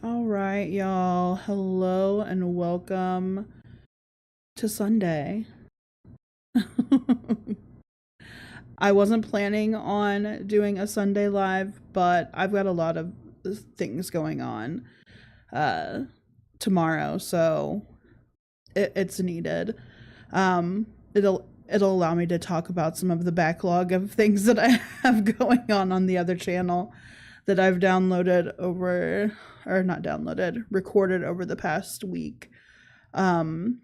All right, y'all. Hello and welcome to Sunday. I wasn't planning on doing a Sunday live, but I've got a lot of things going on tomorrow, so it's needed. It'll allow me to talk about some of the backlog of things that I have going on the other channel that I've recorded over the past week. I'm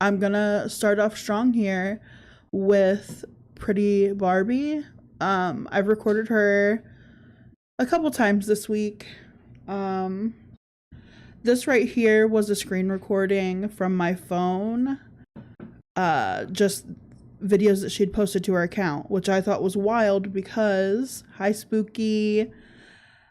gonna start off strong here with Pretty Barbie. I've recorded her a couple times this week. This right here was a screen recording from my phone. Just videos that she'd posted to her account, which I thought was wild because, hi Spooky,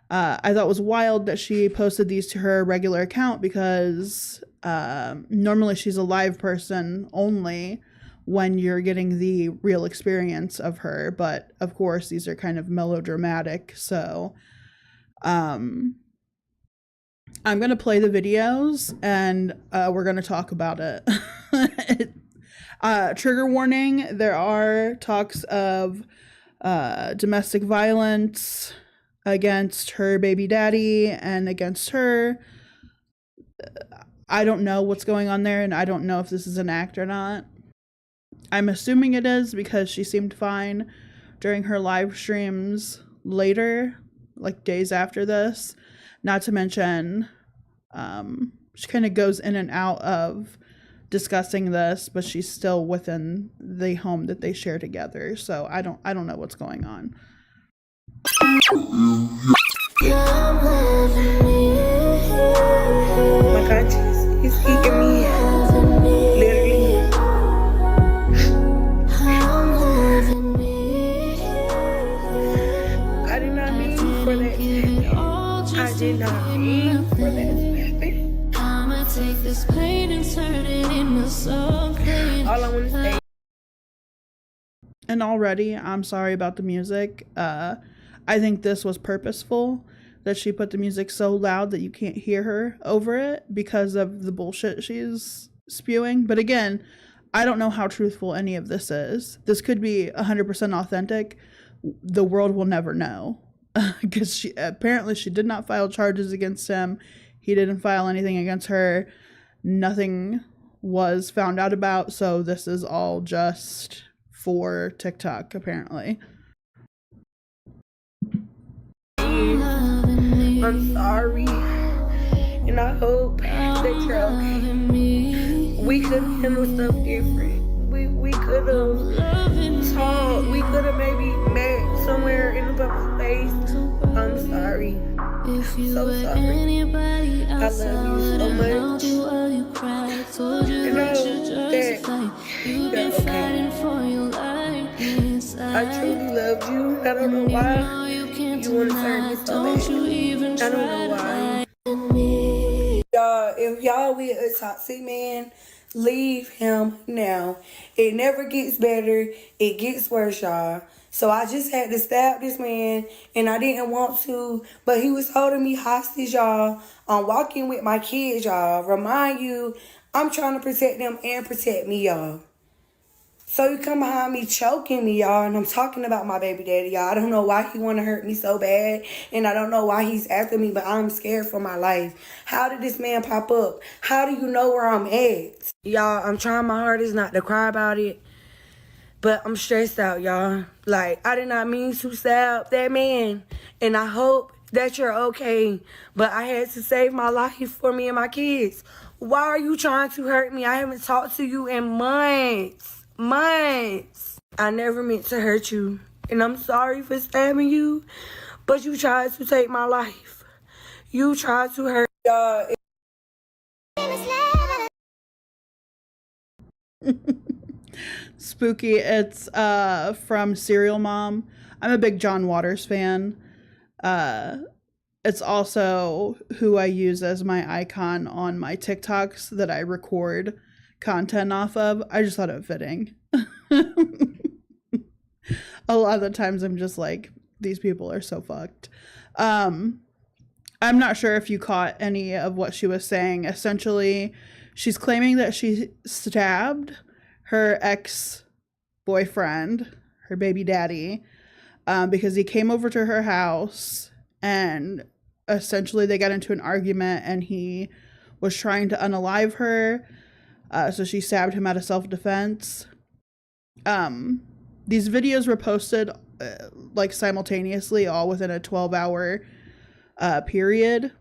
I thought it was wild that she posted these to her regular account because normally she's a live person only when you're getting the real experience of her, but of course these are kind of melodramatic, so I'm gonna play the videos and we're gonna talk about it. Trigger warning, there are talks of domestic violence against her baby daddy and against her. I don't know what's going on there, and I don't know if this is an act or not. I'm assuming it is because she seemed fine during her live streams later, like days after this. Not to mention, she kind of goes in and out of discussing this, but she's still within the home that they share together. So I don't know what's going on. Oh my God, he's eating me, literally. I did not mean for that to happen. I did not mean for that to happen. I'ma take this pain and turn it into something. All I want to say. And already, I'm sorry about the music. I think this was purposeful, that she put the music so loud that you can't hear her over it because of the bullshit she's spewing. But again, I don't know how truthful any of this is. This could be 100% authentic. The world will never know because she did not file charges against him. He didn't file anything against her. Nothing was found out about. So this is all just for TikTok, apparently. I'm sorry, and I hope that you're okay. We could have handled stuff different. We could have talked. We could have maybe met somewhere in a public space. I'm sorry. So sorry. I love you so much. You know that you're okay. I truly loved you. I don't know why you want to turn this so bad. I don't know why. Y'all, if y'all with a toxic man, leave him now. It never gets better. It gets worse, y'all. So I just had to stab this man, and I didn't want to, but he was holding me hostage, y'all. I'm walking with my kids, y'all. Remind you, I'm trying to protect them and protect me, y'all. So you come behind me choking me, y'all, and I'm talking about my baby daddy, y'all. I don't know why he want to hurt me so bad, and I don't know why he's after me, but I'm scared for my life. How did this man pop up? How do you know where I'm at? Y'all, I'm trying my hardest not to cry about it, but I'm stressed out, y'all. Like, I did not mean to stab that man, and I hope that you're okay, but I had to save my life for me and my kids. Why are you trying to hurt me? I haven't talked to you in months. Months. I never meant to hurt you, and I'm sorry for stabbing you, but you tried to take my life. You tried to hurt y'all. Spooky. It's from Serial Mom. I'm a big John Waters fan. It's also who I use as my icon on my TikToks that I record content off of. I just thought it fitting. A lot of the times I'm just like, these people are so fucked. I'm not sure if you caught any of what she was saying. Essentially, she's claiming that she stabbed her ex-boyfriend, her baby daddy, because he came over to her house and essentially they got into an argument and he was trying to unalive her. So she stabbed him out of self-defense. These videos were posted like simultaneously, all within a 12-hour period,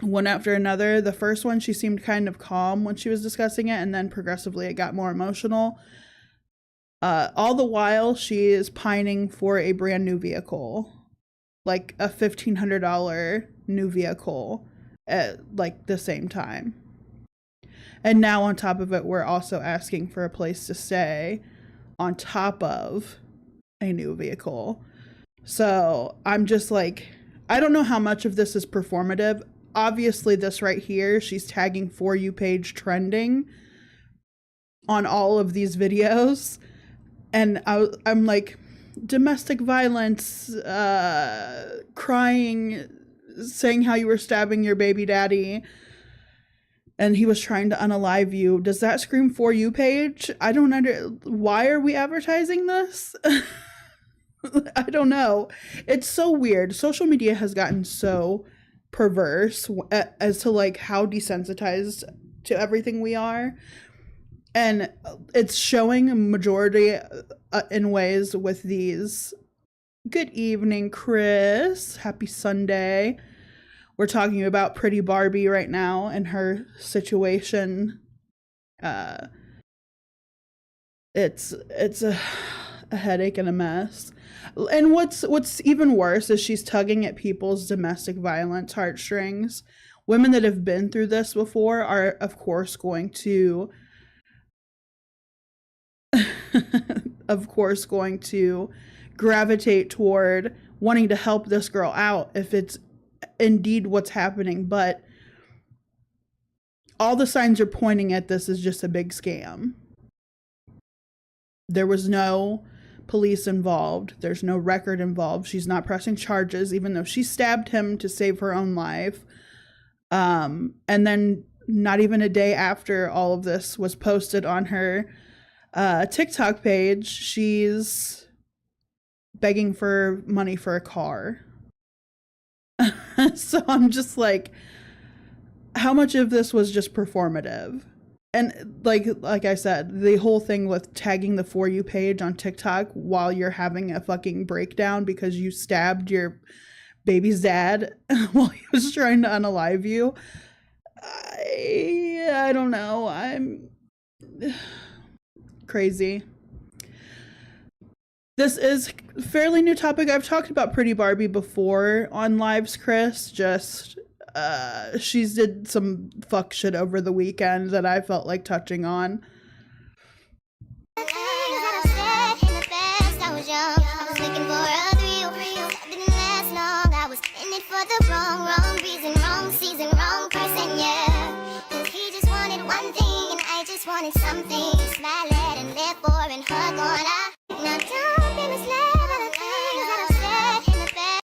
one after another. The first one, she seemed kind of calm when she was discussing it, and then progressively it got more emotional. All the while, she is pining for a brand new vehicle, like a $1,500 new vehicle at like the same time. And now on top of it, we're also asking for a place to stay on top of a new vehicle. So I'm just like, I don't know how much of this is performative. Obviously, this right here, she's tagging For You page trending on all of these videos. And I'm like, domestic violence, crying, saying how you were stabbing your baby daddy and he was trying to unalive you. Does that scream For You page? I don't why are we advertising this? I don't know. It's so weird. Social media has gotten so perverse as to like how desensitized to everything we are. And it's showing a majority in ways with these. Good evening, Chris. Happy Sunday. We're talking about Pretty Barbie right now and her situation. It's a headache and a mess. And what's even worse is she's tugging at people's domestic violence heartstrings. Women that have been through this before are, of course, going to gravitate toward wanting to help this girl out if it's indeed what's happening. But all the signs are pointing at this as just a big scam. There was no police involved. There's no record involved. She's not pressing charges, even though she stabbed him to save her own life. And then not even a day after all of this was posted on her TikTok page, she's begging for money for a car. So I'm just like, how much of this was just performative? And like I said, the whole thing with tagging the For You page on TikTok while you're having a fucking breakdown because you stabbed your baby's dad while he was trying to unalive you. I don't know. I'm crazy. This is a fairly new topic. I've talked about Pretty Barbie before on lives, Chris. Just she's did some fuck shit over the weekend that I felt like touching on. Wanted something, smile at and live for and hug on. Now don't be misled by the things that I've said in the past.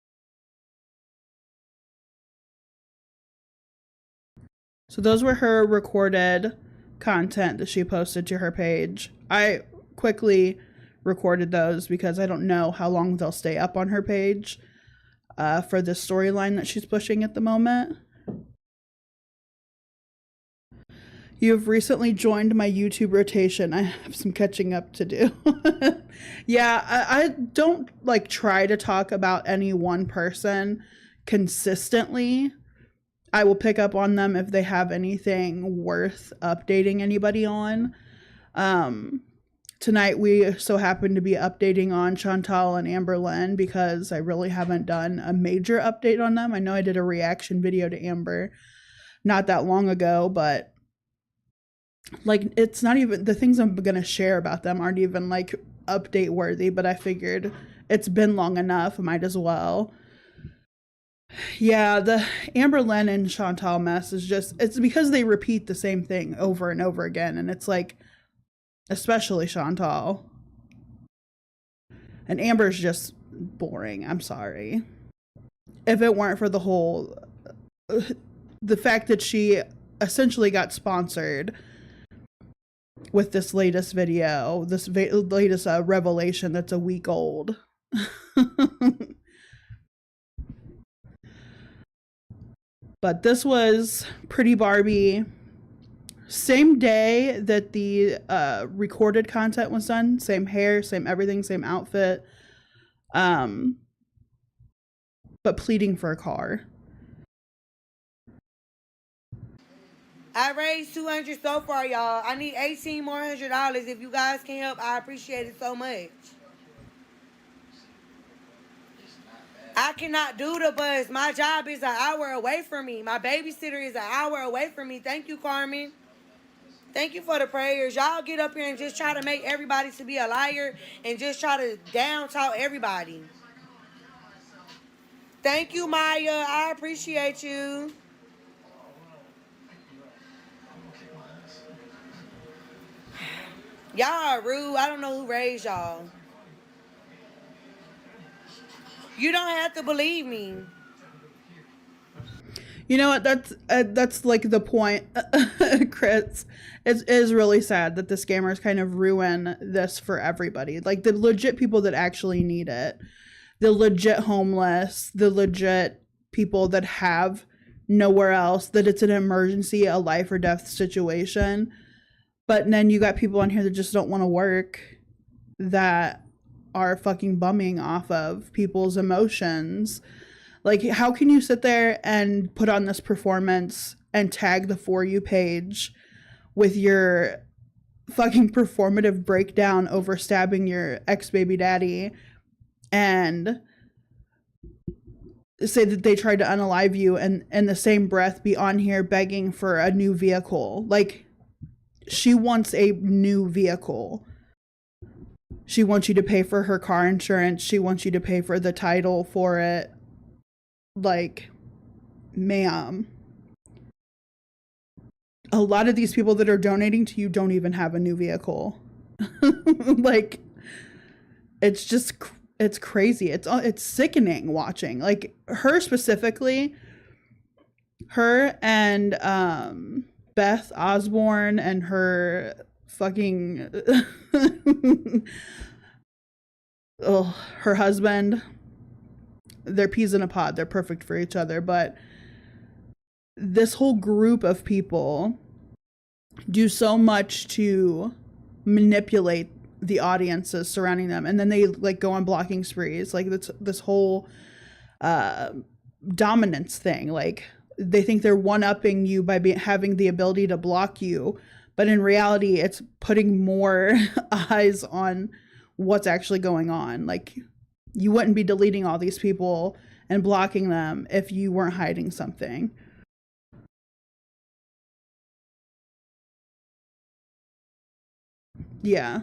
So those were her recorded content that she posted to her page. I quickly recorded those because I don't know how long they'll stay up on her page for this storyline that she's pushing at the moment. You have recently joined my YouTube rotation. I have some catching up to do. Yeah, I don't like try to talk about any one person consistently. I will pick up on them if they have anything worth updating anybody on. Tonight we so happen to be updating on Chantal and Amber Lynn because I really haven't done a major update on them. I know I did a reaction video to Amber not that long ago, but like it's not even, the things I'm gonna share about them aren't even like update worthy, but I figured it's been long enough, might as well. Yeah, the Amber Lynn and Chantal mess is just, it's because they repeat the same thing over and over again, and it's like, especially Chantal. And Amber's just boring, I'm sorry. If it weren't for the whole, the fact that she essentially got sponsored with this latest video, this latest revelation that's a week old. But this was Pretty Barbie. Same day that the recorded content was done. Same hair, same everything, same outfit. But pleading for a car. I raised $200 so far, y'all. I need $18 more. If you guys can help, I appreciate it so much. I cannot do the bus. My job is an hour away from me. My babysitter is an hour away from me. Thank you, Carmen. Thank you for the prayers. Y'all get up here and just try to make everybody to be a liar and just try to down talk everybody. Thank you, Maya. I appreciate you. Y'all are rude. I don't know who raised y'all. You don't have to believe me. You know what? That's like the point, Chris. It is really sad that the scammers kind of ruin this for everybody. Like the legit people that actually need it, the legit homeless, the legit people that have nowhere else, that it's an emergency, a life or death situation. But then you got people on here that just don't want to work, that are fucking bumming off of people's emotions. Like, how can you sit there and put on this performance and tag the For You page with your fucking performative breakdown over stabbing your ex-baby daddy and say that they tried to unalive you, and in the same breath be on here begging for a new vehicle? Like, she wants a new vehicle. She wants you to pay for her car insurance. She wants you to pay for the title for it. Like, ma'am. A lot of these people that are donating to you don't even have a new vehicle. Like, it's just, it's crazy. It's sickening watching. Like, her specifically, her and Beth Osborne and her fucking her husband, they're peas in a pod. They're perfect for each other. But this whole group of people do so much to manipulate the audiences surrounding them, and then they like go on blocking sprees. Like this whole dominance thing. Like, they think they're one-upping you by having the ability to block you, but in reality it's putting more eyes on what's actually going on. Like, you wouldn't be deleting all these people and blocking them if you weren't hiding something. Yeah.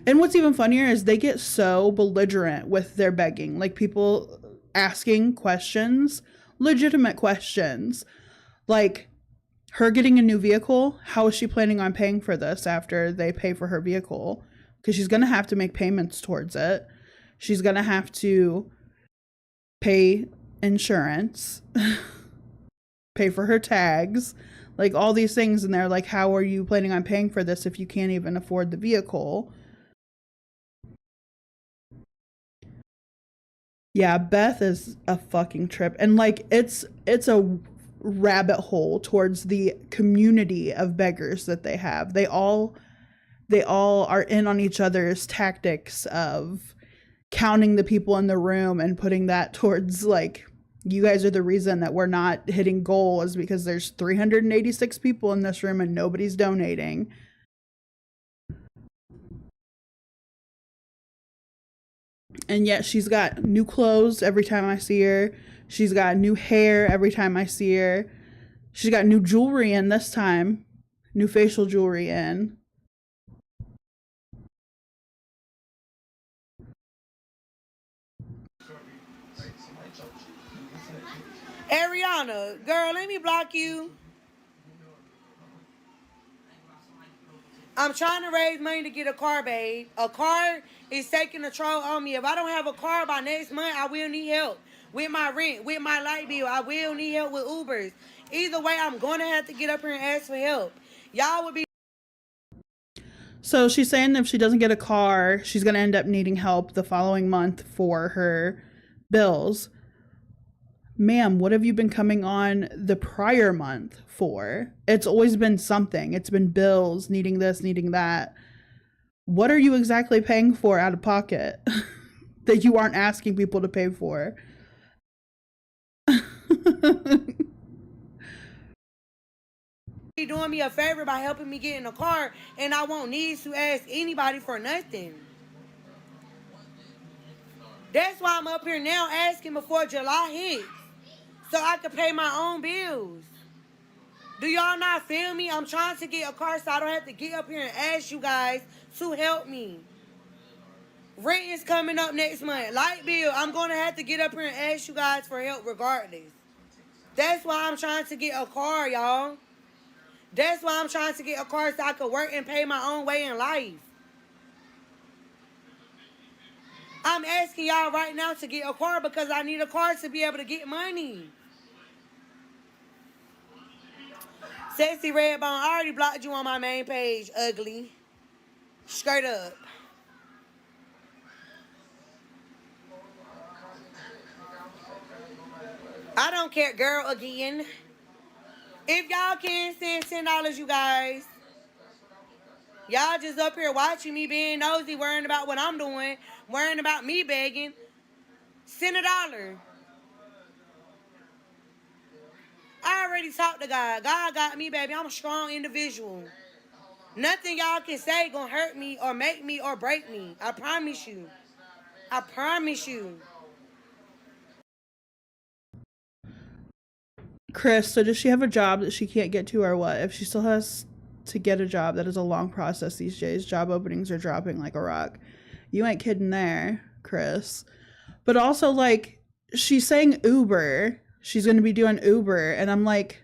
And what's even funnier is they get so belligerent with their begging. Like, people asking questions, legitimate questions. Like, her getting a new vehicle, how is she planning on paying for this after they pay for her vehicle? Because she's going to have to make payments towards it. She's going to have to pay insurance, pay for her tags, like all these things. And they're like, how are you planning on paying for this if you can't even afford the vehicle? Yeah, Beth is a fucking trip. And like it's a rabbit hole towards the community of beggars that they have. They all are in on each other's tactics of counting the people in the room and putting that towards like, you guys are the reason that we're not hitting goals because there's 386 people in this room and nobody's donating. And yet she's got new clothes every time I see her. She's got new hair every time I see her. She's got new jewelry in this time. New facial jewelry in. Ariana, girl, let me block you. I'm trying to raise money to get a car, babe. A car is taking a toll on me. If I don't have a car by next month, I will need help with my rent, with my light bill. I will need help with Ubers. Either way, I'm going to have to get up here and ask for help. Y'all would be... So she's saying if she doesn't get a car, she's going to end up needing help the following month for her bills. Ma'am, what have you been coming on the prior month for? It's always been something. It's been bills, needing this, needing that. What are you exactly paying for out of pocket that you aren't asking people to pay for? doing me a favor by helping me get in a car, and I won't need to ask anybody for nothing. That's why I'm up here now asking before July hits, so I can pay my own bills. Do y'all not feel me? I'm trying to get a car so I don't have to get up here and ask you guys to help me. Rent is coming up next month. Light bill, I'm going to have to get up here and ask you guys for help regardless. That's why I'm trying to get a car, y'all. That's why I'm trying to get a car so I can work and pay my own way in life. I'm asking y'all right now to get a car because I need a car to be able to get money. Sexy Redbone, I already blocked you on my main page, ugly. Straight up. I don't care, girl, again. If y'all can send $10, you guys. Y'all just up here watching me being nosy, worrying about what I'm doing, worrying about me begging. Send $1. I already talked to God. God got me, baby. I'm a strong individual. Nothing y'all can say gonna hurt me or make me or break me. I promise you. I promise you. Chris, so does she have a job that she can't get to or what? If she still has to get a job, that is a long process these days. Job openings are dropping like a rock. You ain't kidding there, Chris. But also, like, she's saying Uber. She's going to be doing Uber. And I'm like,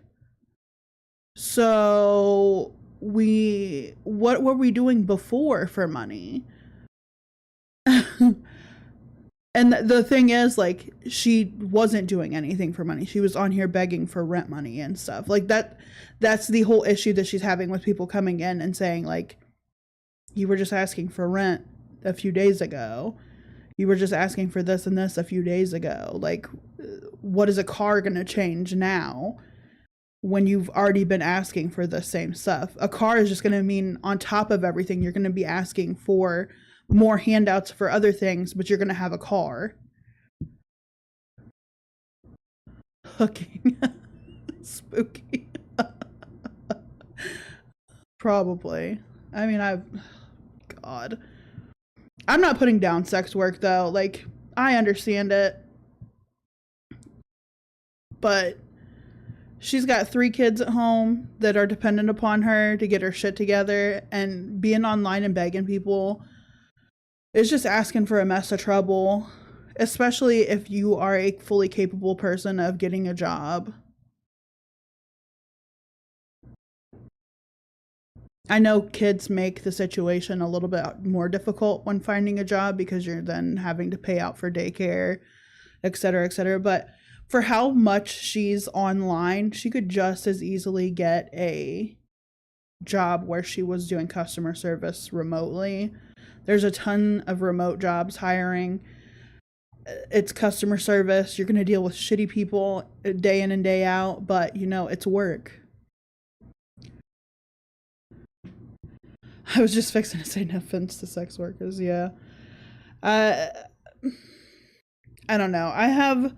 so what were we doing before for money? And the thing is, like, she wasn't doing anything for money. She was on here begging for rent money and stuff. Like, that's the whole issue that she's having with people coming in and saying, like, you were just asking for rent a few days ago. You were just asking for this and this a few days ago. Like, what is a car going to change now when you've already been asking for the same stuff? A car is just going to mean on top of everything, you're going to be asking for more handouts for other things, but you're going to have a car. Hooking. Spooky. Probably. I mean, God. I'm not putting down sex work, though. Like, I understand it. But she's got 3 kids at home that are dependent upon her to get her shit together, and being online and begging people is just asking for a mess of trouble, especially if you are a fully capable person of getting a job. I know kids make the situation a little bit more difficult when finding a job because you're then having to pay out for daycare, et cetera, but for how much she's online, she could just as easily get a job where she was doing customer service remotely. There's a ton of remote jobs hiring. it's customer service. You're going to deal with shitty people day in and day out, but you know, it's work. I was just fixing to say no offense to sex workers. Yeah. I don't know. I have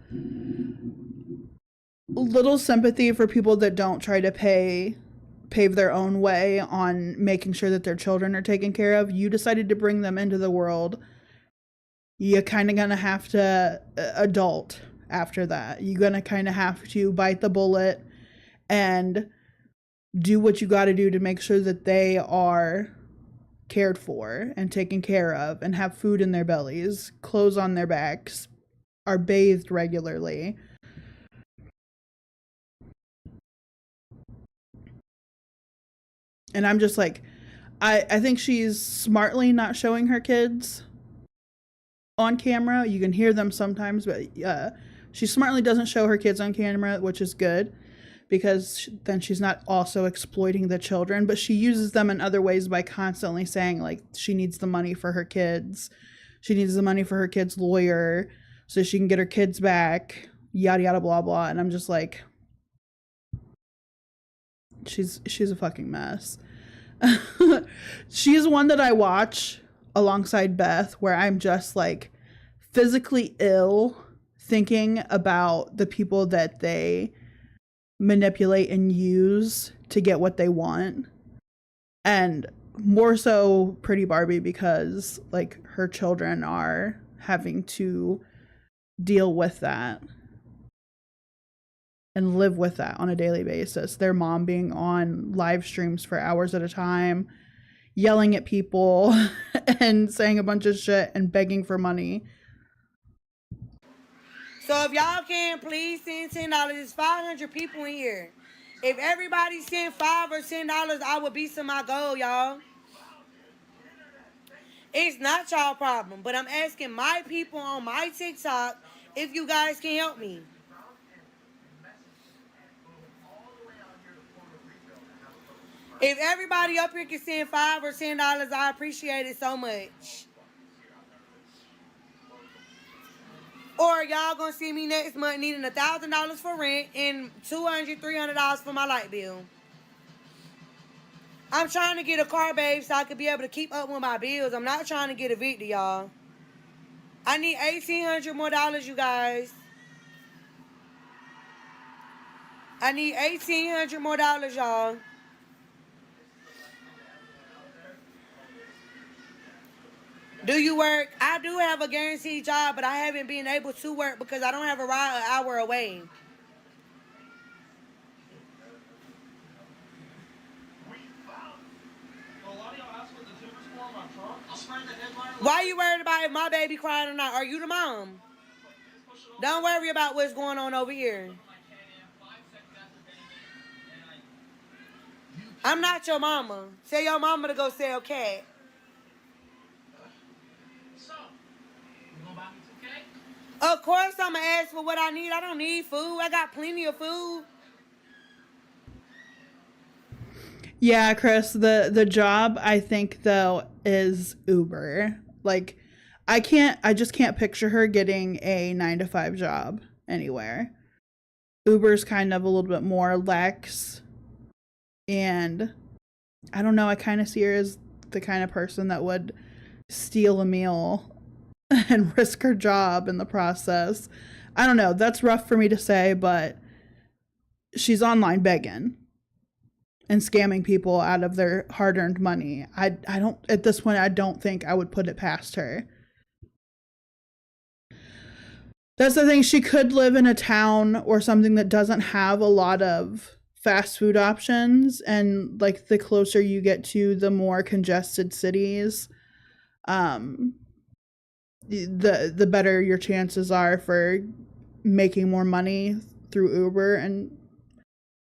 little sympathy for people that don't try to pave their own way on making sure that their children are taken care of. You decided to bring them into the world. You're kind of going to have to adult after that. You're going to kind of have to bite the bullet and do what you got to do to make sure that they are cared for and taken care of and have food in their bellies, clothes on their backs, are bathed regularly. And I'm just like, I think she's smartly not showing her kids on camera. You can hear them sometimes, but she smartly doesn't show her kids on camera, which is good, because then she's not also exploiting the children. But she uses them in other ways by constantly saying, like, she needs the money for her kids. She needs the money for her kid's lawyer so she can get her kids back, yada, yada, blah, blah. And I'm just like, she's a fucking mess. She's one that I watch alongside Beth where I'm just like physically ill thinking about the people that they manipulate and use to get what they want. And more so Pretty Barbie, because like her children are having to deal with that and live with that on a daily basis. Their mom being on live streams for hours at a time, yelling at people and saying a bunch of shit and begging for money. So if y'all can, please send $10. There's 500 people in here. If everybody sent $5 or $10, I would be to my goal, y'all. It's not y'all problem, but I'm asking my people on my TikTok if you guys can help me. If everybody up here can send $5 or $10, I appreciate it so much. Or y'all gonna see me next month needing $1,000 for rent and $200, $300 for my light bill. I'm trying to get a car, babe, so I could be able to keep up with my bills. I'm not trying to get evicted, y'all. I need $1,800 more, you guys. I need $1,800 more, y'all. Do you work? I do have a guaranteed job, but I haven't been able to work because I don't have a ride an hour away. Why are you worried about if my baby crying or not? Are you the mom? Don't worry about what's going on over here. I'm not your mama. Tell your mama to go sell cat. Of course I'm going to ask for what I need. I don't need food. I got plenty of food. Yeah, Chris, the job I think though is Uber. Like I just can't picture her getting a 9-to-5 job anywhere. Uber's kind of a little bit more lax, and I don't know, I kind of see her as the kind of person that would steal a meal and risk her job in the process. I don't know, that's rough for me to say, but she's online begging and scamming people out of their hard-earned money. I don't, at this point, I don't think I would put it past her. That's the thing, she could live in a town or something that doesn't have a lot of fast food options, and like the closer you get to the more congested cities, the better your chances are for making more money through Uber and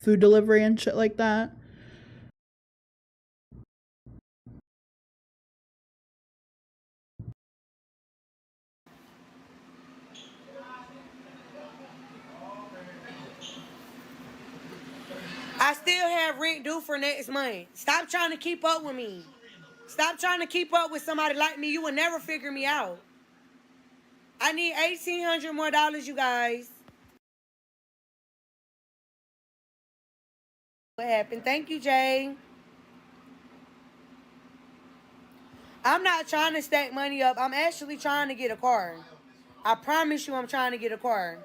food delivery and shit like that. I still have rent due for next month. Stop trying to keep up with me. Stop trying to keep up with somebody like me. You will never figure me out. I need $1,800 more, you guys. What happened? Thank you, Jay. I'm not trying to stack money up. I'm actually trying to get a car. I promise you I'm trying to get a car.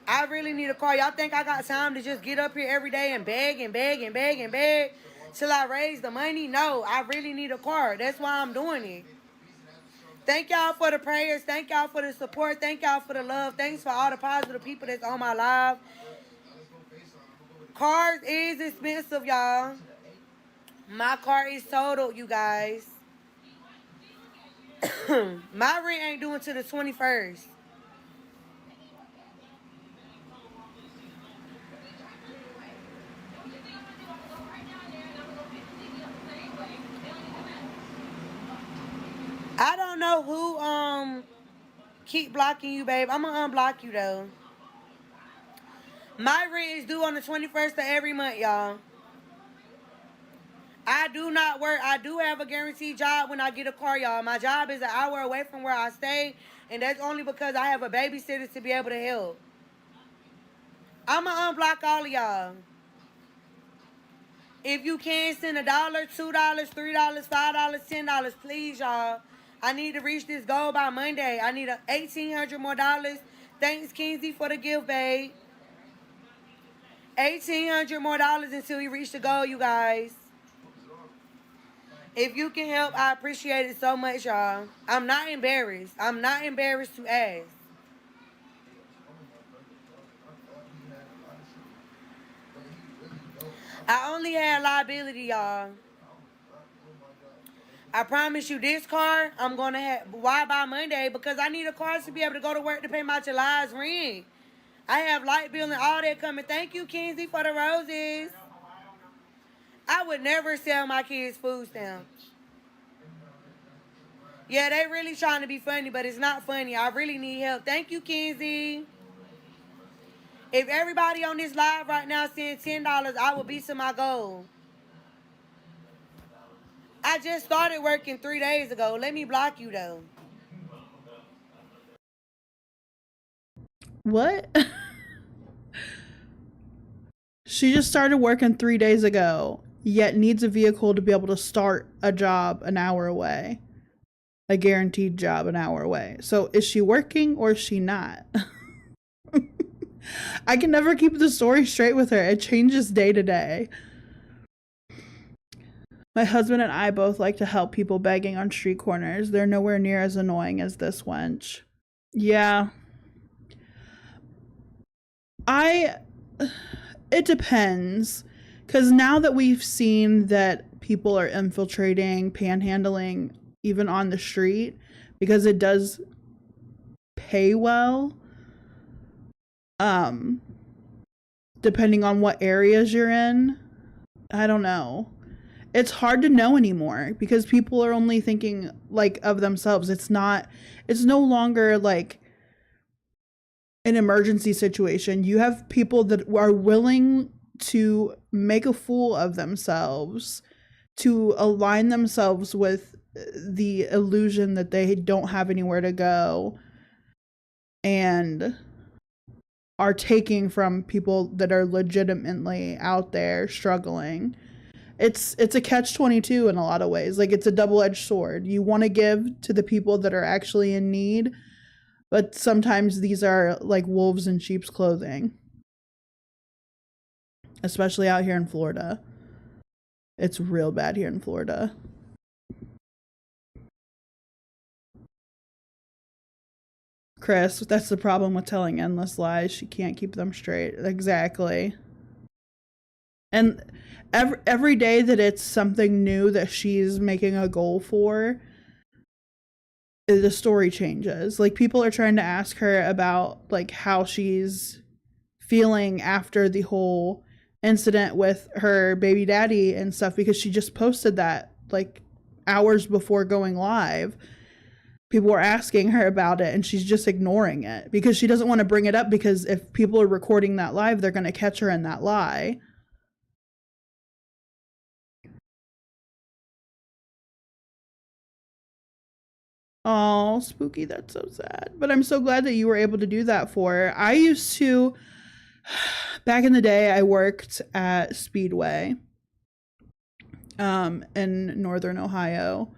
I really need a car. Y'all think I got time to just get up here every day and beg and beg and beg and beg till I raise the money? No, I really need a car. That's why I'm doing it. Thank y'all for the prayers. Thank y'all for the support. Thank y'all for the love. Thanks for all the positive people that's on my live. Cars is expensive, y'all. My car is totaled, you guys. My rent ain't due until the 21st. I don't know who keep blocking you, babe. I'm gonna unblock you though. My rent is due on the 21st of every month, y'all. I do not work. I do have a guaranteed job when I get a car, y'all. My job is an hour away from where I stay, and that's only because I have a babysitter to be able to help. I'm gonna unblock all of y'all. If you can, send $1, $2, $3, $5, $10, please, y'all. I need to reach this goal by Monday. I need $1,800 more. Thanks, Kinsey, for the gift, babe. $1,800 more until we reach the goal, you guys. If you can help, I appreciate it so much, y'all. I'm not embarrassed. I'm not embarrassed to ask. I only had liability, y'all. I promise you, this car, I'm going to have... Why by Monday? Because I need a car to be able to go to work to pay my July's rent. I have light bill and all that coming. Thank you, Kinsey, for the roses. I would never sell my kids food stamps. Yeah, they really trying to be funny, but it's not funny. I really need help. Thank you, Kinsey. If everybody on this live right now sends $10, I will be to my goal. I just started working 3 days ago. Let me block you, though. What? She just started working 3 days ago, yet needs a vehicle to be able to start a job an hour away. A guaranteed job an hour away. So is she working or is she not? I can never keep the story straight with her. It changes day to day. My husband and I both like to help people begging on street corners. They're nowhere near as annoying as this wench. Yeah. It depends. Because now that we've seen that people are infiltrating, panhandling, even on the street, because it does pay well, depending on what areas you're in. I don't know. It's hard to know anymore because people are only thinking like of themselves. It's no longer like an emergency situation. You have people that are willing to make a fool of themselves to align themselves with the illusion that they don't have anywhere to go and are taking from people that are legitimately out there struggling. It's a catch-22 in a lot of ways. Like, it's a double-edged sword. You want to give to the people that are actually in need, but sometimes these are like wolves in sheep's clothing. Especially out here in Florida. It's real bad here in Florida. Chris, that's the problem with telling endless lies. She can't keep them straight. Exactly. And every day that it's something new that she's making a goal for, the story changes. Like, people are trying to ask her about like how she's feeling after the whole incident with her baby daddy and stuff, because she just posted that like hours before going live. People were asking her about it and she's just ignoring it because she doesn't want to bring it up, because if people are recording that live, they're going to catch her in that lie. Oh, Spooky, that's so sad. But I'm so glad that you were able to do that for her. I used to, back in the day, I worked at Speedway in Northern Ohio.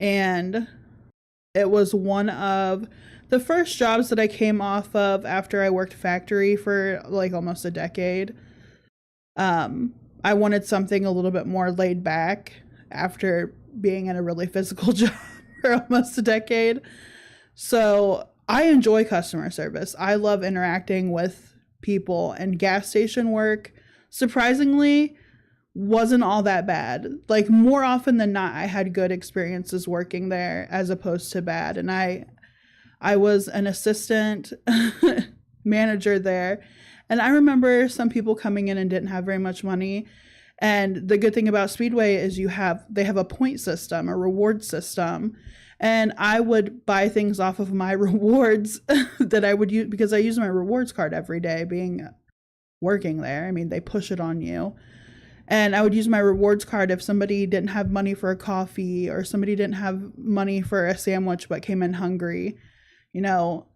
And it was one of the first jobs that I came off of after I worked factory for like almost a decade. I wanted something a little bit more laid back after being in a really physical job for almost a decade. So I enjoy customer service. I love interacting with people, and gas station work, surprisingly, wasn't all that bad. Like, more often than not, I had good experiences working there as opposed to bad. And I was an assistant manager there. And I remember some people coming in and didn't have very much money. And the good thing about Speedway is they have a point system, a reward system. And I would buy things off of my rewards that I would use, because I use my rewards card every day working there. I mean, they push it on you. And I would use my rewards card if somebody didn't have money for a coffee, or somebody didn't have money for a sandwich but came in hungry. You know,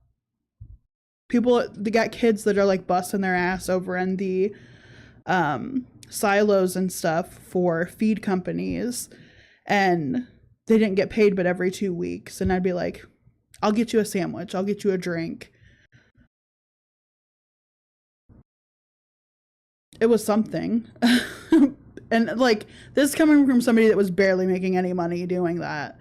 they got kids that are like busting their ass over in the silos and stuff for feed companies, and they didn't get paid but every 2 weeks. And I'd be like, I'll get you a sandwich, I'll get you a drink. It was something. And like, this coming from somebody that was barely making any money doing that.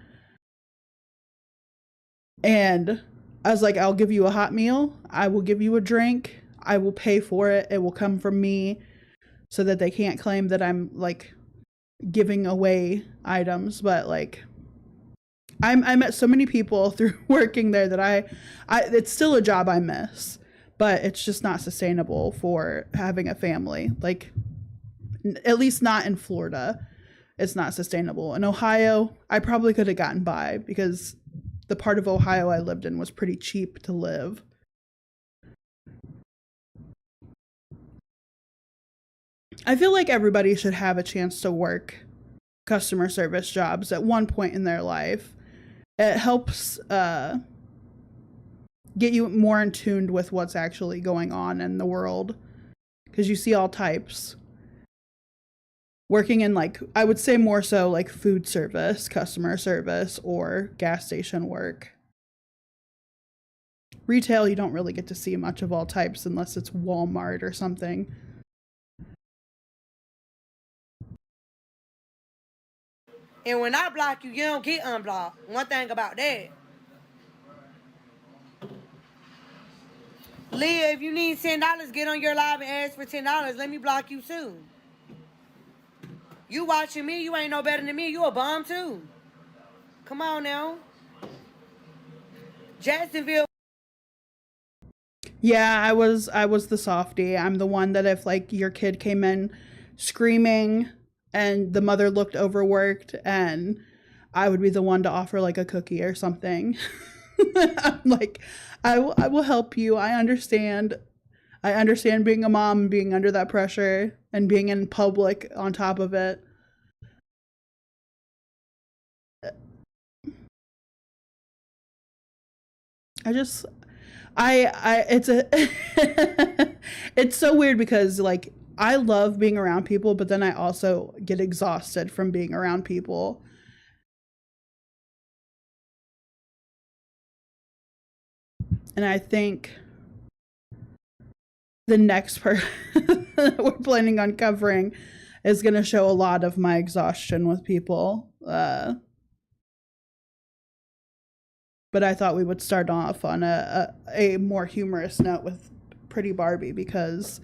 And I was like, I'll give you a hot meal, I will give you a drink, I will pay for it, it will come from me, so that they can't claim that I'm like giving away items. But like, I met so many people through working there that I it's still a job I miss, but it's just not sustainable for having a family. Like, at least not in Florida. It's not sustainable. In Ohio, I probably could have gotten by, because the part of Ohio I lived in was pretty cheap to live. I feel like everybody should have a chance to work customer service jobs at one point in their life. It helps get you more in tune with what's actually going on in the world, because you see all types. Working in, like, I would say more so like food service, customer service, or gas station work. Retail, you don't really get to see much of all types unless it's Walmart or something. And when I block you, you don't get unblocked. One thing about that. Leah, if you need $10, get on your live and ask for $10. Let me block you too. You watching me, you ain't no better than me. You a bum too. Come on now. Jacksonville. Yeah, I was the softie. I'm the one that if like your kid came in screaming and the mother looked overworked, and I would be the one to offer like a cookie or something. I'm like, I will help you. I understand being a mom and being under that pressure and being in public on top of it. It's so weird, because like, I love being around people, but then I also get exhausted from being around people. And I think the next part we're planning on covering is going to show a lot of my exhaustion with people. But I thought we would start off on a more humorous note with Pretty Barbie, because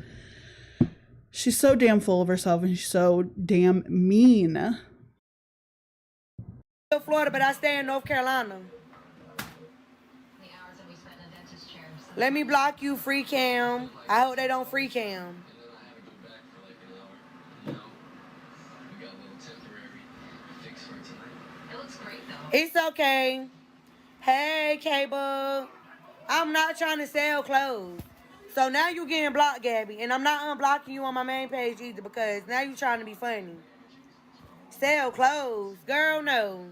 she's so damn full of herself and she's so damn mean. Florida, but I stay in North Carolina. Let me block you, free cam. I hope they don't free cam. It's okay. Hey, K-Bug. I'm not trying to sell clothes. So now you getting blocked, Gabby. And I'm not unblocking you on my main page either, because now you trying to be funny. Sell clothes. Girl, no.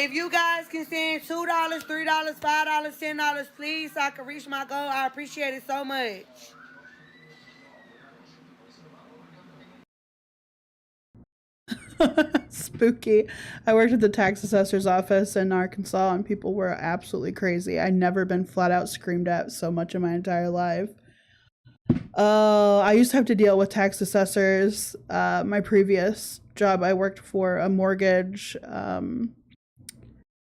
If you guys can send $2, $3, $5, $10, please, so I can reach my goal, I appreciate it so much. Spooky. I worked at the tax assessor's office in Arkansas, and people were absolutely crazy. I'd never been flat out screamed at so much in my entire life. I used to have to deal with tax assessors. My previous job, I worked for a mortgage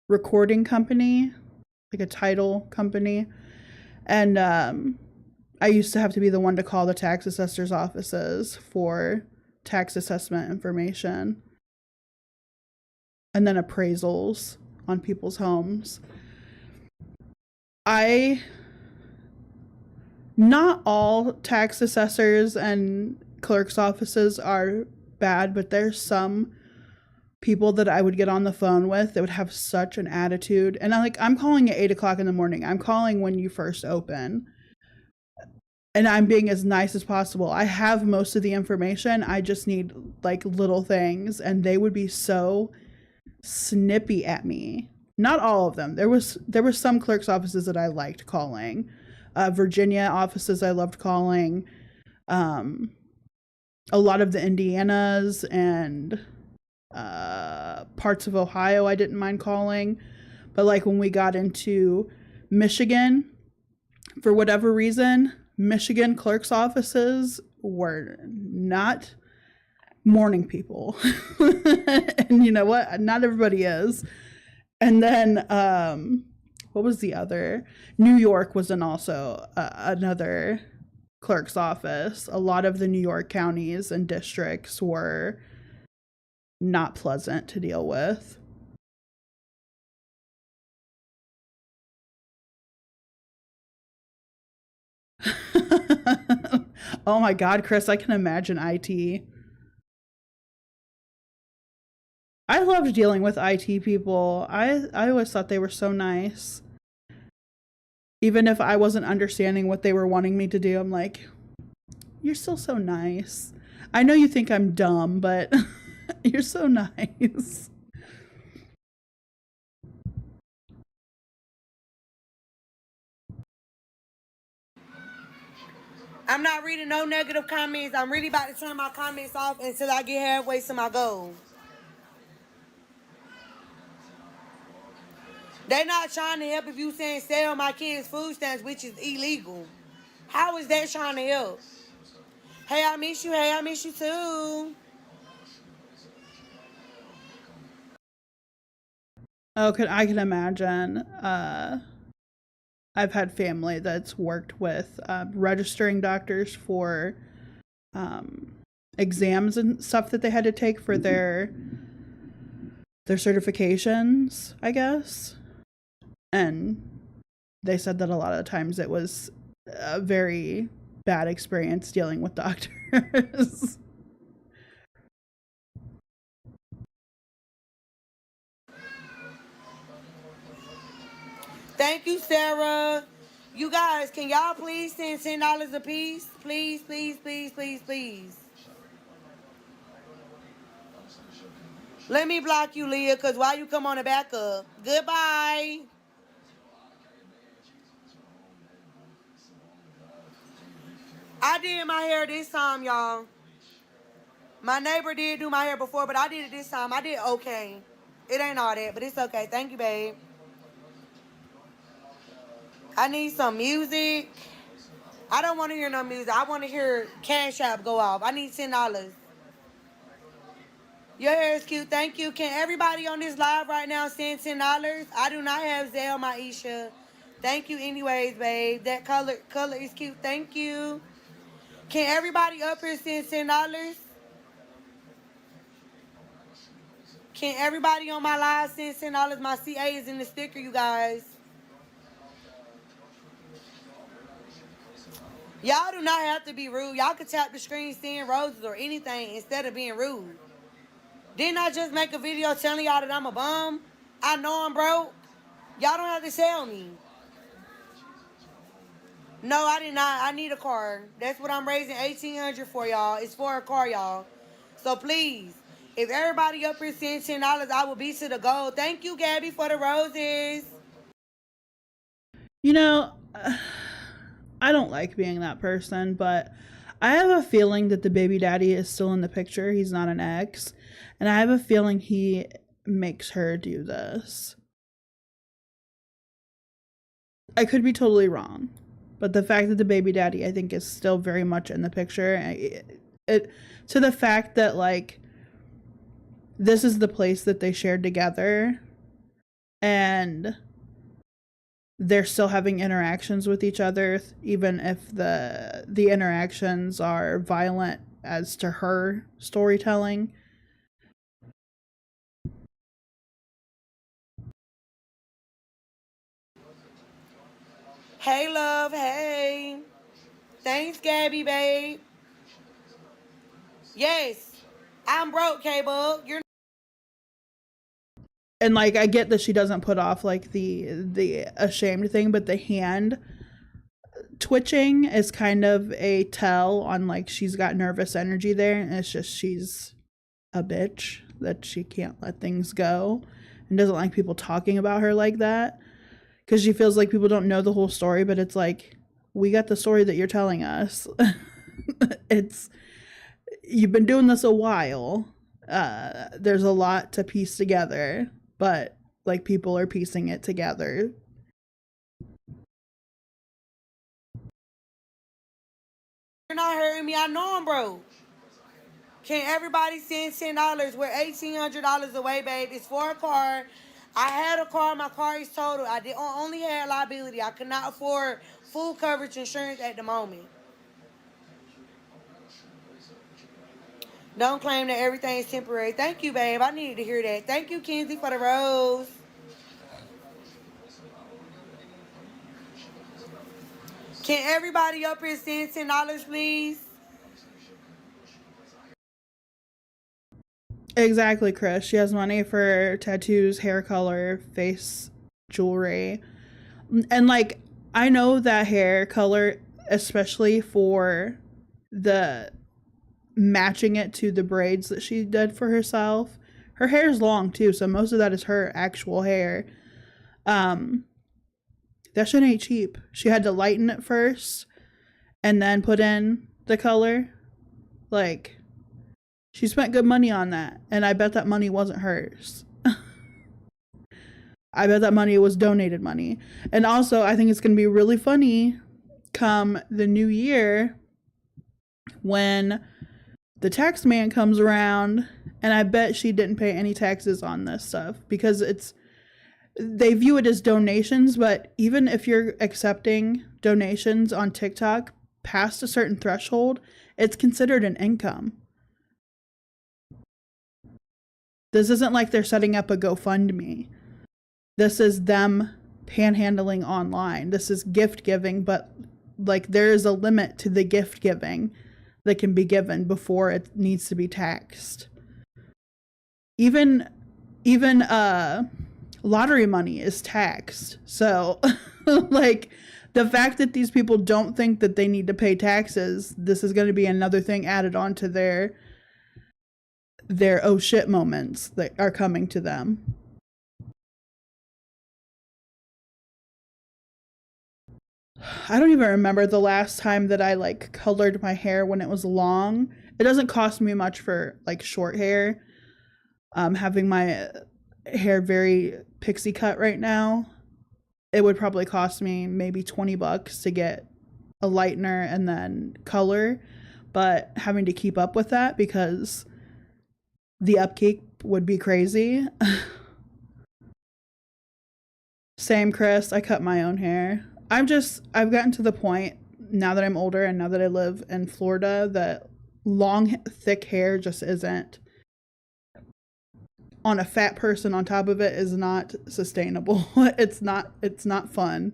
recording company, like a title company. And I used to have to be the one to call the tax assessor's offices for tax assessment information. And then appraisals on people's homes. Not all tax assessors and clerk's offices are bad, but there's some people that I would get on the phone with that would have such an attitude. And I'm calling at 8 o'clock in the morning. I'm calling when you first open. And I'm being as nice as possible. I have most of the information. I just need like little things. And they would be so snippy at me. Not all of them. There was some clerk's offices that I liked calling. Virginia offices I loved calling. A lot of the Indianas and parts of Ohio I didn't mind calling. But like when we got into Michigan, for whatever reason, Michigan clerk's offices were not morning people. And you know what? Not everybody is. And then what was the other? New York was also another clerk's office. A lot of the New York counties and districts were not pleasant to deal with. Oh my God, Chris, I can imagine IT. I loved dealing with IT people. I always thought they were so nice. Even if I wasn't understanding what they were wanting me to do, I'm like, you're still so nice. I know you think I'm dumb, but you're so nice. I'm not reading no negative comments. I'm really about to turn my comments off until I get halfway to my goal. They not trying to help if you saying sell my kids food stamps, which is illegal. How is that trying to help? Hey, I miss you. Hey, I miss you too. Oh, I can imagine. I've had family that's worked with registering doctors for exams and stuff that they had to take for their certifications, I guess. And they said that a lot of times it was a very bad experience dealing with doctors. Thank you, Sarah. You guys, can y'all please send $10 a piece? Please, please, please, please, please. Let me block you, Leah, because why you come on the backup? Goodbye. I did my hair this time, y'all. My neighbor did do my hair before, but I did it this time. I did okay. It ain't all that, but it's okay. Thank you, babe. I need some music. I don't want to hear no music. I want to hear Cash App go off. I need $10. Your hair is cute. Thank you. Can everybody on this live right now send $10? I do not have Zelle, Maisha. Thank you anyways, babe. That color is cute. Thank you. Can everybody up here send $10? Can everybody on my live send $10? My CA is in the sticker, you guys. Y'all do not have to be rude. Y'all can tap the screen, send roses or anything instead of being rude. Didn't I just make a video telling y'all that I'm a bum? I know I'm broke. Y'all don't have to sell me. No, I did not. I need a car. That's what I'm raising $1,800 for, y'all. It's for a car, y'all. So please, If everybody up here sends $10, I will be to the goal. Thank you, Gabby, for the roses. You know, I don't like being that person, but I have a feeling that the baby daddy is still in the picture. He's not an ex. And I have a feeling he makes her do this. I could be totally wrong. But the fact that the baby daddy, I think, is still very much in the picture. It to the fact that, like, this is the place that they shared together. And they're still having interactions with each other, even if the interactions are violent as to her storytelling. Hey, love. Hey. Thanks, Gabby, babe. Yes. I'm broke, K-Bug. You're And, like, I get that she doesn't put off, like, the ashamed thing, but the hand twitching is kind of a tell on, like, she's got nervous energy there, and it's just she's a bitch that she can't let things go and doesn't like people talking about her like that because she feels like people don't know the whole story, but it's like, we got the story that you're telling us. It's, you've been doing this a while. There's a lot to piece together, but, like, people are piecing it together. You're not hurting me. I know I'm broke. Can everybody send $10? We're $1,800 away, babe. It's for a car. I had a car. My car is total. I only had liability. I could not afford full coverage insurance at the moment. Don't claim that everything is temporary. Thank you, babe. I needed to hear that. Thank you, Kenzie, for the rose. Can everybody up here send $10, please? Exactly, Chris. She has money for tattoos, hair color, face jewelry. And, like, I know that hair color, especially for the matching it to the braids that she did for herself. Her hair is long too, so most of that is her actual hair. That shit ain't cheap. She had to lighten it first and then put in the color. Like, she spent good money on that, and I bet that money wasn't hers. I bet that money was donated money. And also, I think it's going to be really funny come the new year when the tax man comes around, and I bet she didn't pay any taxes on this stuff because they view it as donations, but even if you're accepting donations on TikTok past a certain threshold, it's considered an income. This isn't like they're setting up a GoFundMe. This is them panhandling online. This is gift giving, but, like, there is a limit to the gift giving that can be given before it needs to be taxed. Even lottery money is taxed. So, like, the fact that these people don't think that they need to pay taxes, this is going to be another thing added on to their oh shit moments that are coming to them. I don't even remember the last time that I, like, colored my hair when it was long. It doesn't cost me much for, like, short hair. Having my hair very pixie cut right now, it would probably cost me maybe $20 to get a lightener and then color, but having to keep up with that because the upkeep would be crazy. Same, Chris. I cut my own hair. I've gotten to the point now that I'm older and now that I live in Florida that long, thick hair just isn't, on a fat person on top of it, is not sustainable. It's not fun.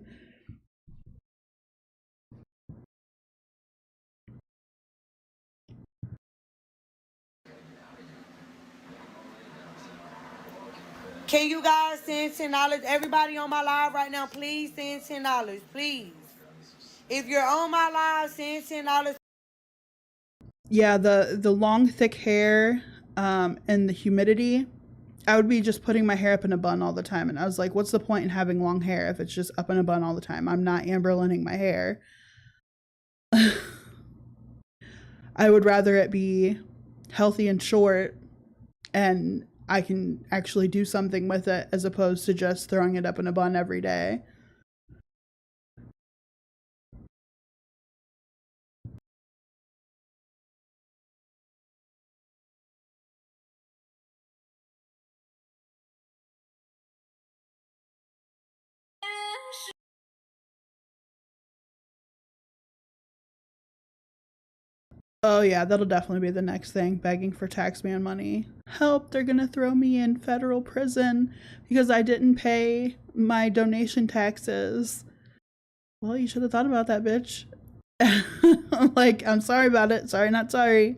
Can you guys send $10? Everybody on my live right now, please send $10, please. If you're on my live, send $10. Yeah, the long thick hair, and the humidity, I would be just putting my hair up in a bun all the time. And I was like, what's the point in having long hair if it's just up in a bun all the time? I'm not Amberlining my hair. I would rather it be healthy and short and I can actually do something with it as opposed to just throwing it up in a bun every day. Oh yeah, that'll definitely be the next thing, begging for taxman money. Help, they're gonna throw me in federal prison because I didn't pay my donation taxes. Well, you should have thought about that, bitch. Like, I'm sorry about it. Sorry, not sorry.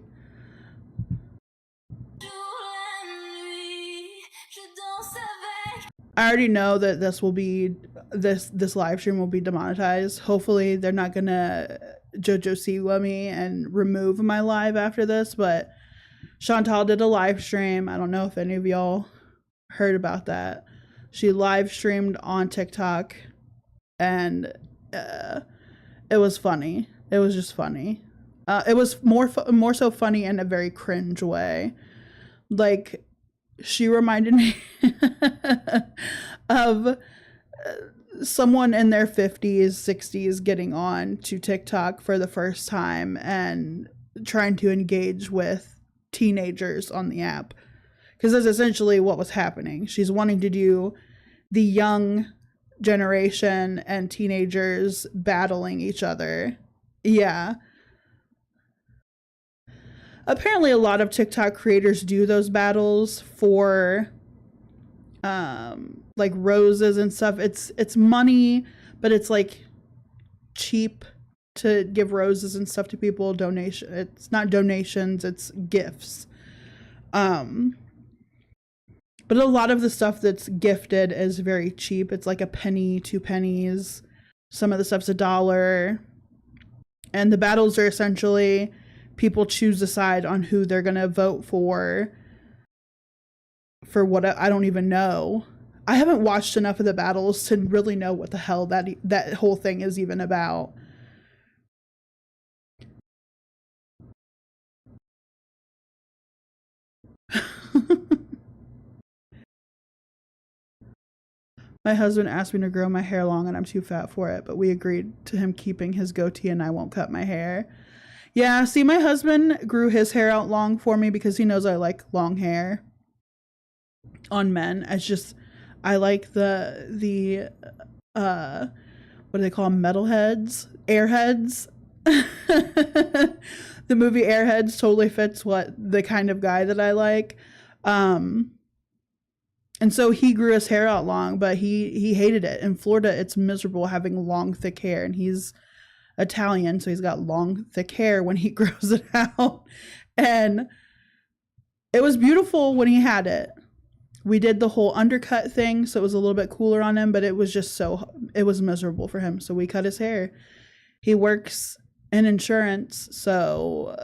I already know that this live stream will be demonetized. Hopefully, they're not gonna JoJo Siwa me and remove my live after this. But Chantal did a live stream. I don't know if any of y'all heard about that. She live streamed on TikTok, and it was funny. It was just funny. It was more so funny in a very cringe way. Like, she reminded me of someone in their 50s, 60s getting on to TikTok for the first time and trying to engage with teenagers on the app. Because that's essentially what was happening. She's wanting to do the young generation and teenagers battling each other. Yeah. Apparently a lot of TikTok creators do those battles for like roses and stuff. It's money, but it's like cheap to give roses and stuff to people. Donation, it's not donations, it's gifts. But a lot of the stuff that's gifted is very cheap. It's like a penny, 2 pennies. Some of the stuff's $1. And the battles are essentially people choose a side on who they're going to vote for what I don't even know. I haven't watched enough of the battles to really know what the hell that whole thing is even about. My husband asked me to grow my hair long and I'm too fat for it, but we agreed to him keeping his goatee and I won't cut my hair. Yeah, see, my husband grew his hair out long for me because he knows I like long hair on men. It's just, I like the what do they call them? Metalheads? Airheads? The movie Airheads totally fits what the kind of guy that I like. And so he grew his hair out long, but he hated it. In Florida, it's miserable having long, thick hair, and he's Italian, so he's got long, thick hair when he grows it out. And it was beautiful when he had it. We did the whole undercut thing, so it was a little bit cooler on him, but it was just it was miserable for him, so we cut his hair. He works in insurance, so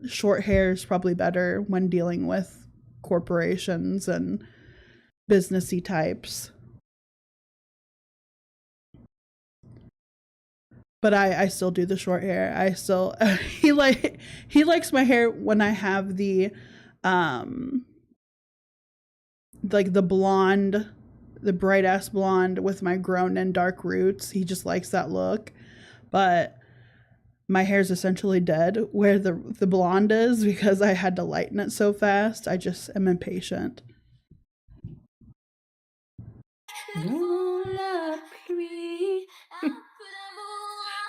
short hair is probably better when dealing with corporations and businessy types. But I still do the short hair. I still he likes my hair when I have the like the blonde, the bright ass blonde with my grown and dark roots. He just likes that look. But my hair's essentially dead where the blonde is because I had to lighten it so fast. I just am impatient.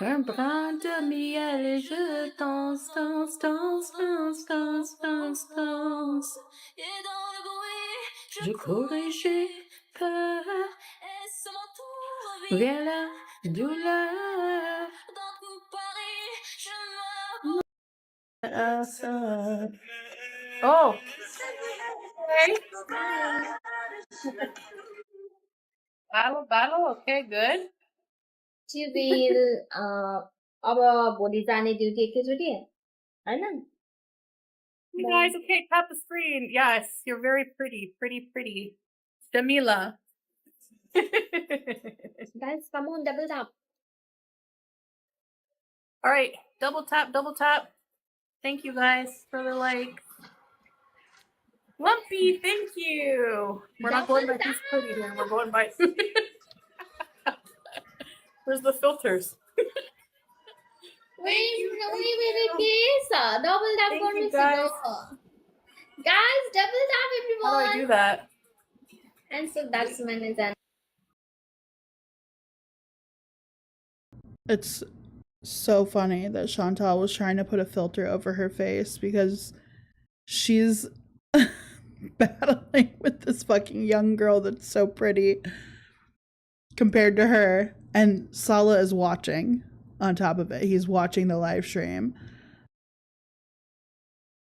Un brin de miel et je danse, danse, danse, danse, danse, danse, danse. Et dans le bruit, je cours et j'ai peur. Et sur mon tour, vient la douleur. Dans tout Paris, je me... Oh! Battle, okay, good. She will our body जाने duty के जुड़े है ना You guys, okay, tap the screen. Yes, you're very pretty, pretty. Jamila. Guys, come on, double tap. All right, double tap. Thank you guys for the like. Lumpy, thank you. We're not going by who's pretty here. We're going by. Where's the filters? Wait, double tap Thank you, guys. Guys, double tap everyone. How do I do that? And so that's when it's done. It's so funny that Chantal was trying to put a filter over her face because she's battling with this fucking young girl that's so pretty compared to her, and Sala is watching on top of it. He's watching the live stream.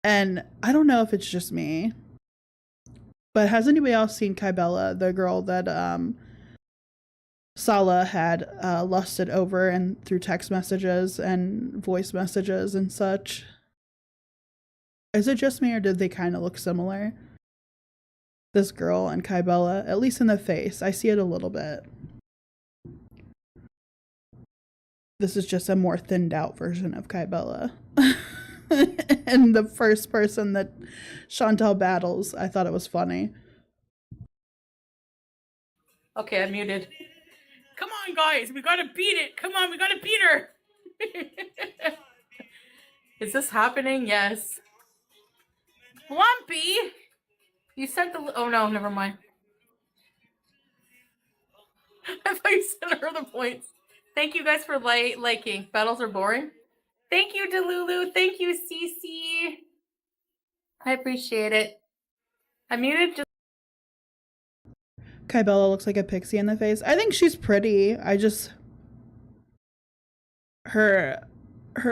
And I don't know if it's just me, but has anybody else seen Kybella, the girl that Sala had lusted over and through text messages and voice messages and such? Is it just me, or did they kind of look similar? This girl and Kybella, at least in the face. I see it a little bit. This is just a more thinned out version of Kybella. And the first person that Chantal battles, I thought it was funny. Okay, I'm muted. Come on, guys, we gotta beat it. Come on, we gotta beat her. Is this happening? Yes. Lumpy, you sent the. Oh no, never mind. I thought you sent her the points. Thank you guys for liking. Battles are boring. Thank you, Delulu. Thank you, Cece. I appreciate it. I muted just. Kybella looks like a pixie in the face. I think she's pretty. I just her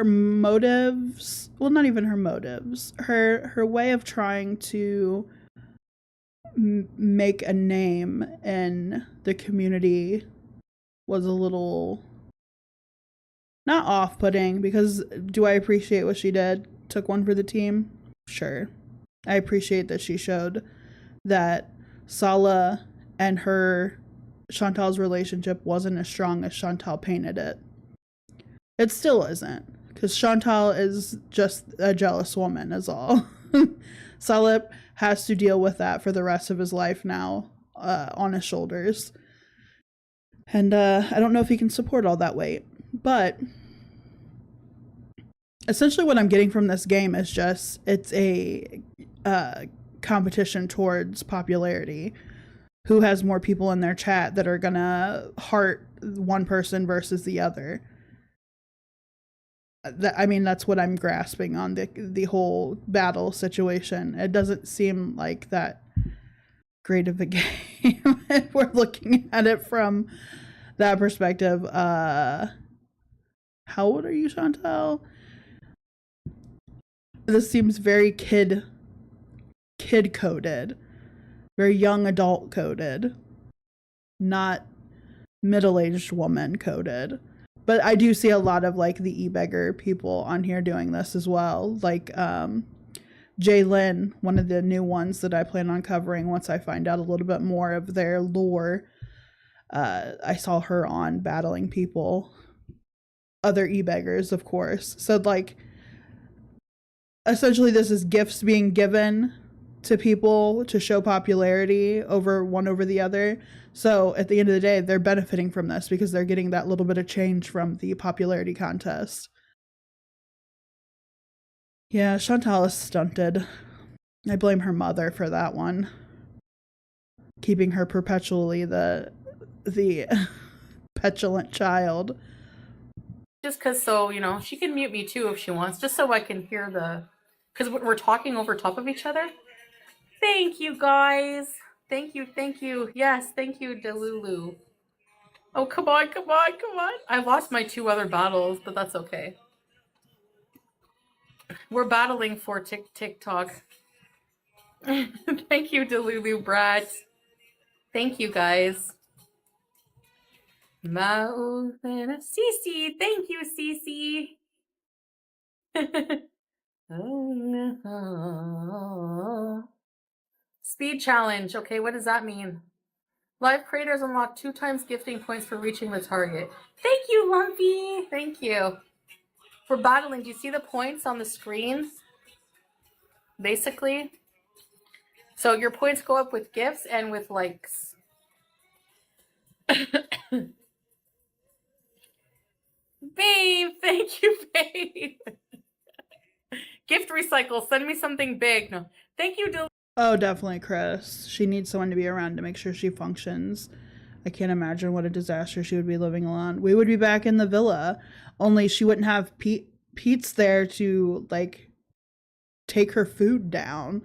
motives, well, not even her motives. Her way of trying to make a name in the community was a little not off-putting, because do I appreciate what she did? Took one for the team? Sure. I appreciate that she showed that Sala and her Chantal's relationship wasn't as strong as Chantal painted it. It still isn't, because Chantal is just a jealous woman is all. Salip has to deal with that for the rest of his life now, on his shoulders. And I don't know if he can support all that weight. But essentially what I'm getting from this game is just, it's a competition towards popularity. Who has more people in their chat that are gonna heart one person versus the other. I mean, that's what I'm grasping on the whole battle situation. It doesn't seem like that great of a game if we're looking at it from that perspective. How old are you, Chantal? This seems very kid coded, very young adult coded, not middle-aged woman coded. But I do see a lot of like the e-beggar people on here doing this as well. Like Jaylyn, one of the new ones that I plan on covering once I find out a little bit more of their lore. I saw her on battling people, other e-beggars, of course. So like, essentially this is gifts being given to people to show popularity over the other. So at the end of the day, they're benefiting from this because they're getting that little bit of change from the popularity contest. Yeah, Chantal is stunted. I blame her mother for that one. Keeping her perpetually the petulant child. Just because, so, you know, she can mute me too if she wants, just so I can hear because we're talking over top of each other. Thank you, guys. Thank you. Yes, thank you, Delulu. Oh, come on. I lost my 2 other battles, but that's okay. We're battling for TikTok. Thank you, Delulu Brat. Thank you, guys. Cece, thank you, Cece. Speed challenge. Okay, what does that mean? Live creators unlock 2 times gifting points for reaching the target. Thank you, Lumpy. Thank you. We're battling. Do you see the points on the screen? Basically. So your points go up with gifts and with likes. Babe, thank you, babe. Gift recycle. Send me something big. No, thank you, Oh, definitely, Chris. She needs someone to be around to make sure she functions. I can't imagine what a disaster she would be living alone. We would be back in the villa, only she wouldn't have Pete's there to, like, take her food down,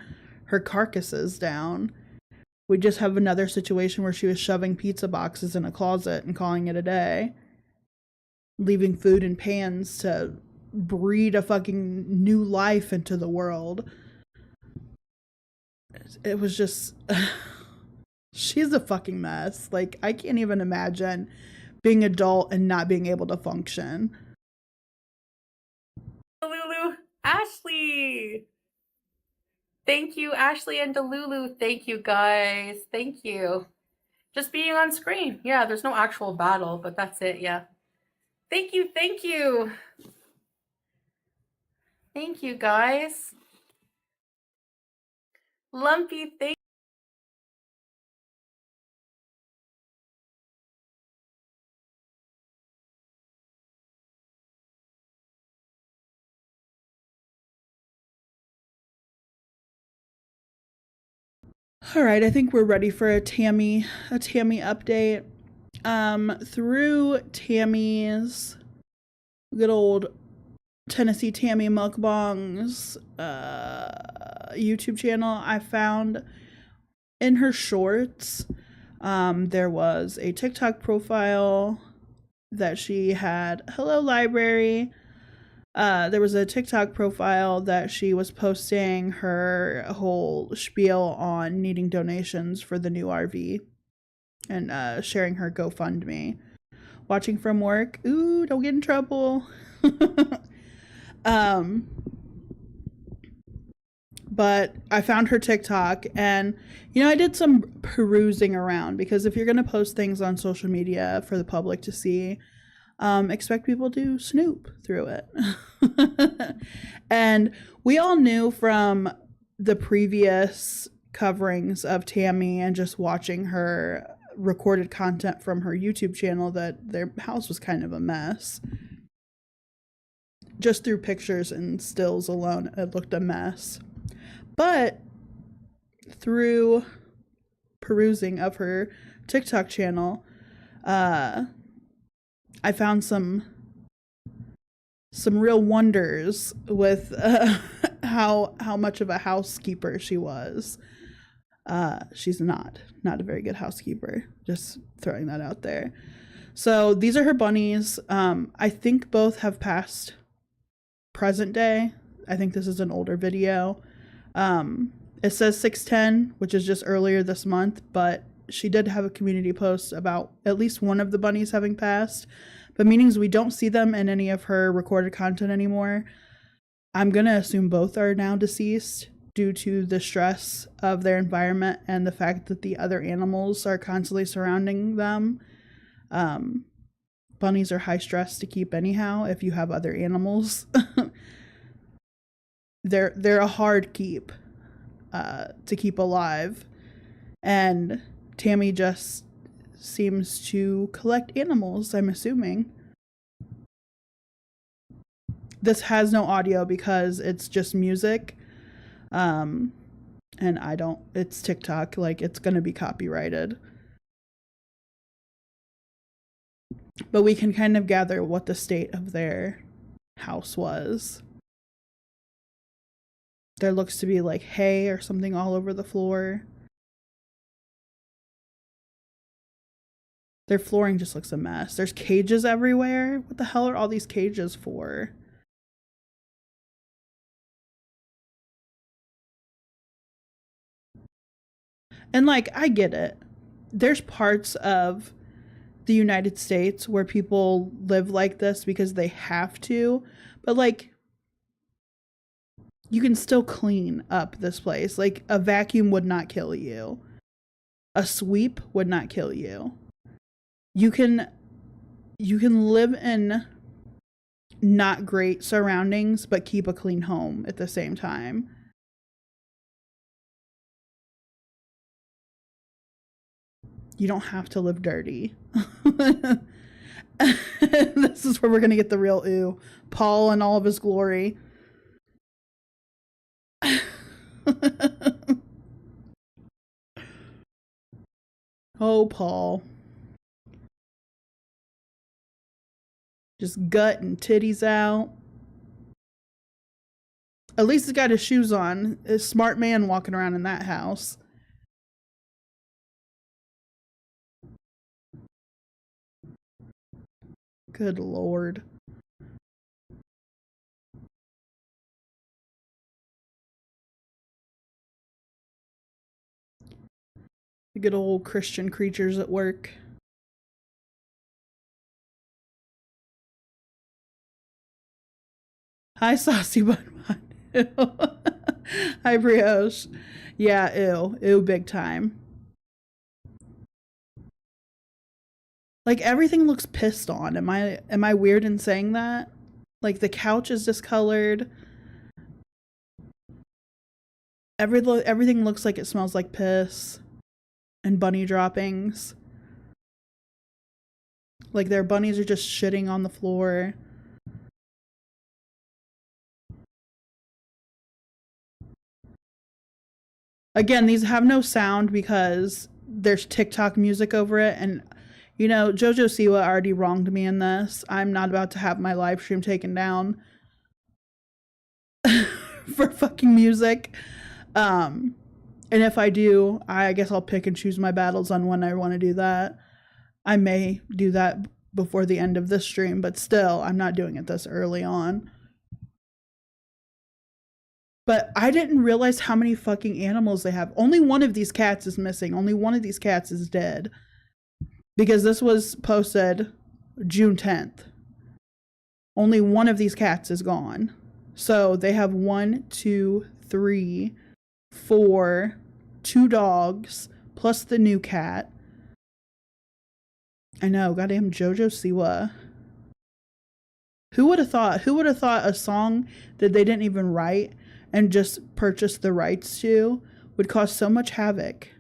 her carcasses down. We'd just have another situation where she was shoving pizza boxes in a closet and calling it a day, leaving food in pans to breed a fucking new life into the world. It was just... she's a fucking mess. Like, I can't even imagine being adult and not being able to function. Delulu. Ashley. Thank you, Ashley and Delulu. Thank you, guys. Thank you. Just being on screen. Yeah, there's no actual battle, but that's it. Yeah. Thank you. Thank you. Thank you, guys. Lumpy, thank All right, I think we're ready for a Tammy update. Through Tammy's good old Tennessee Tammy Mukbangs YouTube channel, I found in her shorts there was a TikTok profile that she had. Hello, library. There was a TikTok profile that she was posting her whole spiel on needing donations for the new RV and sharing her GoFundMe. Watching from work. Ooh, don't get in trouble. But I found her TikTok and, I did some perusing around because if you're going to post things on social media for the public to see, expect people to snoop through it. And we all knew from the previous coverings of Tammy and just watching her recorded content from her YouTube channel that their house was kind of a mess. Just through pictures and stills alone, it looked a mess. But through perusing of her TikTok channel, I found some real wonders with how much of a housekeeper she was. She's not a very good housekeeper. Just throwing that out there. So these are her bunnies. I think both have passed present day. I think this is an older video. It says 610, which is just earlier this month, but she did have a community post about at least one of the bunnies having passed, but meanings we don't see them in any of her recorded content anymore. I'm going to assume both are now deceased due to the stress of their environment and the fact that the other animals are constantly surrounding them. Bunnies are high stress to keep anyhow if you have other animals. They're a hard keep to keep alive. And Tammy just seems to collect animals, I'm assuming. This has no audio because it's just music. And it's TikTok, like it's going to be copyrighted. But we can kind of gather what the state of their house was. There looks to be like hay or something all over the floor. Their flooring just looks a mess. There's cages everywhere. What the hell are all these cages for? And like, I get it. There's parts of the United States where people live like this because they have to. But like, you can still clean up this place. Like, a vacuum would not kill you. A sweep would not kill you. You can live in not great surroundings, but keep a clean home at the same time. You don't have to live dirty. This is where we're gonna get the real ooh. Paul in all of his glory. Oh, Paul. Just gut and titties out. At least he's got his shoes on. A smart man walking around in that house. Good Lord. The good old Christian creatures at work. Hi, Saucy Bun Bun. Hi, Brioche. Yeah, ew. Ew, big time. Like, everything looks pissed on. Am I weird in saying that? Like, the couch is discolored. Everything looks like it smells like piss and bunny droppings. Like, their bunnies are just shitting on the floor. Again, these have no sound because there's TikTok music over it, and you know, Jojo Siwa already wronged me in this. I'm not about to have my live stream taken down for fucking music. And if I do, I guess I'll pick and choose my battles on when I want to do that. I may do that before the end of this stream, but still, I'm not doing it this early on. But I didn't realize how many fucking animals they have. Only one of these cats is missing. Only one of these cats is dead. Because this was posted June 10th. Only one of these cats is gone. So they have 1, 2, 3, 4, 2 dogs, plus the new cat. I know, goddamn Jojo Siwa. Who would have thought? Who would have thought a song that they didn't even write and just purchased the rights to would cause so much havoc?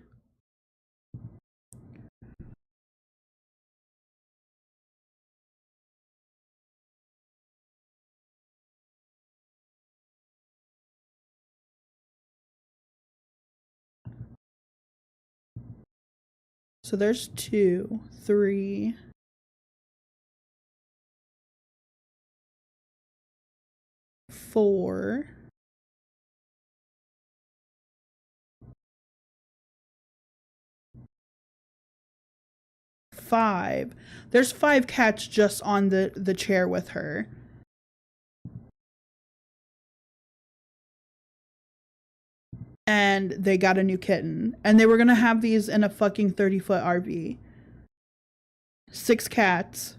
So there's 2, 3, 4, 5. There's 5 cats just on the chair with her. And they got a new kitten. And they were gonna have these in a fucking 30-foot RV. 6 cats,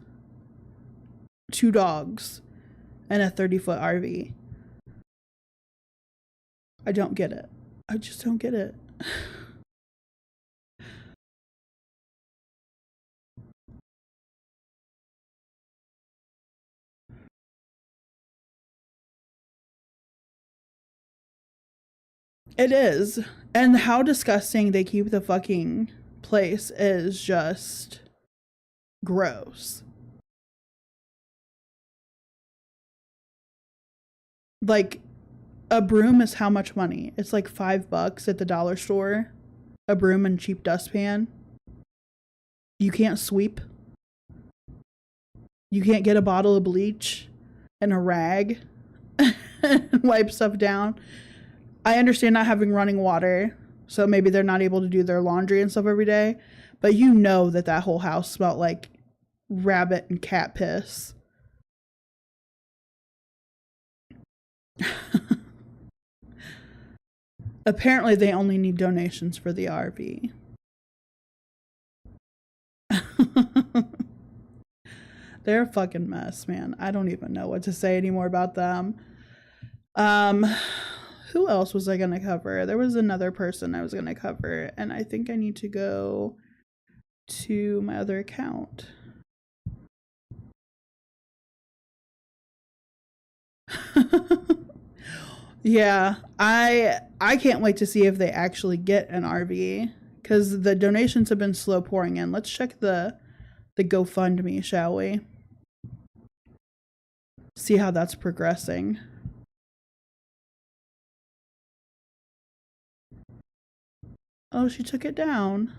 2 dogs, and a 30-foot RV. I don't get it. I just don't get it. It is. And how disgusting they keep the fucking place is just gross. Like, a broom is how much money? It's like $5 at the dollar store. A broom and cheap dustpan. You can't sweep. You can't get a bottle of bleach and a rag and wipe stuff down. I understand not having running water, so maybe they're not able to do their laundry and stuff every day, but you know that that whole house smelled like rabbit and cat piss. Apparently they only need donations for the RV. They're a fucking mess, man. I don't even know what to say anymore about them. who else was I going to cover? There was another person I was going to cover, and I think I need to go to my other account. Yeah, I can't wait to see if they actually get an RV, because the donations have been slow pouring in. Let's check the GoFundMe, shall we? See how that's progressing. Oh, she took it down.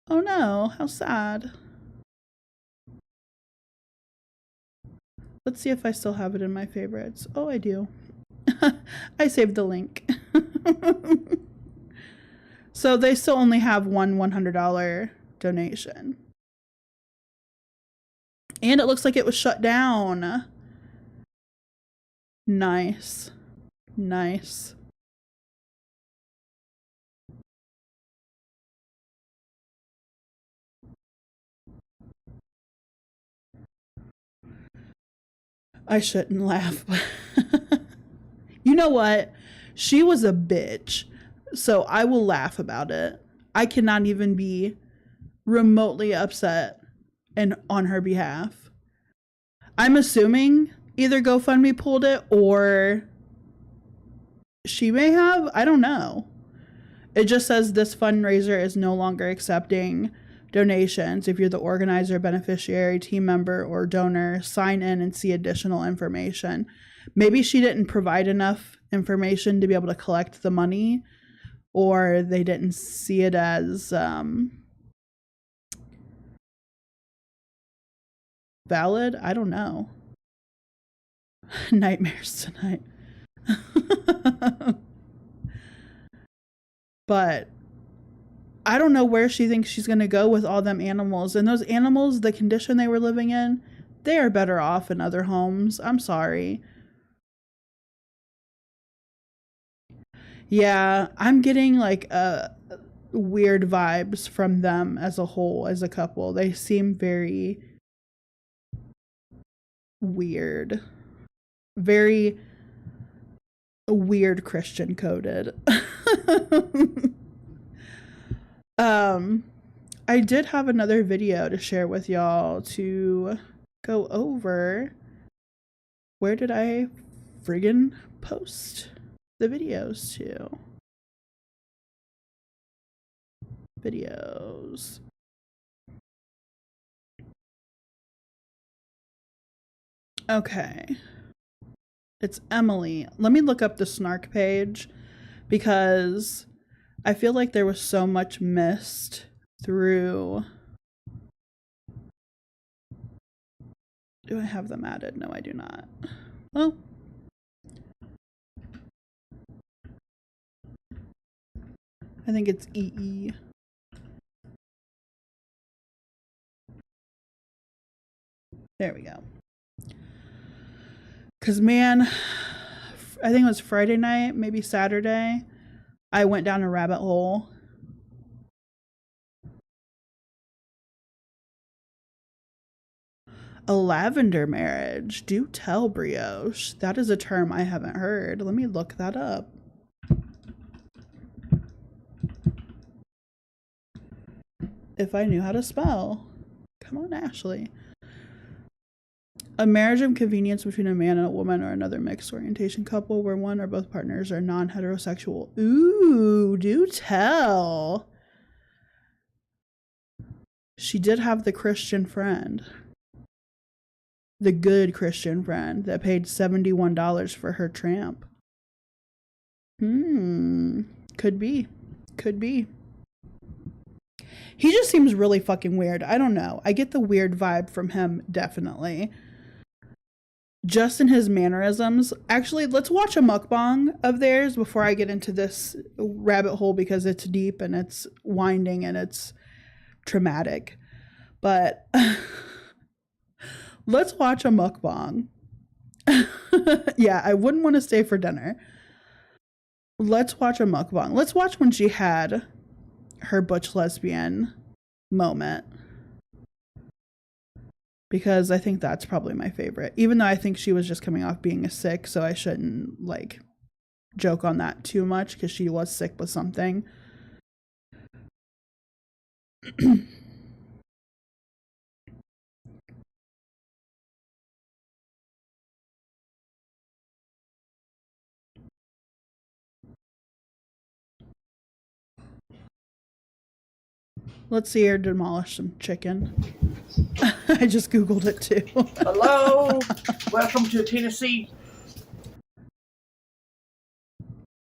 Oh no, how sad. Let's see if I still have it in my favorites. Oh, I do. I saved the link. So they still only have one $100 donation. And it looks like it was shut down. Nice. Nice. I shouldn't laugh. You know what? She was a bitch. So I will laugh about it. I cannot even be remotely upset and on her behalf. I'm assuming either GoFundMe pulled it or she may have. I don't know. It just says this fundraiser is no longer accepting donations. If you're the organizer, beneficiary, team member, or donor, sign in and see additional information. Maybe she didn't provide enough information to be able to collect the money, or they didn't see it as valid. I don't know. Nightmares tonight. But I don't know where she thinks she's going to go with all them animals. And those animals, the condition they were living in, they are better off in other homes. I'm sorry. Yeah, I'm getting like weird vibes from them as a whole, as a couple. They seem very weird. Very weird Christian coded. I did have another video to share with y'all to go over. Where did I friggin' post the videos to? Videos. Okay. It's Emily. Let me look up the snark page because I feel like there was so much missed through. Do I have them added? No, I do not. Well, I think it's EE. There we go. Because, man, I think it was Friday night, maybe Saturday, I went down a rabbit hole. A lavender marriage. Do tell, brioche. That is a term I haven't heard. Let me look that up. If I knew how to spell. Come on, Ashley. A marriage of convenience between a man and a woman or another mixed orientation couple where one or both partners are non-heterosexual. Ooh, do tell. She did have the Christian friend. The good Christian friend that paid $71 for her tramp. Could be. Could be. He just seems really fucking weird. I don't know. I get the weird vibe from him, definitely. Just in his mannerisms. Actually, let's watch a mukbang of theirs before I get into this rabbit hole because it's deep and it's winding and it's traumatic. But let's watch a mukbang. Yeah, I wouldn't want to stay for dinner. Let's watch a mukbang. Let's watch when she had her butch lesbian moment. Because I think that's probably my favorite. Even though I think she was just coming off being a sick, so I shouldn't, like, joke on that too much because she was sick with something. Let's see her demolish some chicken. I just Googled it too. Hello, welcome to Tennessee.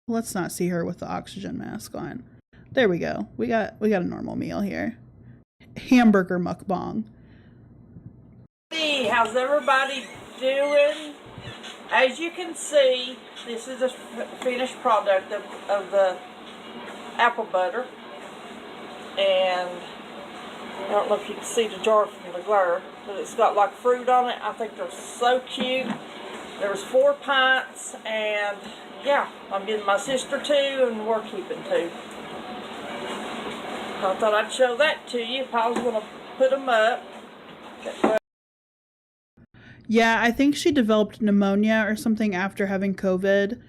Let's not see her with the oxygen mask on. There we go. We got a normal meal here. Hamburger mukbang. Hey, how's everybody doing? As you can see, this is a finished product of the apple butter. And I don't know if you can see the jar from the glare, but it's got like fruit on it. I think they're so cute. There was 4 pints, and yeah, I'm getting my sister 2, and we're keeping 2. I thought I'd show that to you if I was going to put them up. Yeah, I think she developed pneumonia or something after having COVID.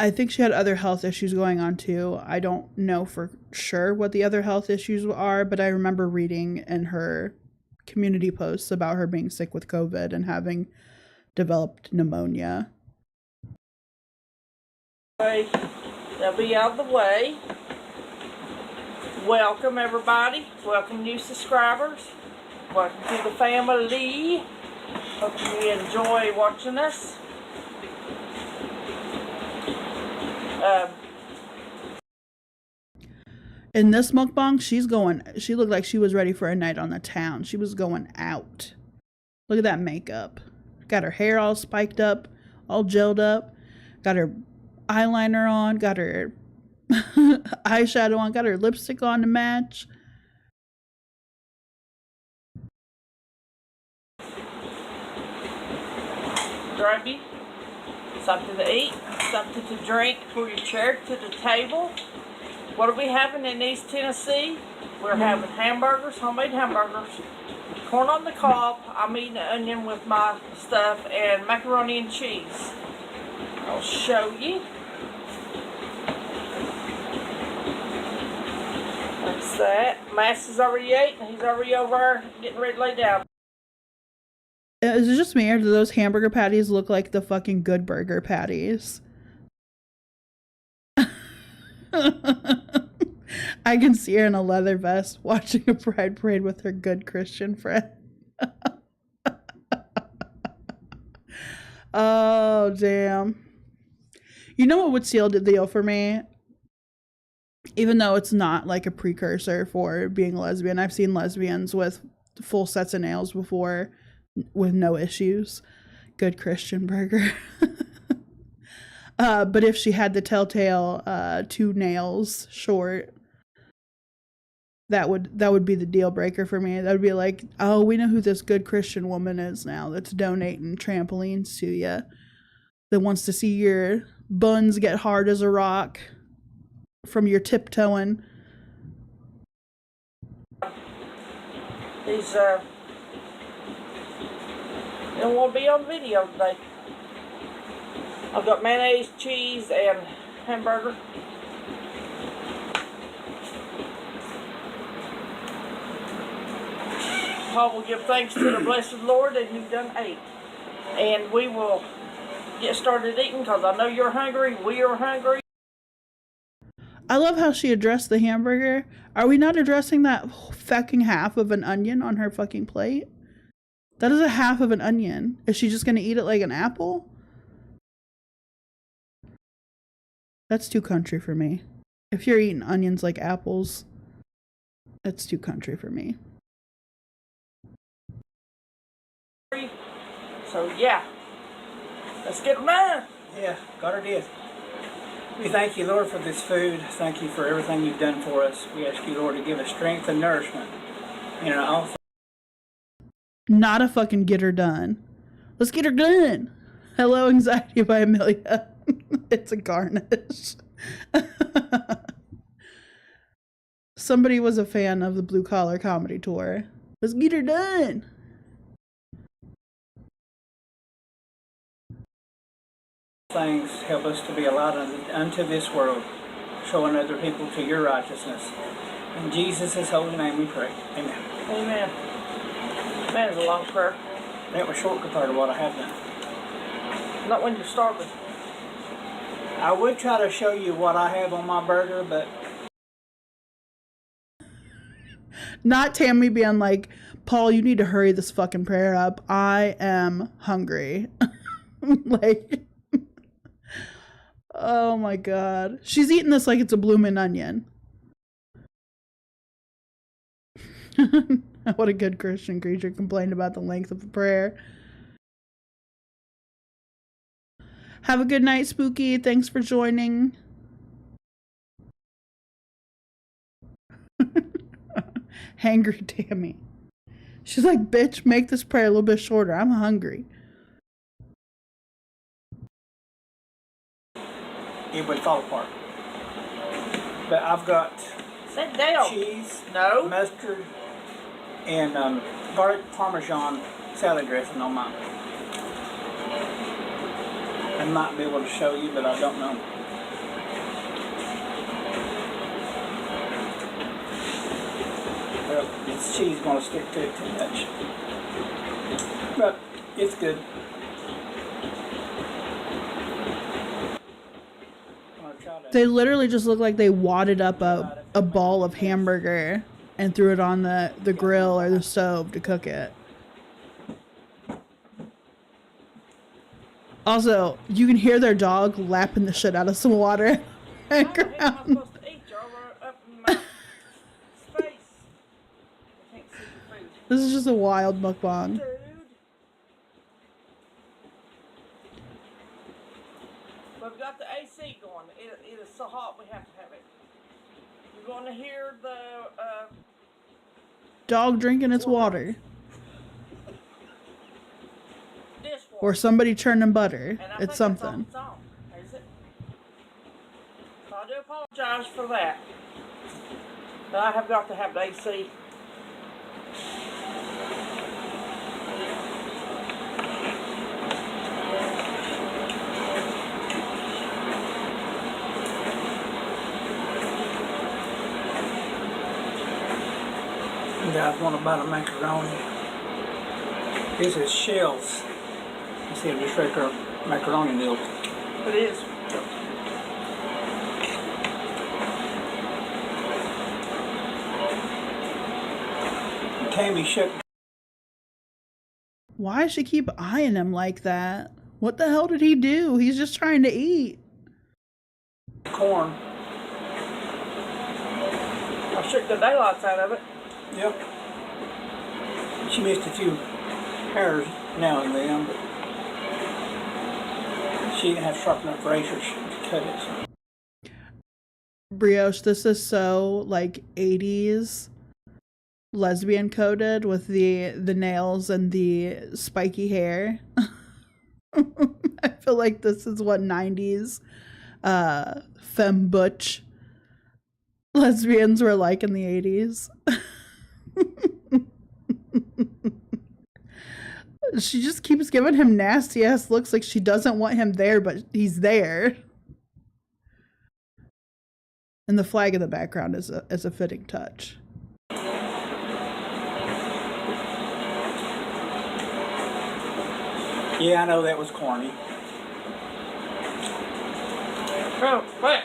I think she had other health issues going on too. I don't know for sure what the other health issues are, but I remember reading in her community posts about her being sick with COVID and having developed pneumonia. They'll be out of the way. Welcome everybody. Welcome new subscribers. Welcome to the family. Hope you enjoy watching us. In this mukbang, she looked like she was ready for a night on the town. She was going out. Look at that makeup. Got her hair all spiked up, all gelled up. Got her eyeliner on, got her eyeshadow on, got her lipstick on to match. Barbie, something to eat, something to drink, pull your chair to the table. What are we having in East Tennessee? We're having hamburgers, homemade hamburgers, corn on the cob. I'm eating an onion with my stuff, and macaroni and cheese. I'll show you. That's that. Mass is already ate, and he's already over getting ready to lay down. Is it just me, or do those hamburger patties look like the fucking Good Burger patties? I can see her in a leather vest watching a pride parade with her good Christian friend. Oh, damn. You know what would seal the deal for me? Even though it's not like a precursor for being a lesbian. I've seen lesbians with full sets of nails before with no issues. Good Christian burger. But if she had the telltale 2 nails short, that would be the deal breaker for me. That would be like, oh, we know who this good Christian woman is now that's donating trampolines to you, that wants to see your buns get hard as a rock from your tiptoeing. These don't want to be on video today. I've got mayonnaise, cheese, and hamburger. Paul will give thanks to the blessed Lord that you've done 8. And we will get started eating because I know you're hungry. We are hungry. I love how she addressed the hamburger. Are we not addressing that fucking half of an onion on her fucking plate? That is a half of an onion. Is she just going to eat it like an apple? That's too country for me. If you're eating onions like apples, that's too country for me. So yeah, let's get them done. Yeah, God it is. We thank you, Lord, for this food. Thank you for everything you've done for us. We ask you, Lord, to give us strength and nourishment. And all. Not a fucking get her done. Let's get her done. Hello, Anxiety by Amelia. It's a garnish. Somebody was a fan of the Blue Collar Comedy Tour. Let's get her done. things help us to be a light unto this world, showing other people to your righteousness. In Jesus' holy name we pray. Amen. Amen. That is a long prayer. That was short compared to what I have done. Not when you're starving. I would try to show you what I have on my burger, but Not Tammy being like, Paul, you need to hurry this fucking prayer up. I am hungry. Like, oh my God. She's eating this like it's a blooming onion. What a good Christian creature complained about the length of the prayer. Have a good night, Spooky. Thanks for joining. Hangry Tammy. She's like, bitch, make this prayer a little bit shorter. I'm hungry. it would fall apart. But I've got Sit down. cheese, No. mustard, and garlic parmesan salad dressing on mine. I might be able to show you, but I don't know. Well, this cheese is going to stick to it too much. But it's good. I'm gonna try to- They literally just look like they wadded up a ball of hamburger and threw it on the grill or the stove to cook it. Also, you can hear their dog lapping the shit out of some water in the How the heck am I background. supposed to eat? You're up in my space. I can't see the food. This is just a wild mukbang. Dude. We've got the AC going. It is so hot we have to have it. You're going to hear the Dog drinking its water. dishwasher. Or somebody churning butter. And I think It's that's something. all it's on. Is it? So I do apologize for that. But I have got to have the AC. You guys want to buy the macaroni? This is shells instead of just regular macaroni noodles. It is. Tammy shook. Why does she keep eyeing him like that? What the hell did he do? He's just trying to eat. Corn. I shook the daylights out of it. Yep. She missed a few hairs now and then, but she didn't have sharp enough razors to cut it. So. Brioche, this is so like 80s lesbian coded with the nails and the spiky hair. I feel like this is what 90s femme butch lesbians were like in the 80s. She just keeps giving him nasty ass looks like she doesn't want him there, but he's there. And the flag in the background is a fitting touch. Yeah, I know that was corny. Oh, what?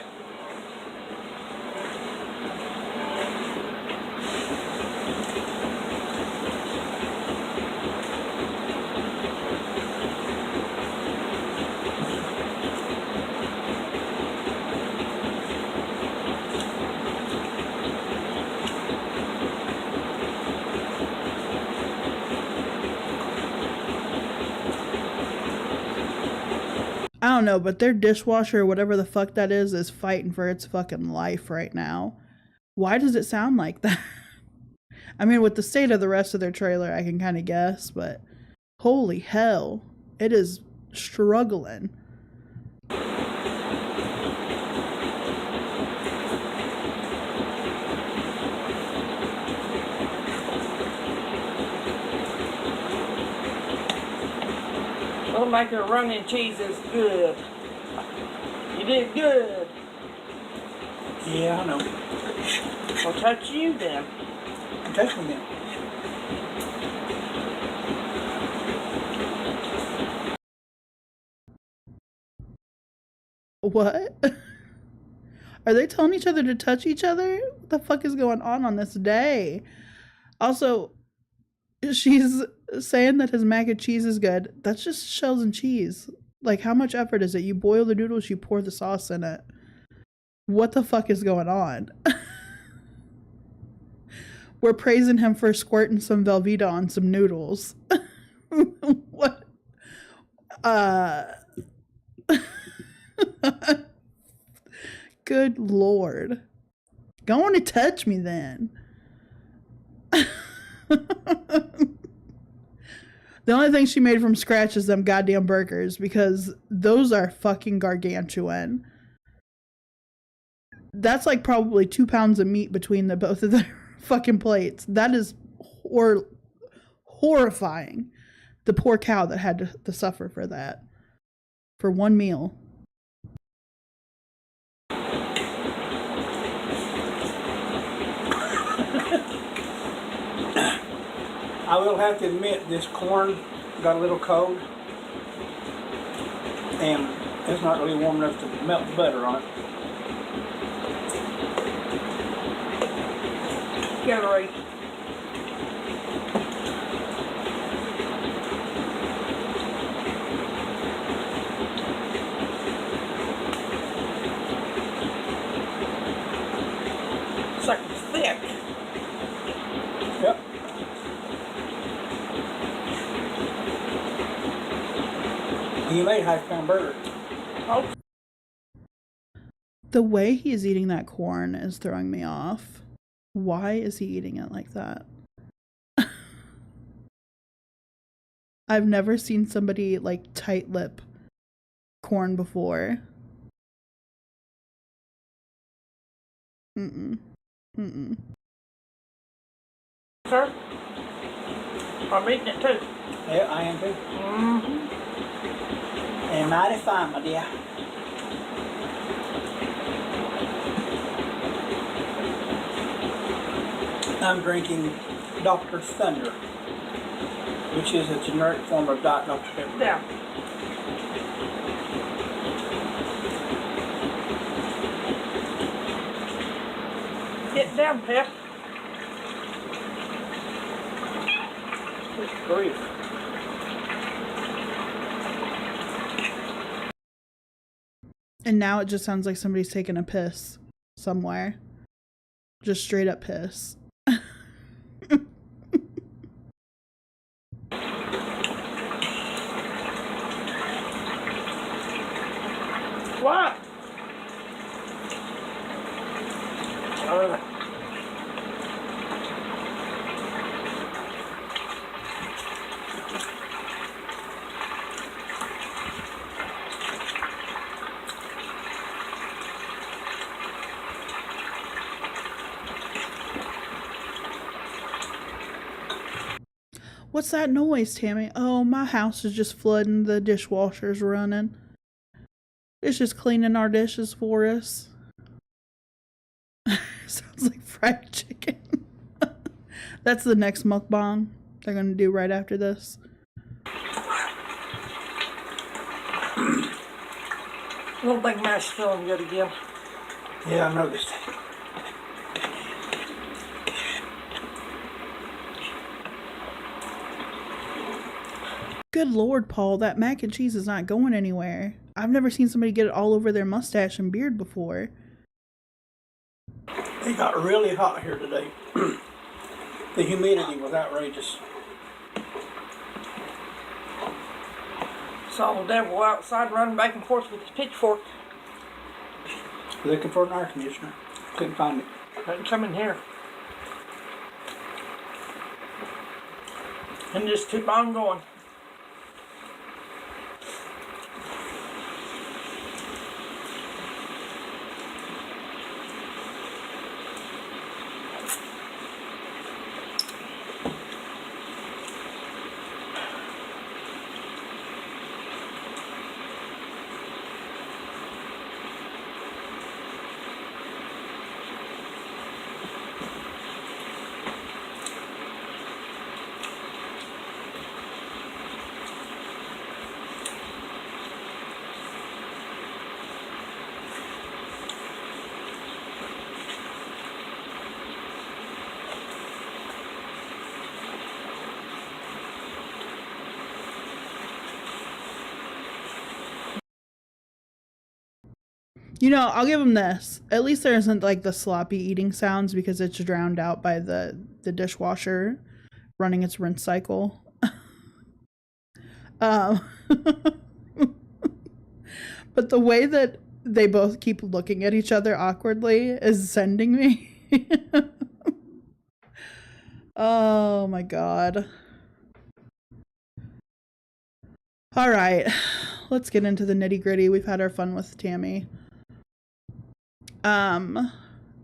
I don't know, but their dishwasher or whatever the fuck that is fighting for its fucking life right now. Why does it sound like that? I mean, with the state of the rest of their trailer, I can kind of guess, but holy hell, it is struggling. Well, macaroni and cheese is good. You did good. Yeah, I know. I'll touch you then. Touch me then. What? Are they telling each other to touch each other? What the fuck is going on this day? Also, she's saying that his mac and cheese is good. That's just shells and cheese. Like, how much effort is it? You boil the noodles, you pour the sauce in it. What the fuck is going on? We're praising him for squirting some Velveeta on some noodles. What? Good Lord. Go on and touch me then. The only thing she made from scratch is them goddamn burgers, because those are fucking gargantuan. That's like probably 2 pounds of meat between the both of their fucking plates. That is horrifying. The poor cow that had to suffer for that. For one meal. I will have to admit, this corn got a little cold, and it's not really warm enough to melt the butter on it. Get it right. It's like it's thick. Yep. You made a half-pound burger. Oh, The way he is eating that corn is throwing me off. Why is he eating it like that? I've never seen somebody like tight lip corn before. Mm-mm. Mm-mm. sir. I'm eating it too. Yeah, I am too. Mm-hmm. And mighty fine, my dear. I'm drinking Dr. Thunder, which is a generic form of Dr. Pepper. Yeah. Get down, Pep. Good grief. And now it just sounds like somebody's taking a piss somewhere. Just straight up piss. What? What's that noise, Tammy? Oh, my house is just flooding. The dishwasher's running. It's just cleaning our dishes for us. Sounds like fried chicken. That's the next mukbang they're going to do right after this. Little big mash feeling good again. Yeah, I noticed. Good Lord, Paul, that mac and cheese is not going anywhere. I've never seen somebody get it all over their mustache and beard before. It got really hot here today. The humidity was outrageous. Saw the devil outside running back and forth with his pitchfork. Looking for an air conditioner. Couldn't find it. Couldn't come in here. And just keep on going. You know, I'll give them this. At least there isn't like the sloppy eating sounds because it's drowned out by the dishwasher running its rinse cycle. um, but the way that they both keep looking at each other awkwardly is sending me. Oh my god. All right, let's get into the nitty gritty. We've had our fun with Tammy.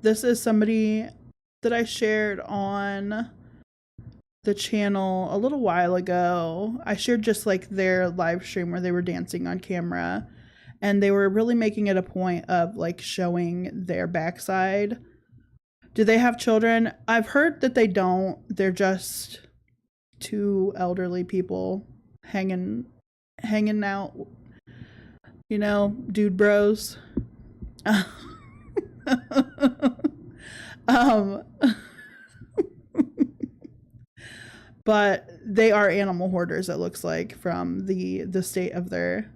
This is somebody that I shared on the channel a little while ago. I shared just like their live stream where they were dancing on camera, and they were really making it a point of like showing their backside. Do they have children? I've heard that they don't. They're just two elderly people hanging out, you know, dude bros. But they are animal hoarders, it looks like, from the state of their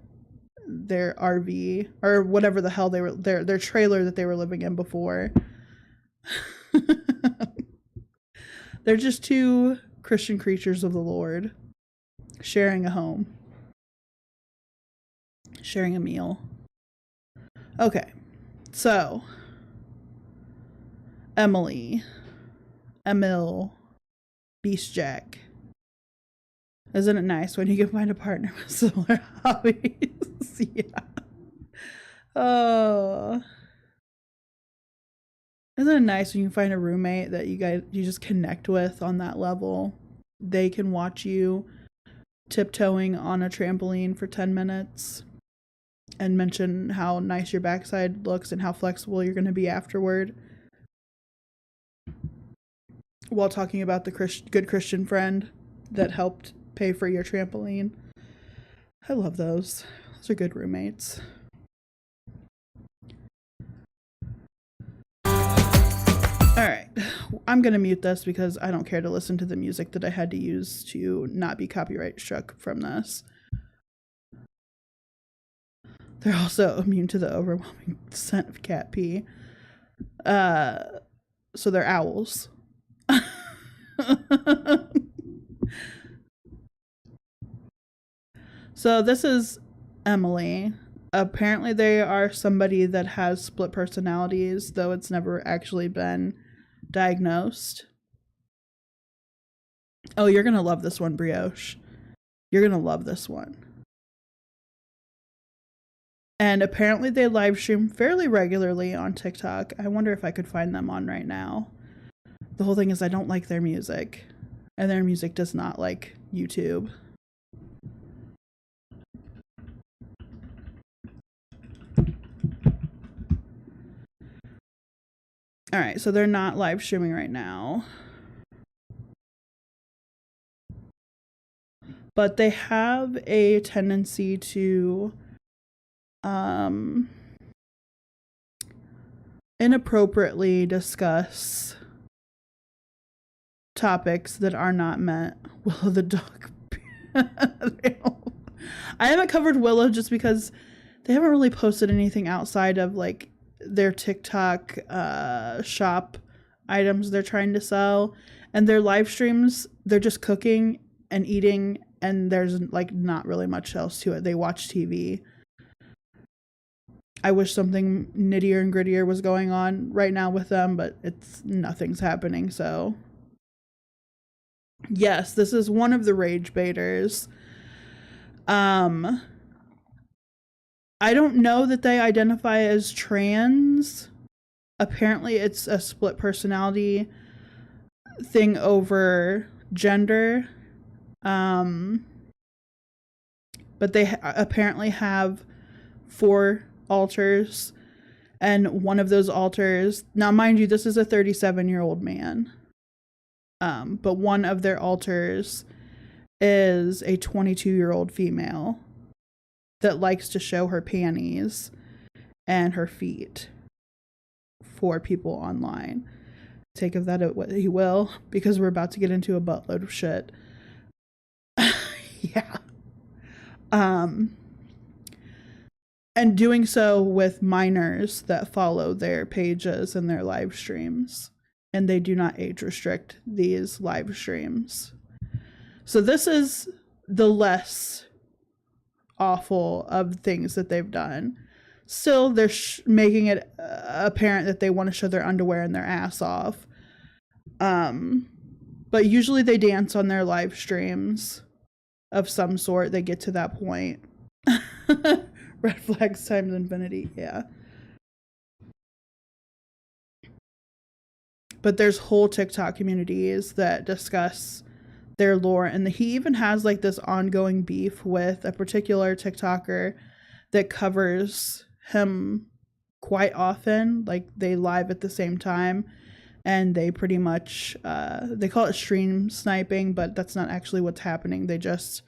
RV or whatever the hell they were, their trailer that they were living in before. They're just two Christian creatures of the Lord sharing a home, sharing a meal. Okay, so Emil, Beast Jack. Isn't it nice when you can find a partner with similar hobbies? Yeah. Oh. Isn't it nice when you find a roommate that you just connect with on that level? They can watch you tiptoeing on a trampoline for 10 minutes and mention how nice your backside looks and how flexible you're going to be afterward, while talking about the good Christian friend that helped pay for your trampoline. I love those. Those are good roommates. Alright, I'm gonna mute this because I don't care to listen to the music that I had to use to not be copyright struck from this. They're also immune to the overwhelming scent of cat pee. So they're owls. So this is Emily. Apparently they are somebody that has split personalities, though it's never actually been diagnosed. Oh, you're gonna love this one, Brioche. You're gonna love this one. And apparently they live stream fairly regularly on TikTok. I wonder if I could find them on right now. The whole thing is I don't like their music, and their music does not like YouTube. All right, so they're not live streaming right now. But they have a tendency to inappropriately discuss topics that are not meant. Willow the dog. I haven't covered Willow just because they haven't really posted anything outside of like their TikTok shop items they're trying to sell, and their live streams, they're just cooking and eating, and there's like not really much else to it. They watch TV. I wish something nittier and grittier was going on right now with them, but nothing's happening. So yes, this is one of the rage baiters. I don't know that they identify as trans. Apparently it's a split personality thing over gender. But they apparently have 4 altars, and one of those altars, now mind you, this is a 37-year-old man. But one of their altars is a 22-year-old female that likes to show her panties and her feet for people online. Take of that what he will, because we're about to get into a buttload of shit. Yeah. and doing so with minors that follow their pages and their live streams. And they do not age restrict these live streams. So this is the less awful of things that they've done. Still, they're making it apparent that they want to show their underwear and their ass off. But usually they dance on their live streams of some sort. They get to that point. Red flags times infinity, yeah. But there's whole TikTok communities that discuss their lore, and he even has like this ongoing beef with a particular TikToker that covers him quite often. Like, they live at the same time, and they pretty much they call it stream sniping, but that's not actually what's happening. They just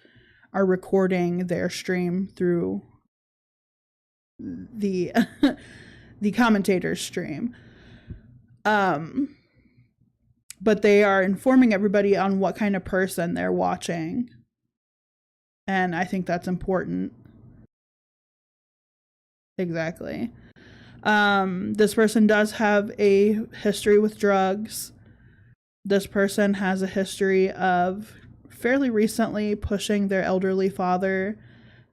are recording their stream through the the commentator's stream. But they are informing everybody on what kind of person they're watching. And I think that's important. Exactly. This person does have a history with drugs. This person has a history of fairly recently pushing their elderly father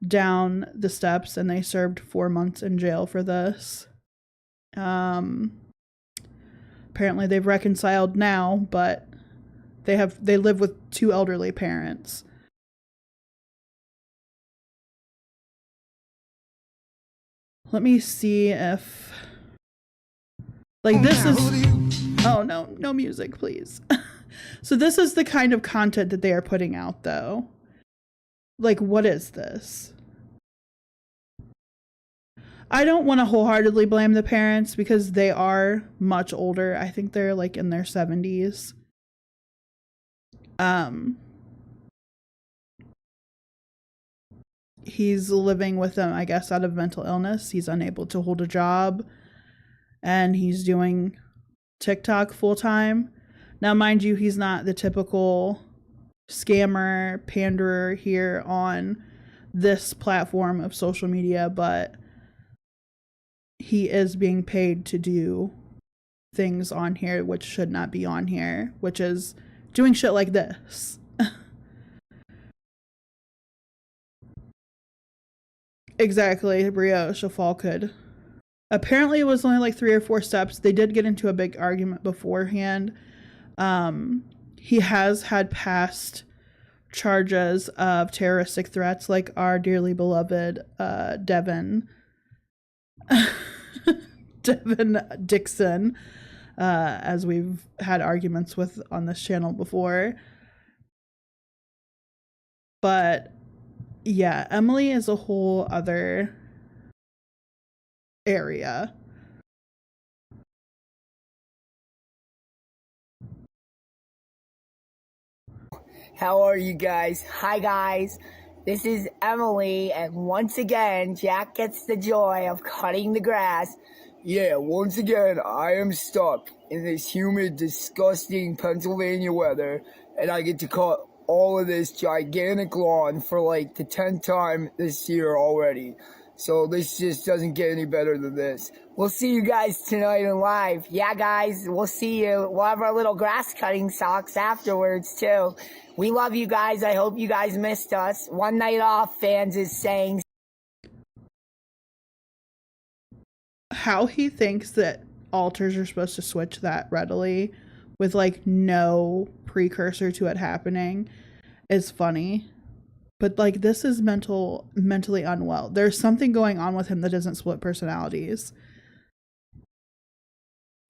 down the steps, and they served 4 months in jail for this. Apparently they've reconciled now, but they live with 2 elderly parents. Let me see if, like, this is, oh no music, please. So this is the kind of content that they are putting out, though. Like, what is this? I don't want to wholeheartedly blame the parents because they are much older. I think they're like in their 70s. He's living with them, I guess, out of mental illness. He's unable to hold a job, and he's doing TikTok full time. Now, mind you, he's not the typical scammer, panderer here on this platform of social media, but he is being paid to do things on here which should not be on here, which is doing shit like this. Exactly, brioche, a fall could. Apparently it was only like 3 or 4 steps. They did get into a big argument beforehand. He has had past charges of terroristic threats, like our dearly beloved Devin Dixon, as we've had arguments with on this channel before. But yeah, Emily is a whole other area. How are you guys? Hi guys, this is Emily, and once again, Jack gets the joy of cutting the grass. Yeah, once again, I am stuck in this humid, disgusting Pennsylvania weather, and I get to cut all of this gigantic lawn for like the 10th time this year already. So this just doesn't get any better than this. We'll see you guys tonight in live. Yeah, guys, we'll see you. We'll have our little grass cutting socks afterwards, too. We love you guys. I hope you guys missed us. One night off, fans is saying. How he thinks that altars are supposed to switch that readily with like no precursor to it happening is funny. But like, this is mentally unwell. There's something going on with him that isn't split personalities.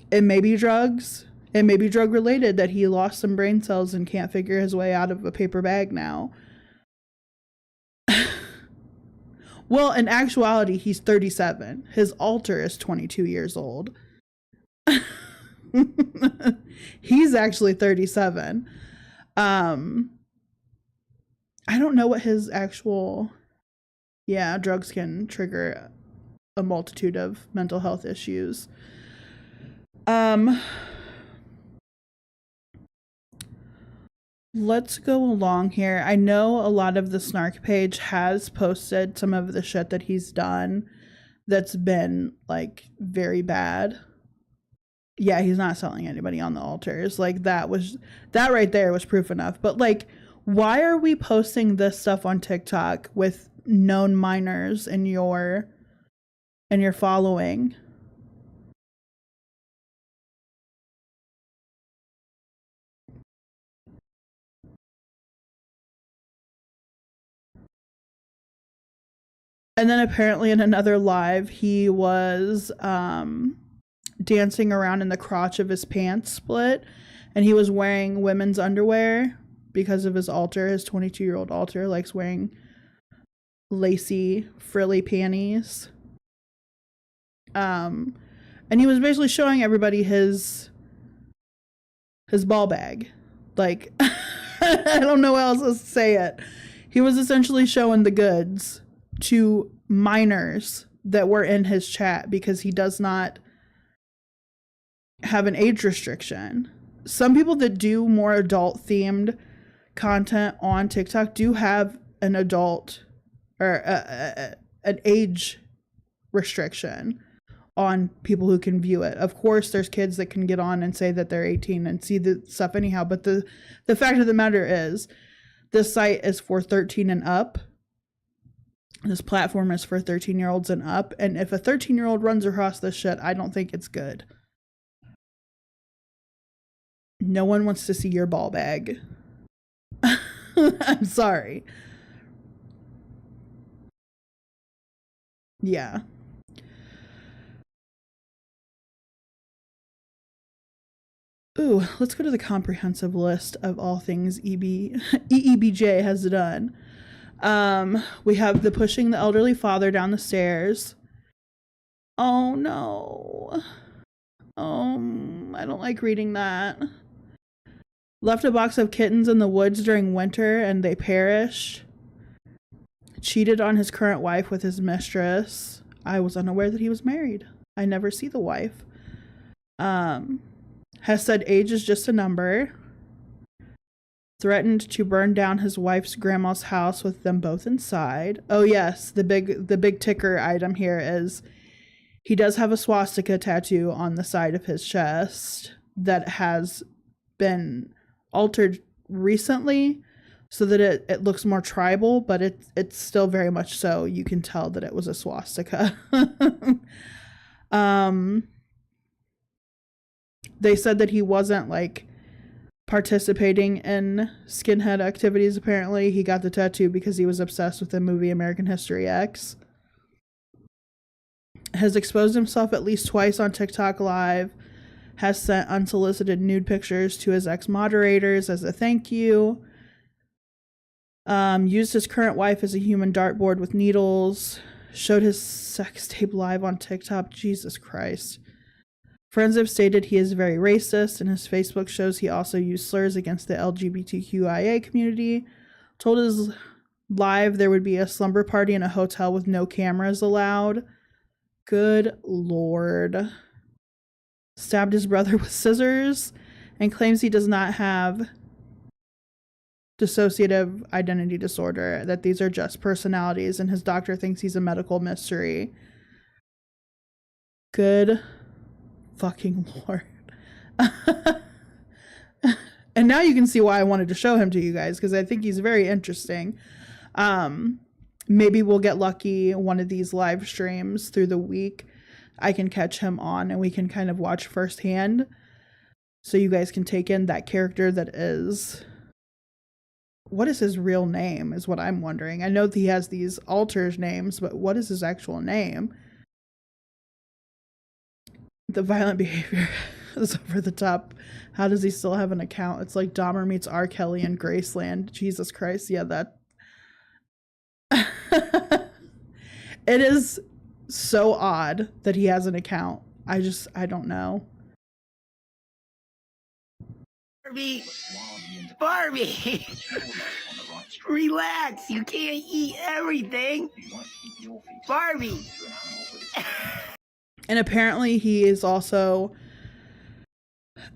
It may be drugs. It may be drug related, that he lost some brain cells and can't figure his way out of a paper bag now. Well, in actuality, he's 37. His alter is 22 years old. He's actually 37. I don't know what his actual... Yeah, drugs can trigger a multitude of mental health issues. Let's go along here. I know a lot of the Snark page has posted some of the shit that he's done that's been like very bad. Yeah, he's not selling anybody on the altars. Like that right there was proof enough. But like, why are we posting this stuff on TikTok with known minors in your following? And then apparently in another live, he was dancing around in the crotch of his pants split, and he was wearing women's underwear because of his altar. His 22-year-old altar likes wearing lacy, frilly panties. And he was basically showing everybody his ball bag. Like, I don't know how else to say it. He was essentially showing the goods to minors that were in his chat because he does not have an age restriction. Some people that do more adult themed content on TikTok do have an adult or an age restriction on people who can view it. Of course, there's kids that can get on and say that they're 18 and see the stuff anyhow, but the fact of the matter is this site is for 13 and up. This platform is for 13-year-olds and up, and if a 13-year-old runs across this shit, I don't think it's good. No one wants to see your ball bag. I'm sorry. Yeah. Ooh, let's go to the comprehensive list of all things EEBJ has done. We have the pushing the elderly father down the stairs. Oh no. I don't like reading that. Left a box of kittens in the woods during winter and they perished. Cheated on his current wife with his mistress. I was unaware that he was married. I never see the wife. Has said age is just a number. Threatened to burn down his wife's grandma's house with them both inside. Oh yes, the big ticker item here is he does have a swastika tattoo on the side of his chest that has been altered recently so that it looks more tribal, but it's still very much so. You can tell that it was a swastika. They said that he wasn't like participating in skinhead activities. Apparently he got the tattoo because he was obsessed with the movie American History X. Has exposed himself at least twice on TikTok Live. Has sent unsolicited nude pictures to his ex-moderators as a thank you. Used his current wife as a human dartboard with needles. Showed his sex tape live on TikTok. Jesus Christ. Friends have stated he is very racist, and his Facebook shows he also used slurs against the LGBTQIA community. Told his live there would be a slumber party in a hotel with no cameras allowed. Good Lord. Stabbed his brother with scissors and claims he does not have dissociative identity disorder, that these are just personalities, and his doctor thinks he's a medical mystery. Good fucking Lord. And now you can see why I wanted to show him to you guys, because I think he's very interesting. Maybe we'll get lucky one of these live streams through the week. I can catch him on and we can kind of watch firsthand, so you guys can take in that character that is... What is his real name is what I'm wondering. I know that he has these alters names, but what is his actual name? The violent behavior is over the top. How does he still have an account? It's like Dahmer meets R. Kelly in Graceland. Jesus Christ. Yeah, that. It is so odd that he has an account. I don't know. Barbie! Relax, you can't eat everything. Barbie! And apparently he is also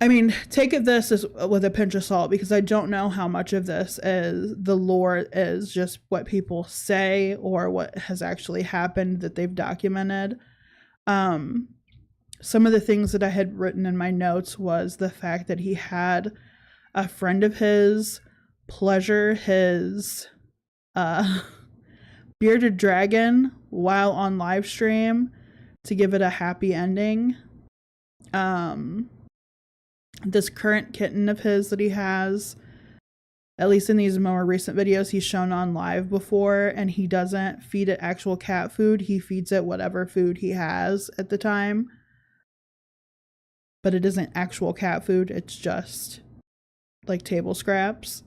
I mean, take this as with a pinch of salt, because I don't know how much of this is the lore is just what people say or what has actually happened that they've documented. Some of the things that I had written in my notes was the fact that he had a friend of his pleasure his bearded dragon while on live stream to give it a happy ending. This current kitten of his that he has, at least in these more recent videos he's shown on live before, and he doesn't feed it actual cat food. He feeds it whatever food he has at the time. But it isn't actual cat food. It's just like table scraps.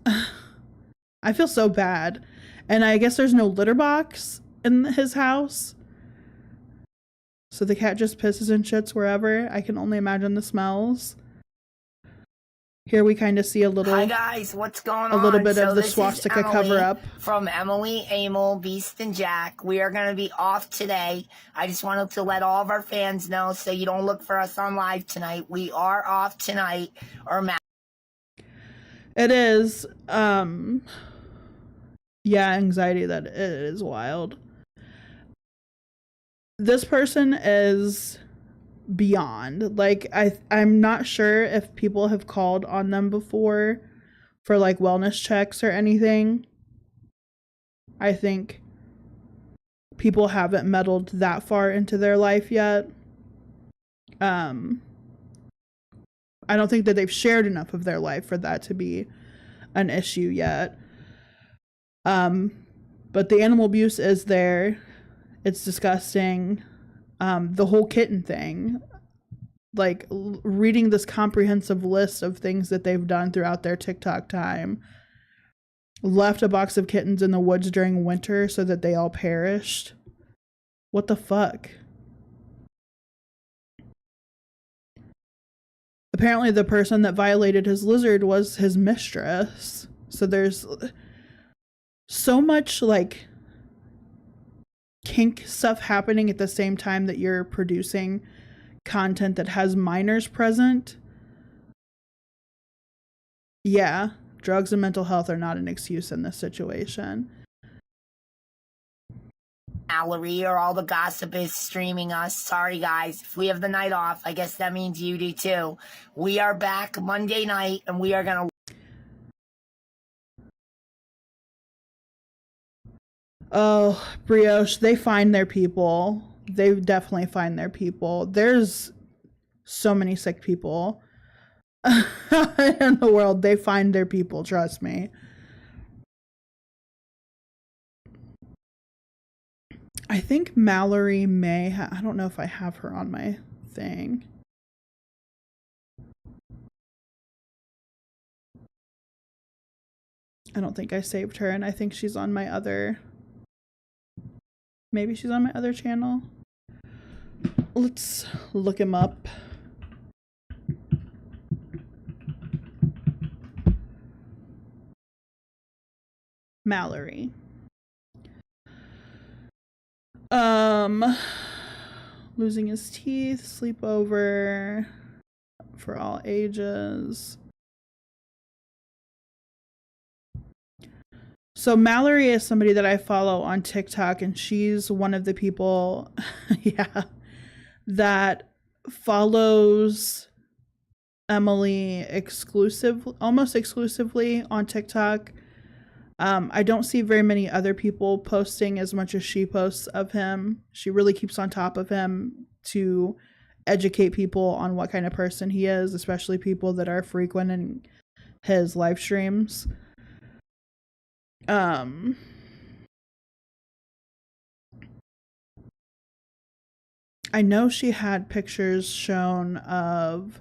I feel so bad. And I guess there's no litter box in his house. So the cat just pisses and shits wherever. I can only imagine the smells. Here we kind of see a little. Hi guys, what's going on? A little bit So of the this is swastika Emily cover up. From Emily, Emil, Beast, and Jack. We are going to be off today. I just wanted to let all of our fans know so you don't look for us on live tonight. We are off tonight. It is. Yeah, anxiety that it is wild. This person is beyond. Like, I'm not sure if people have called on them before for like wellness checks or anything. I think people haven't meddled that far into their life yet. I don't think that they've shared enough of their life for that to be an issue yet. But the animal abuse is there. It's disgusting. The whole kitten thing, like reading this comprehensive list of things that they've done throughout their TikTok time. Left a box of kittens in the woods during winter so that they all perished. What the fuck? Apparently the person that violated his lizard was his mistress. So there's so much like kink stuff happening at the same time that you're producing content that has minors present. Yeah, drugs and mental health are not an excuse in this situation. Mallory or all the gossip is streaming us. Sorry guys, if we have the night off, I guess that means you do too. We are back Monday night and we are going to. Oh, Brioche, they find their people. They definitely find their people. There's so many sick people in the world. They find their people, trust me. I think Mallory may I don't know if I have her on my thing. I don't think I saved her, and I think she's on my other... Maybe she's on my other channel. Let's look him up. Mallory. Losing his teeth, sleepover for all ages. So Mallory is somebody that I follow on TikTok, and she's one of the people, yeah, that follows Emily almost exclusively on TikTok. I don't see very many other people posting as much as she posts of him. She really keeps on top of him to educate people on what kind of person he is, especially people that are frequenting his live streams. I know she had pictures shown of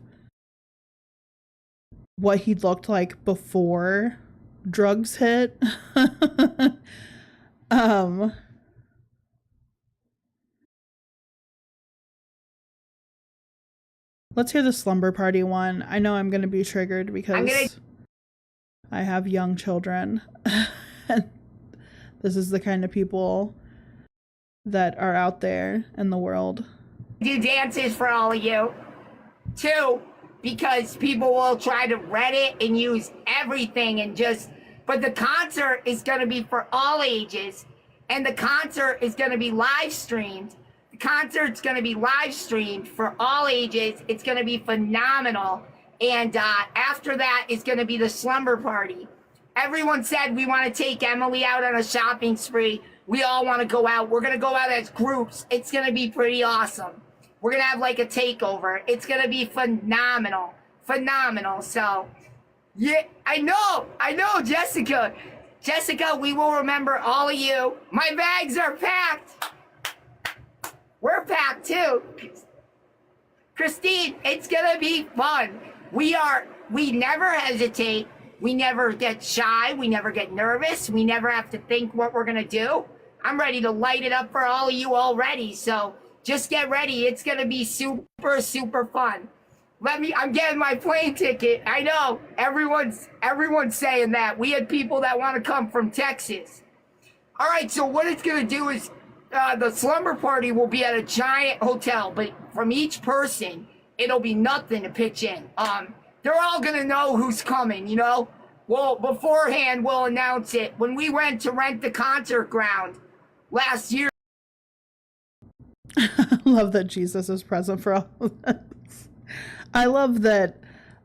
what he looked like before drugs hit. Let's hear the slumber party one. I know I'm going to be triggered because I have young children. This is the kind of people that are out there in the world. Do dances for all of you. 2, because people will try to Reddit and use everything and just, but the concert is going to be for all ages, and the concert is going to be live streamed. The concert's going to be live streamed for all ages. It's going to be phenomenal. And after that is going to be the slumber party. Everyone said we want to take Emily out on a shopping spree. We all want to go out. We're going to go out as groups. It's going to be pretty awesome. We're going to have like a takeover. It's going to be phenomenal. Phenomenal. So, yeah, I know, Jessica. Jessica, we will remember all of you. My bags are packed. We're packed too. Christine, it's going to be fun. We never hesitate. We never get shy. We never get nervous. We never have to think what we're going to do. I'm ready to light it up for all of you already. So just get ready. It's going to be super, super fun. I'm getting my plane ticket. I know everyone's saying that. We had people that want to come from Texas. All right. So what it's going to do is the slumber party will be at a giant hotel, but from each person, it'll be nothing to pitch in. They're all going to know who's coming, you know? Well, beforehand, we'll announce it. When we went to rent the concert ground last year. I love that Jesus is present for all of this. I love that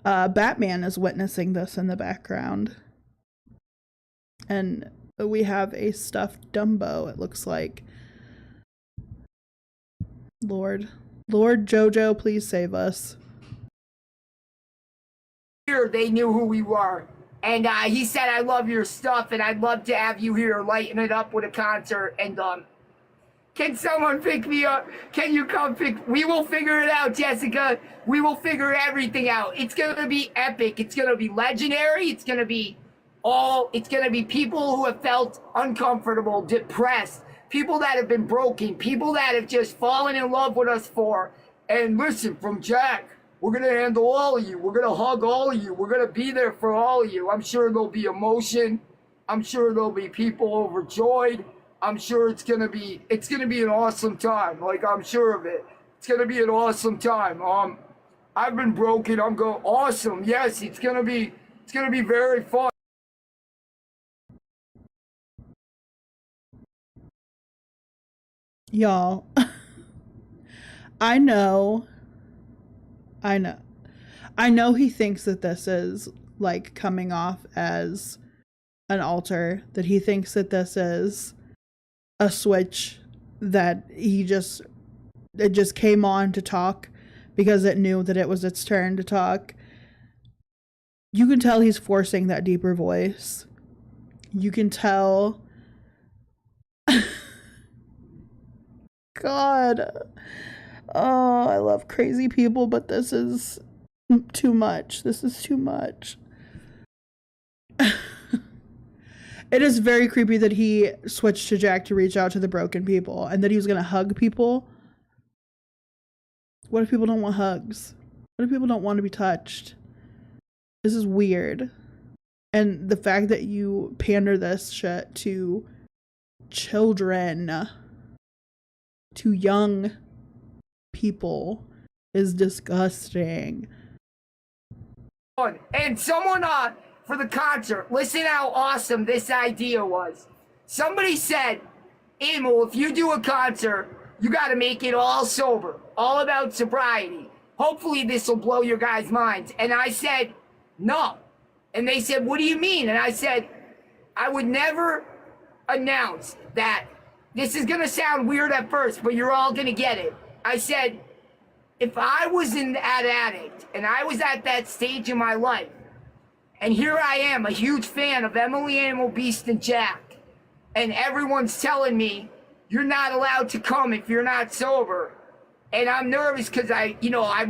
Batman is witnessing this in the background. And we have a stuffed Dumbo, it looks like. Lord Jojo, please save us. They knew who we were, and he said, I love your stuff and I'd love to have you here lighting it up with a concert. And can someone pick me up? Can you come pick? We will figure it out, Jessica. We will figure everything out. It's gonna be epic. It's gonna be legendary. It's gonna be people who have felt uncomfortable, depressed, people that have been broken, people that have just fallen in love with us for. And listen, from Jack, we're going to handle all of you. We're going to hug all of you. We're going to be there for all of you. I'm sure there'll be emotion. I'm sure there'll be people overjoyed. I'm sure it's going to be an awesome time. Like, I'm sure of it. It's going to be an awesome time. I've been broken. I'm going, awesome. Yes, it's going to be very fun. Y'all, I know he thinks that this is like coming off as an altar, that he thinks that this is a switch, that it just came on to talk because it knew that it was its turn to talk. You can tell he's forcing that deeper voice. You can tell. God. Oh, I love crazy people, but this is too much. This is too much. It is very creepy that he switched to Jack to reach out to the broken people and that he was going to hug people. What if people don't want hugs? What if people don't want to be touched? This is weird. And the fact that you pander this shit to children, to young people, is disgusting. And someone for the concert, listen how awesome this idea was. Somebody said, Emil, if you do a concert, you got to make it all sober, all about sobriety. Hopefully this will blow your guys' minds. And I said, no. And they said, what do you mean? And I said, I would never announce that. This is going to sound weird at first, but you're all going to get it. I said, if I was an addict and I was at that stage in my life, and here I am, a huge fan of Emily, Animal, Beast, and Jack, and everyone's telling me, you're not allowed to come if you're not sober. And I'm nervous because I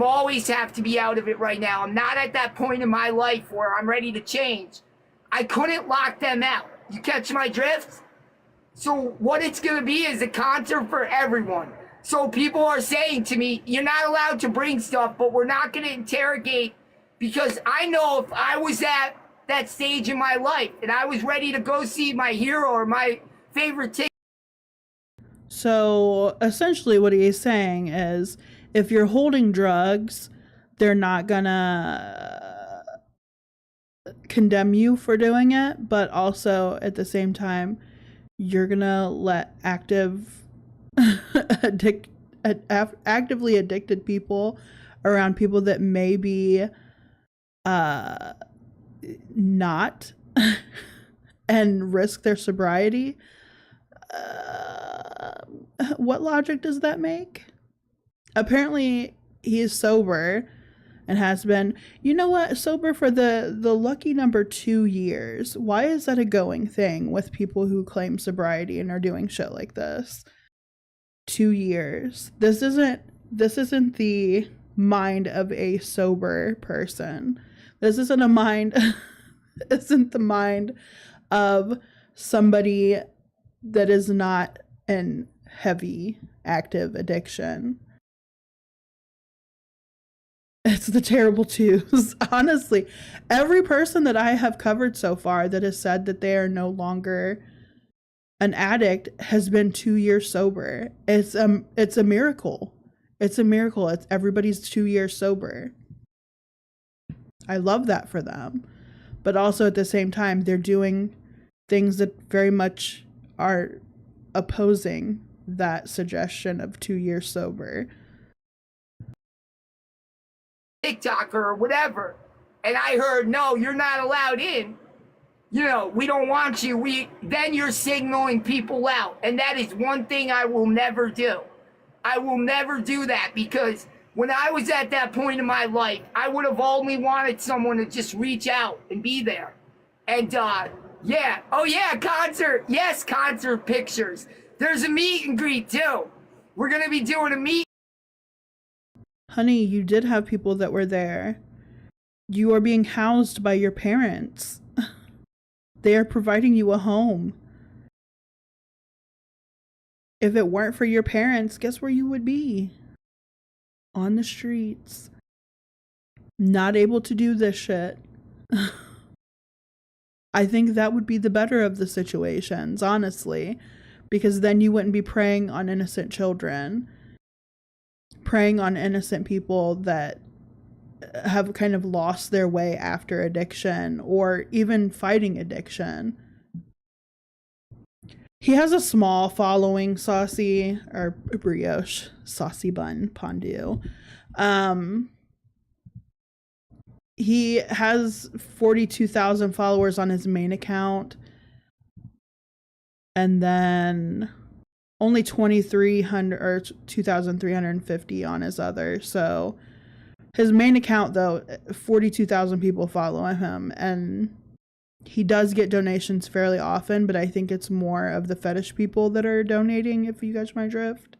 always have to be out of it right now. I'm not at that point in my life where I'm ready to change. I couldn't lock them out. You catch my drift? So what it's going to be is a concert for everyone. So people are saying to me, you're not allowed to bring stuff, but we're not going to interrogate, because I know if I was at that stage in my life and I was ready to go see my hero or my favorite team. So essentially what he's saying is, if you're holding drugs, they're not gonna condemn you for doing it, but also at the same time, you're gonna let actively addicted people around people that may be not and risk their sobriety. What logic does that make? Apparently he is sober and has been, you know what, sober for the lucky number 2 years. Why is that a going thing with people who claim sobriety and are doing shit like this? 2 years. This isn't the mind of a sober person. This isn't a mind isn't the mind of somebody that is not in heavy active addiction. It's the terrible twos. Honestly, every person that I have covered so far that has said that they are no longer an addict has been 2 years sober. It's a miracle. It's a miracle. It's everybody's 2 years sober. I love that for them. But also at the same time, they're doing things that very much are opposing that suggestion of 2 years sober. TikToker or whatever, and I heard, no, you're not allowed in. You know, we don't want you. Then you're signaling people out. And that is one thing I will never do. I will never do that, because when I was at that point in my life, I would have only wanted someone to just reach out and be there. And yeah. Oh yeah, concert. Yes, concert pictures. There's a meet and greet too. We're going to be doing a meet. Honey, you did have people that were there. You are being housed by your parents. They are providing you a home. If it weren't for your parents, guess where you would be? On the streets. Not able to do this shit. I think that would be the better of the situations, honestly. Because then you wouldn't be preying on innocent children. Preying on innocent people that have kind of lost their way after addiction or even fighting addiction. He has a small following, Saucy, or Brioche, Saucy Bun, Pondu. He has 42,000 followers on his main account. And then only 2,300 or 2,350 on his other. So his main account, though, 42,000 people follow him, and he does get donations fairly often, but I think it's more of the fetish people that are donating, if you catch my drift.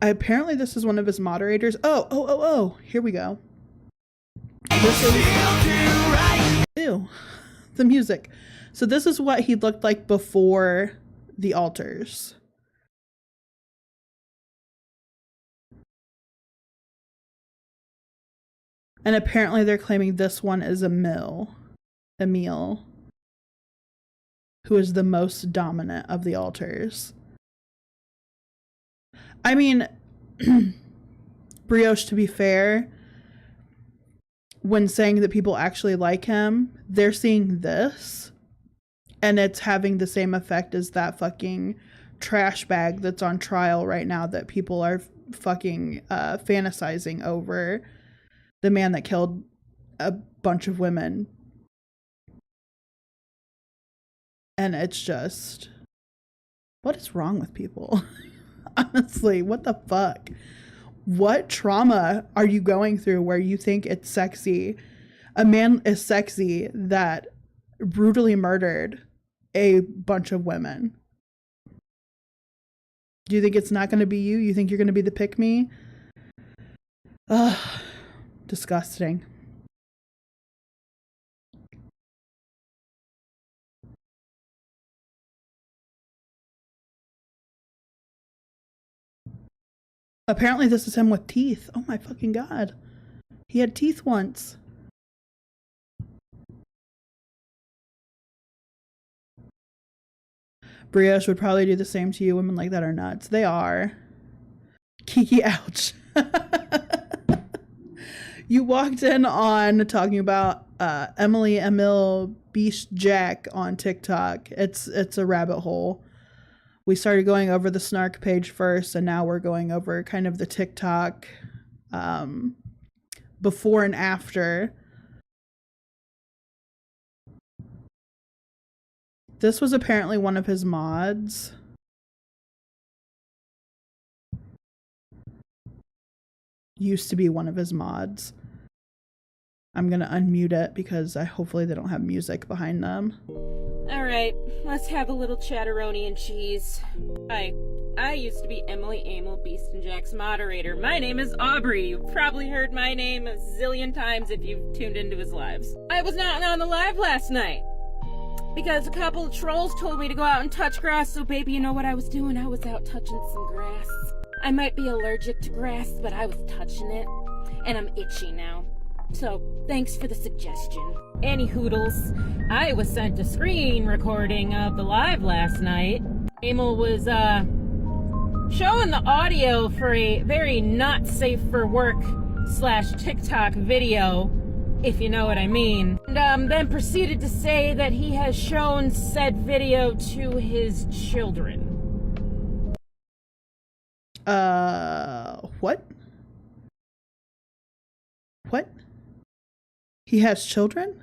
Apparently this is one of his moderators. Oh, here we go. This is... Ew. The music. So this is what he looked like before the altars. And apparently they're claiming this one is Emil, who is the most dominant of the altars. I mean, Brioche, to be fair, when saying that people actually like him, they're seeing this, and it's having the same effect as that fucking trash bag that's on trial right now that people are fucking fantasizing over. The man that killed a bunch of women. And it's just, what is wrong with people? Honestly, what the fuck? What trauma are you going through where you think it's sexy? A man is sexy that brutally murdered a bunch of women. Do you think it's not going to be you? You think you're going to be the pick-me? Ugh. Disgusting. Apparently this is him with teeth. Oh my fucking god. He had teeth once. Brioche would probably do the same to you. Women like that are nuts. They are. Kiki, ouch. You walked in on talking about Emily Emil Beast Jack on TikTok. It's a rabbit hole. We started going over the snark page first, and now we're going over kind of the TikTok before and after. This was apparently one of his mods. Used to be one of his mods. I'm gonna unmute it because hopefully they don't have music behind them. Alright, let's have a little chatteroni and cheese. Hi, I used to be Emily Emil Beast and Jack's moderator. My name is Aubrey. You've probably heard my name a zillion times if you've tuned into his lives. I was not on the live last night because a couple of trolls told me to go out and touch grass, so baby, you know what I was doing? I was out touching some grass. I might be allergic to grass, but I was touching it, and I'm itchy now. So, thanks for the suggestion. Any hoodles, I was sent a screen recording of the live last night. Emil was, showing the audio for a very not safe for work / TikTok video, if you know what I mean. And, then proceeded to say that he has shown said video to his children. What? What? He has children?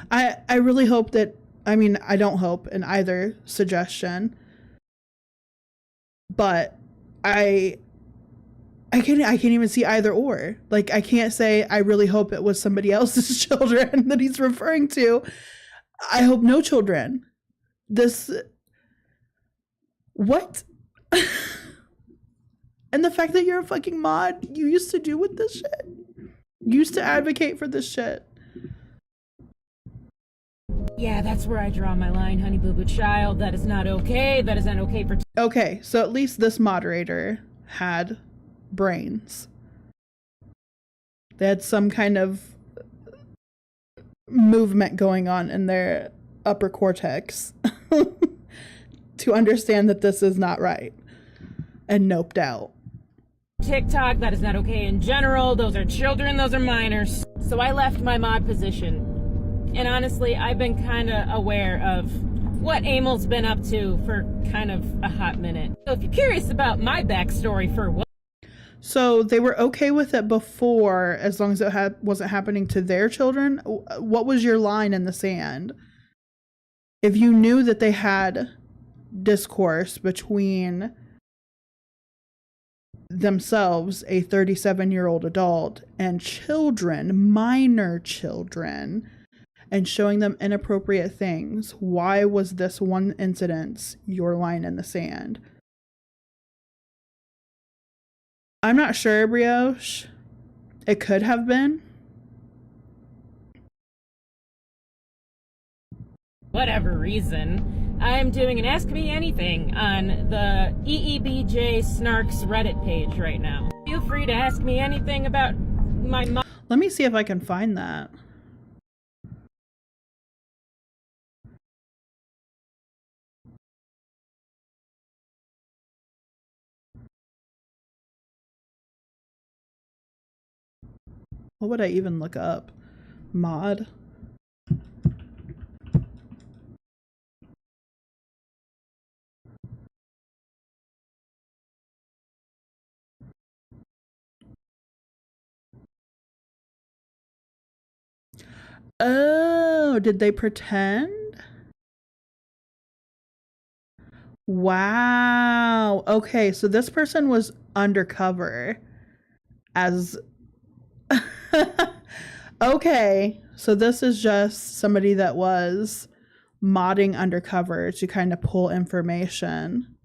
I really hope that, I mean, I don't hope in either suggestion, but I can't even see either or. Like, I can't say I really hope it was somebody else's children that he's referring to. I hope no children. What? And the fact that you're a fucking mod, you used to do with this shit. You used to advocate for this shit. Yeah, that's where I draw my line, honey boo boo child. That is not okay. That is not okay for... Okay, so at least this moderator had brains. They had some kind of movement going on in their upper cortex to understand that this is not right and noped out. TikTok, that is not okay in general. Those are children, those are minors. So I left my mod position. And honestly, I've been kind of aware of what Emil's been up to for kind of a hot minute. So if you're curious about my backstory for what... So they were okay with it before, as long as it wasn't happening to their children. What was your line in the sand? If you knew that they had discourse between themselves, a 37-year-old adult, and children, minor children, and showing them inappropriate things, why was this one incident your line in the sand? I'm not sure, Brioche. It could have been. Whatever reason, I'm doing an Ask Me Anything on the EEBJ Snarks Reddit page right now. Feel free to ask me anything about my mom. Let me see if I can find that. What would I even look up? Mod? Oh, did they pretend? Wow. Okay, so this person was undercover as... Okay, so this is just somebody that was modding undercover to kind of pull information.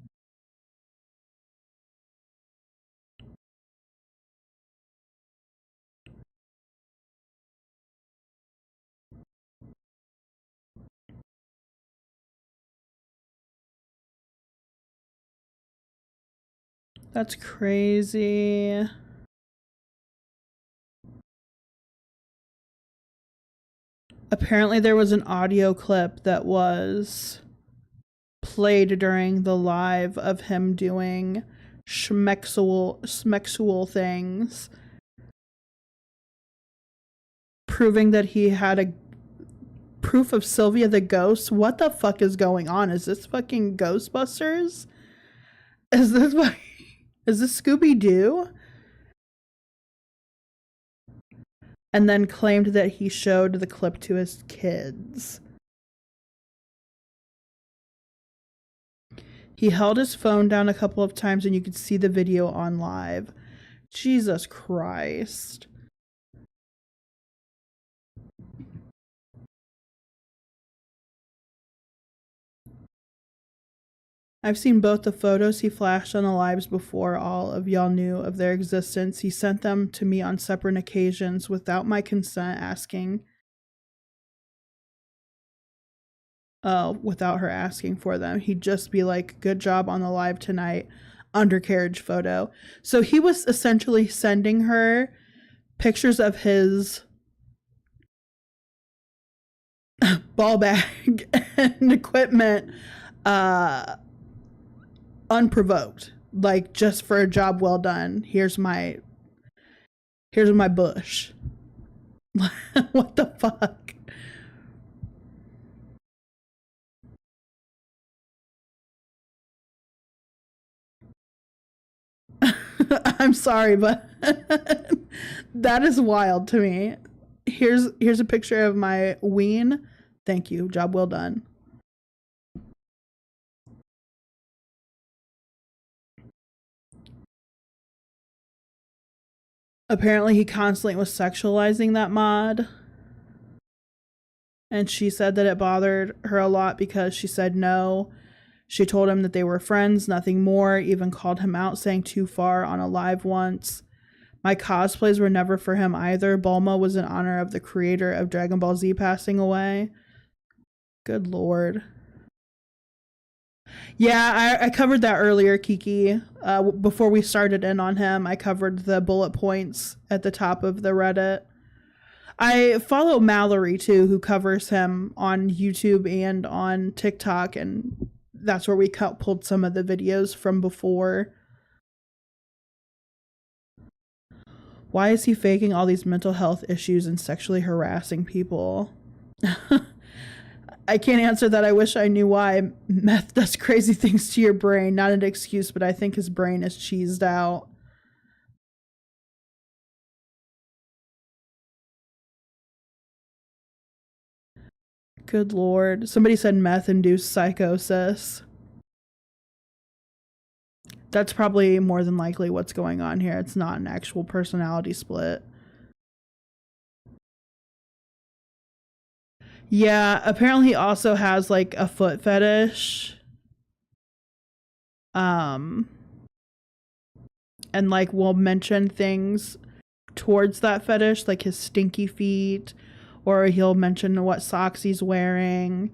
That's crazy. Apparently there was an audio clip that was played during the live of him doing schmexual things, proving that he had a proof of Sylvia the ghost. What the fuck is going on? Is this fucking Ghostbusters? Is this Scooby-Doo? And then claimed that he showed the clip to his kids. He held his phone down a couple of times and you could see the video on live. Jesus Christ. I've seen both the photos he flashed on the lives before all of y'all knew of their existence. He sent them to me on separate occasions without my consent, asking. Without her asking for them. He'd just be like, good job on the live tonight, undercarriage photo. So he was essentially sending her pictures of his ball bag and equipment unprovoked, like just for a job well done. Here's my bush. What the fuck? I'm sorry, but that is wild to me. Here's a picture of my ween. Thank you. Job well done. Apparently he constantly was sexualizing that mod. And she said that it bothered her a lot because she said no. She told him that they were friends, nothing more, even called him out saying too far on a live once. My cosplays were never for him either. Bulma was in honor of the creator of Dragon Ball Z passing away. Good lord. Yeah, I covered that earlier, Kiki. Before we started in on him, I covered the bullet points at the top of the Reddit. I follow Mallory, too, who covers him on YouTube and on TikTok, and that's where we pulled some of the videos from before. Why is he faking all these mental health issues and sexually harassing people? I can't answer that. I wish I knew why. Meth does crazy things to your brain. Not an excuse, but I think his brain is cheesed out. Good lord. Somebody said meth-induced psychosis. That's probably more than likely what's going on here. It's not an actual personality split. Yeah, apparently he also has like a foot fetish. And like will mention things towards that fetish, like his stinky feet, or he'll mention what socks he's wearing.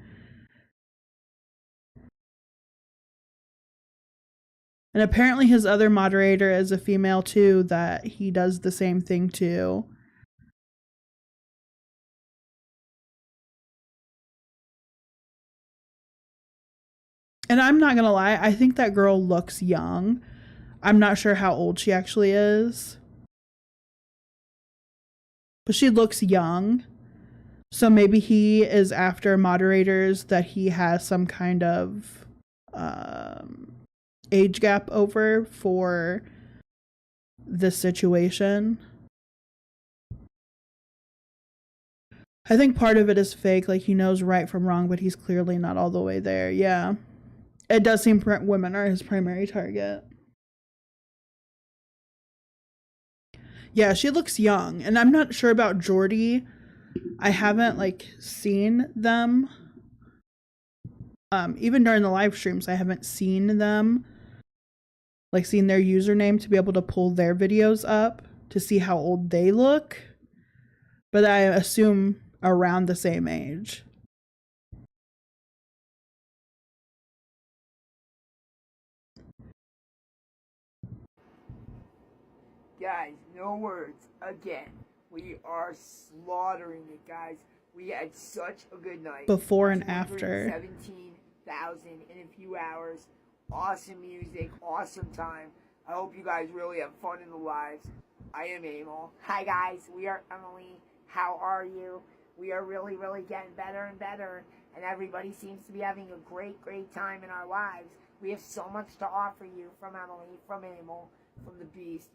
And apparently his other moderator is a female too, that he does the same thing to. And I'm not gonna lie, I think that girl looks young. I'm not sure how old she actually is. But she looks young. So maybe he is after moderators that he has some kind of age gap over for this situation. I think part of it is fake, like he knows right from wrong, but he's clearly not all the way there. Yeah. It does seem women are his primary target. Yeah, she looks young. And I'm not sure about Jordy. I haven't like seen them. Even during the live streams, I haven't seen them. Like seen their username to be able to pull their videos up to see how old they look. But I assume around the same age. Guys, no words. Again, we are slaughtering it, guys. We had such a good night. Before and after. 217 in a few hours. Awesome music, awesome time. I hope you guys really have fun in the lives. I am Emil. Hi guys, we are Emily. How are you? We are really, really getting better and better, and everybody seems to be having a great, great time in our lives. We have so much to offer you from Emily, from Emil, from the Beast,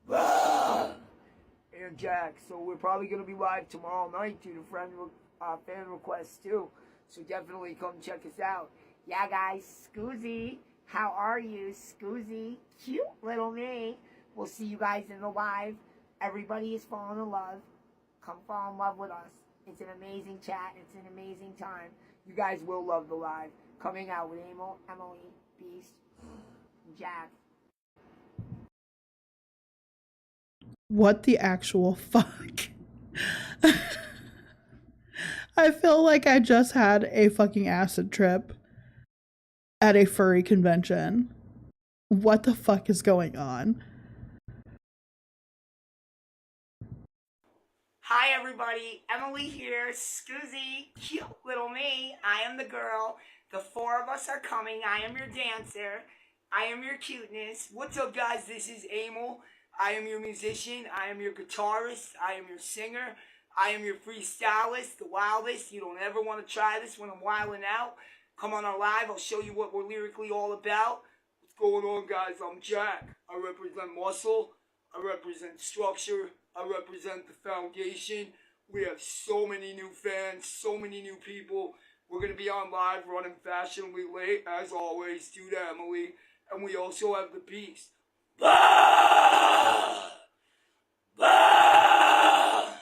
and Jack. So we're probably going to be live tomorrow night due to fan requests too. So definitely come check us out. Yeah, guys, Scoozy, how are you? Scoozy, cute little me. We'll see you guys in the live. Everybody is falling in love. Come fall in love with us. It's an amazing chat. It's an amazing time. You guys will love the live. Coming out with Emil, Emily, Beast, and Jack. What the actual fuck? I feel like I just had a fucking acid trip at a furry convention. What the fuck is going on? Hi everybody, Emily here, Scoozy, cute little me. I am the girl. The four of us are coming. I am your dancer. I am your cuteness. What's up guys, this is Emil. I am your musician. I am your guitarist. I am your singer. I am your freestylist, the wildest. You don't ever want to try this when I'm wilding out. Come on our live, I'll show you what we're lyrically all about. What's going on guys, I'm Jack. I represent muscle. I represent structure. I represent the foundation. We have so many new fans, so many new people. We're going to be on live running fashionably late, as always, due to Emily. And we also have the Beast. Bah! Bah!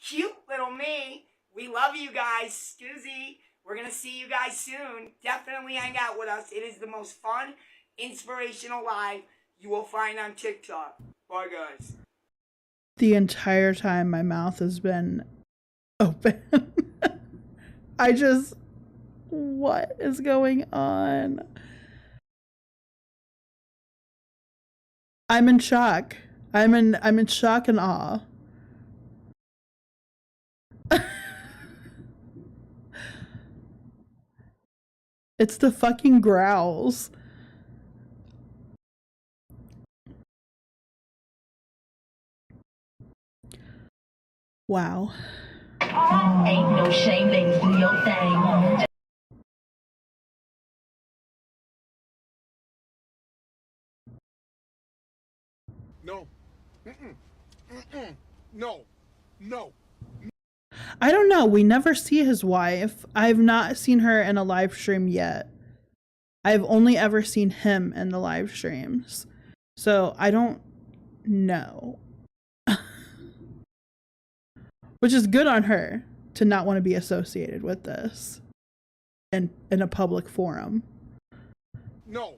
Cute little me. We love you guys. Scoozy. We're going to see you guys soon. Definitely hang out with us. It is the most fun, inspirational live you will find on TikTok. Bye, guys. The entire time my mouth has been open. What is going on? I'm in shock. I'm in shock and awe. It's the fucking growls. Wow. Ain't no shame, ladies, do your thing. No. No. No. I don't know. We never see his wife. I've not seen her in a live stream yet. I've only ever seen him in the live streams. So I don't know. Which is good on her to not want to be associated with this in a public forum. No.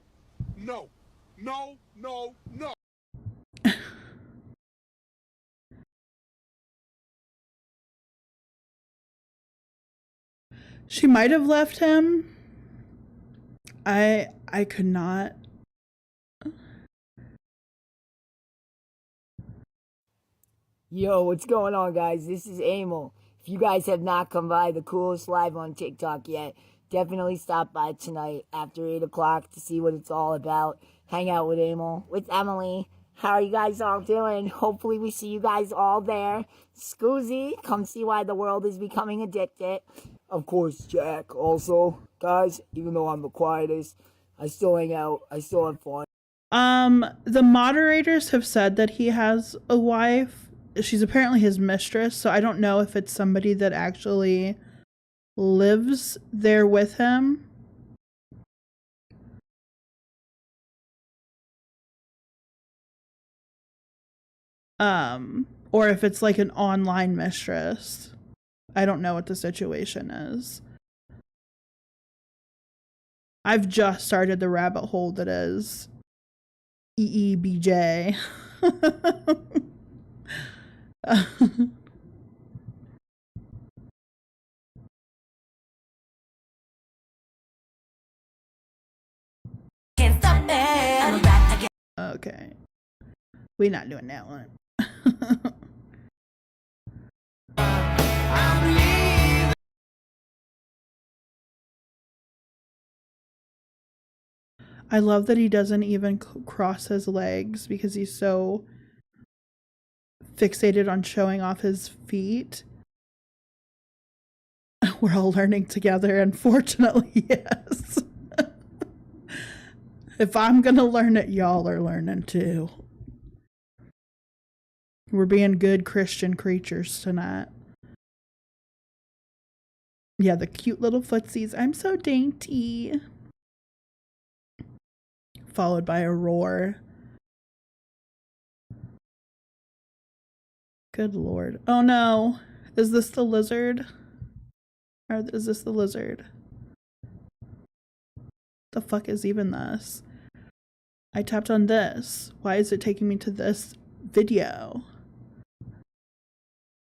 No. No. No. No. She might have left him. I could not. Yo, what's going on, guys? This is Emil. If you guys have not come by the coolest live on TikTok yet, definitely stop by tonight after 8 o'clock to see what it's all about. Hang out with Emil, with Emily. How are you guys all doing? Hopefully we see you guys all there. Scoozy, come see why the world is becoming addicted. Of course, Jack also. Guys, even though I'm the quietest, I still hang out. I still have fun. The moderators have said that he has a wife. She's apparently his mistress, so I don't know if it's somebody that actually lives there with him. Or if it's like an online mistress. I don't know what the situation is. I've just started the rabbit hole that is EEBJ. Okay. We're not doing that one. I love that he doesn't even cross his legs because he's so fixated on showing off his feet. We're all learning together, unfortunately, yes. If I'm gonna learn it, y'all are learning too. We're being good Christian creatures tonight. Yeah, the cute little footsies. I'm so dainty. Followed by a roar. Good lord. Oh no. Is this the lizard? Or is this the lizard? The fuck is even this? I tapped on this. Why is it taking me to this video?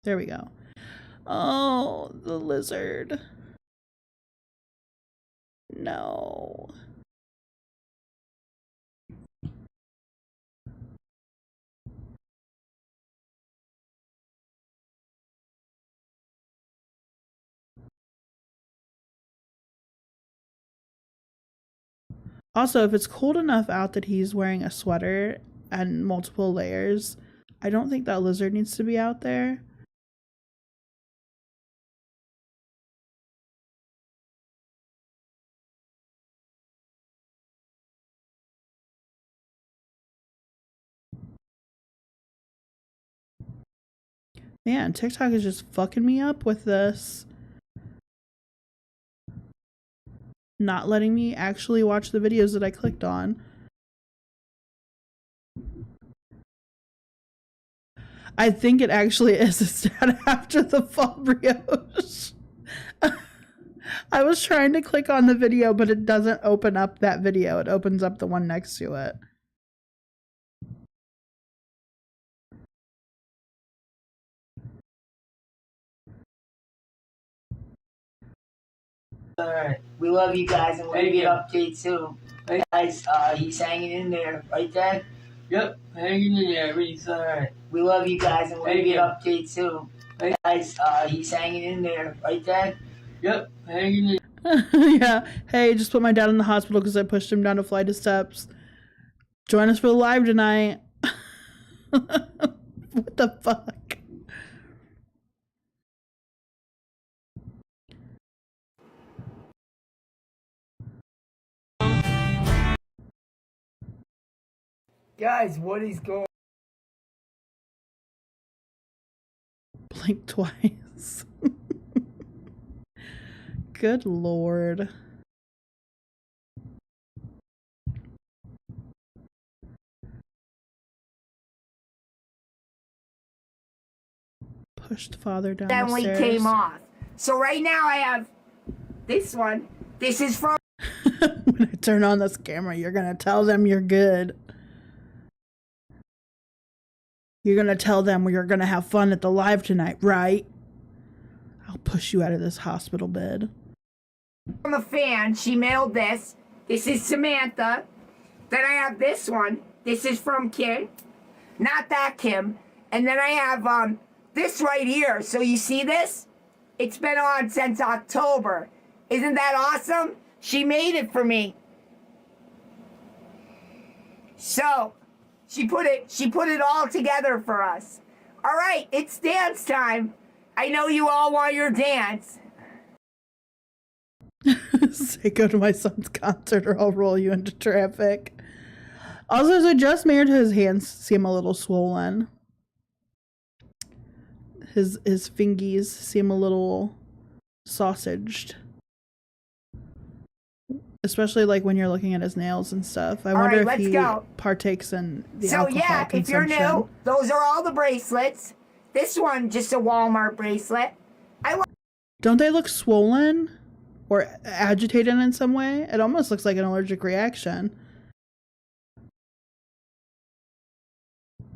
There we go. Oh, the lizard. No. Also, if it's cold enough out that he's wearing a sweater and multiple layers, I don't think that lizard needs to be out there. Man, TikTok is just fucking me up with this. Not letting me actually watch the videos that I clicked on. I think it actually is instead after the fall brioche. I was trying to click on the video, but it doesn't open up that video. It opens up the one next to it. Alright, we love you guys and we're gonna get updates soon. Hey guys, he's hanging in there, right Dad? Yep, hanging in there, everything's alright. We love you guys and we're gonna get updates soon. Hey guys, he's hanging in there, right Dad? Yep, hanging in there. Yeah, hey, just put my dad in the hospital because I pushed him down a flight of steps. Join us for the live tonight. What the fuck? Guys, what is going Blink twice. Good lord. Pushed father down the stairs. came off. So right now I have this one. This is from When I turn on this camera, you're gonna tell them you're good. You're gonna tell them you're gonna have fun at the live tonight, right? I'll push you out of this hospital bed. a fan. She mailed this. This is Samantha. Then I have this one. This is from Kim. Not that Kim. And then I have this right here. So you see this? It's been on since October. Isn't that awesome? She made it for me. So she put it all together for us. All right, it's dance time. I know you all want your dance. Say go to my son's concert or I'll roll you into traffic. Also, as I just married, his hands seem a little swollen. His fingies seem a little sausaged. Especially like when you're looking at his nails and stuff. I wonder if he partakes in the alcohol consumption. If you're new, those are all the bracelets. This one, just a Walmart bracelet. Don't they look swollen or agitated in some way? It almost looks like an allergic reaction.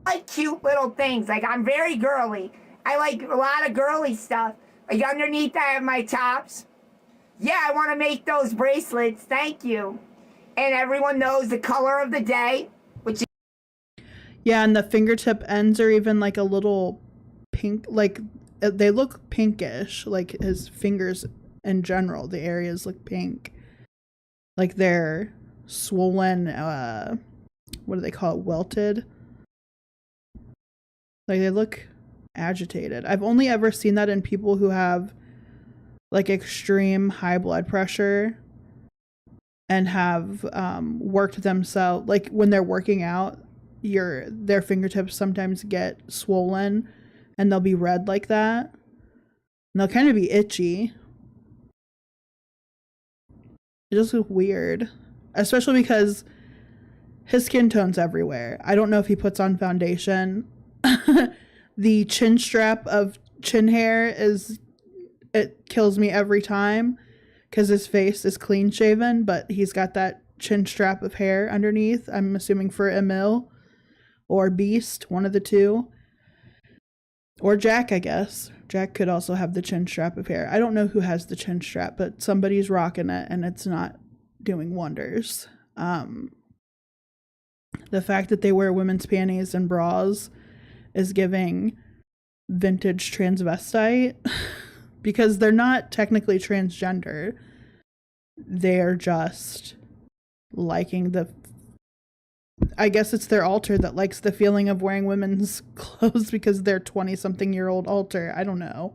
I like cute little things. Like, I'm very girly. I like a lot of girly stuff. Like, underneath I have my tops. Yeah, I want to make those bracelets. Thank you. And everyone knows the color of the day, which is... Yeah, and the fingertip ends are even like a little pink. Like, they look pinkish. Like, his fingers in general, the areas look pink. Like they're swollen, what do they call it, welted. Like, they look agitated. I've only ever seen that in people who have like extreme high blood pressure and have worked themselves, like when they're working out, their fingertips sometimes get swollen and they'll be red like that. And they'll kind of be itchy. It just looks weird. Especially because his skin tone's everywhere. I don't know if he puts on foundation. The chin strap of chin hair it kills me every time because his face is clean shaven, but he's got that chin strap of hair underneath. I'm assuming for Emil or Beast, one of the two. Or Jack, I guess. Jack could also have the chin strap of hair. I don't know who has the chin strap, but somebody's rocking it and it's not doing wonders. The fact that they wear women's panties and bras is giving vintage transvestite because they're not technically transgender. They're just liking I guess it's their alter that likes the feeling of wearing women's clothes because they're 20-something-year-old alter. I don't know.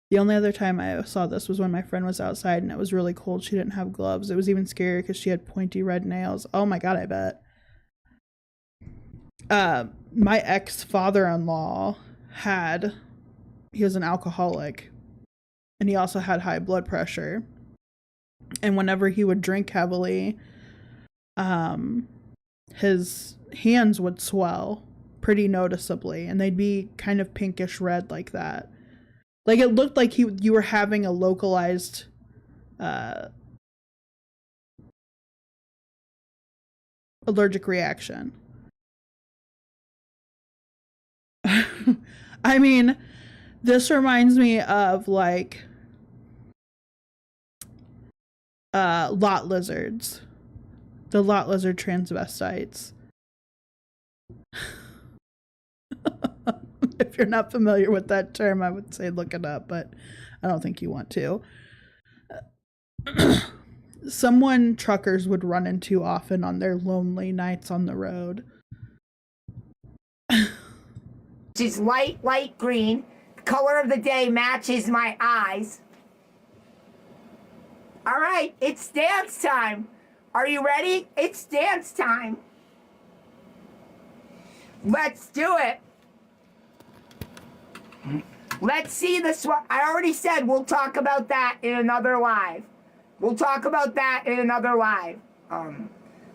The only other time I saw this was when my friend was outside and it was really cold. She didn't have gloves. It was even scarier because she had pointy red nails. Oh my god, I bet. My ex-father-in-law he was an alcoholic. And he also had high blood pressure. And whenever he would drink heavily, his hands would swell pretty noticeably. And they'd be kind of pinkish red like that. Like it looked like you were having a localized allergic reaction. I mean, this reminds me of like lot lizards. The lot lizard transvestites. If you're not familiar with that term, I would say look it up, but I don't think you want to. Someone truckers would run into often on their lonely nights on the road. She's light green. Color of the day matches my eyes. All right, it's dance time. Are you ready? It's dance time. Let's do it. Let's see the swap. I already said we'll talk about that in another live. We'll talk about that in another live.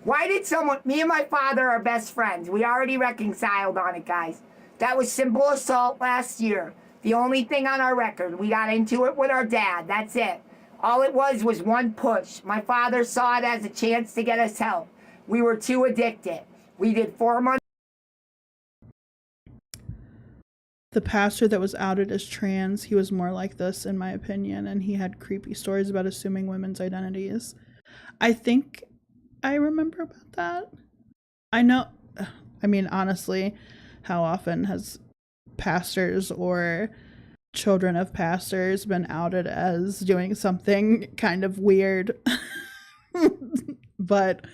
Why did me and my father are best friends. We already reconciled on it, guys. That was simple assault last year. The only thing on our record. We got into it with our dad. That's it. All it was one push. My father saw it as a chance to get us help. We were too addicted. We did 4 months. The pastor that was outed as trans, he was more like this, in my opinion, and he had creepy stories about assuming women's identities. I think I remember about that. I mean, honestly, how often has pastors or children of pastors been outed as doing something kind of weird? But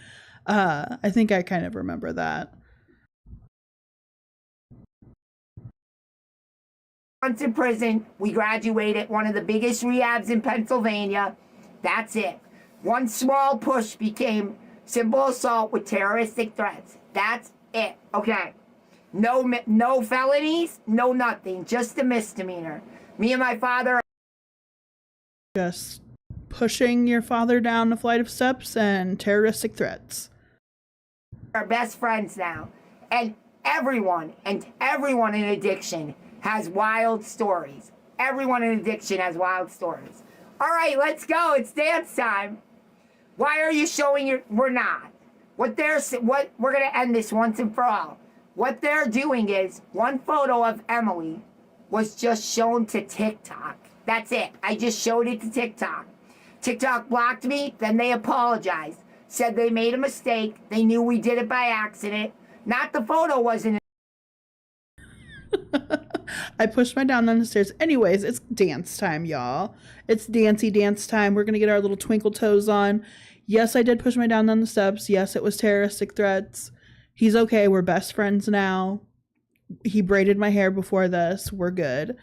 I think I kind of remember that. Months in prison. We graduated one of the biggest rehabs in Pennsylvania. That's it. One small push became simple assault with terroristic threats. That's it. Okay. No felonies, no nothing. Just a misdemeanor. Me and my father. Just pushing your father down a flight of steps and terroristic threats. Are best friends now. And everyone in addiction has wild stories. Everyone in addiction has wild stories. All right, let's go. It's dance time. Why are you showing we're not. We're going to end this once and for all. What they're doing is one photo of Emily was just shown to TikTok. That's it. I just showed it to TikTok. TikTok blocked me, then they apologized. Said they made a mistake. They knew we did it by accident. Not the photo wasn't. I pushed my dad down the stairs. Anyways, it's dance time, y'all. It's dancey dance time. We're gonna get our little twinkle toes on. Yes, I did push my dad down the steps. Yes, it was terroristic threats. He's okay. We're best friends now. He braided my hair before this. We're good.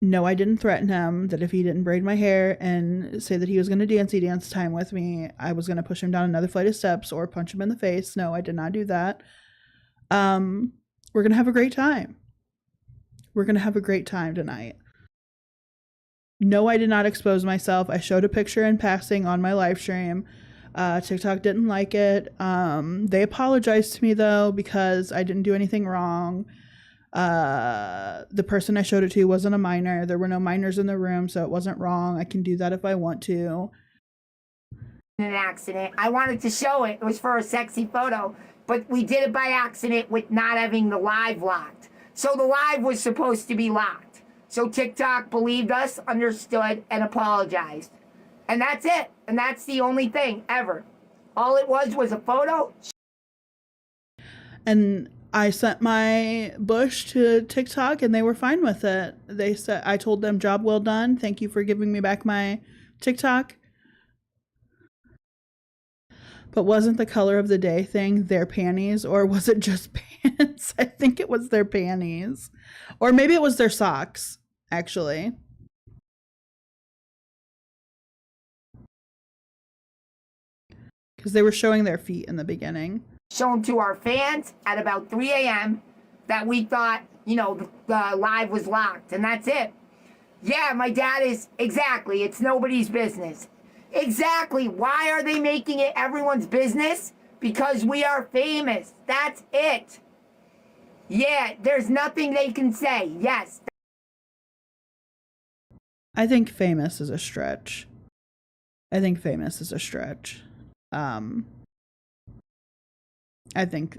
No, I didn't threaten him that if he didn't braid my hair and say that he was going to dancey dance time with me, I was going to push him down another flight of steps or punch him in the face. No, I did not do that. We're going to have a great time. We're going to have a great time tonight. No, I did not expose myself. I showed a picture in passing on my live stream. TikTok didn't like it. They apologized to me though because I didn't do anything wrong. The person I showed it to wasn't a minor. There were no minors in the room, so it wasn't wrong. I can do that if I want to. An accident. I wanted to show it. It was for a sexy photo, but we did it by accident with not having the live locked. So the live was supposed to be locked. So TikTok believed us, understood, and apologized. And that's it. And that's the only thing ever. All it was a photo. And I sent my bush to TikTok and they were fine with it. They said, I told them, job well done. Thank you for giving me back my TikTok. But wasn't the color of the day thing their panties, or was it just pants? I think it was their panties. Or maybe it was their socks, actually. Because they were showing their feet in the beginning. Shown to our fans at about 3 a.m. that we thought, you know, the live was locked, and that's it. Yeah, my dad is, exactly, it's nobody's business. Exactly, why are they making it everyone's business? Because we are famous, that's it. Yeah, there's nothing they can say, yes. I think famous is a stretch. I think famous is a stretch. I think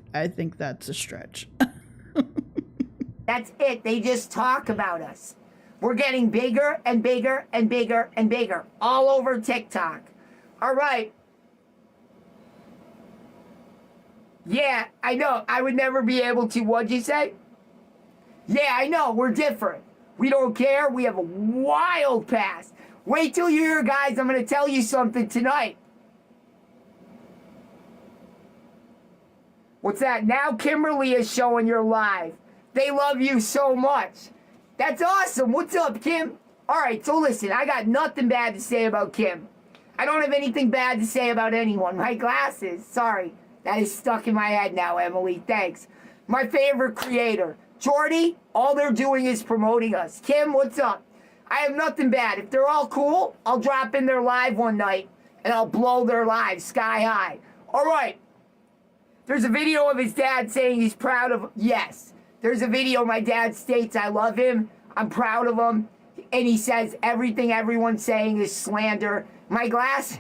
that's a stretch. That's it. They just talk about us. We're getting bigger and bigger and bigger and bigger all over TikTok. All right. Yeah, I know. I would never be able to. What'd you say? Yeah, I know. We're different. We don't care. We have a wild past. Wait till you hear, guys. I'm going to tell you something tonight. What's that? Now Kimberly is showing your live. They love you so much. That's awesome. What's up, Kim? All right, so listen, I got nothing bad to say about Kim. I don't have anything bad to say about anyone. My glasses, sorry. That is stuck in my head now, Emily. Thanks. My favorite creator, Jordy, all they're doing is promoting us. Kim, what's up? I have nothing bad. If they're all cool, I'll drop in their live one night and I'll blow their live sky high. All right. There's a video of his dad saying he's proud of, yes. There's a video my dad states I love him, I'm proud of him, and he says everything everyone's saying is slander. My glass...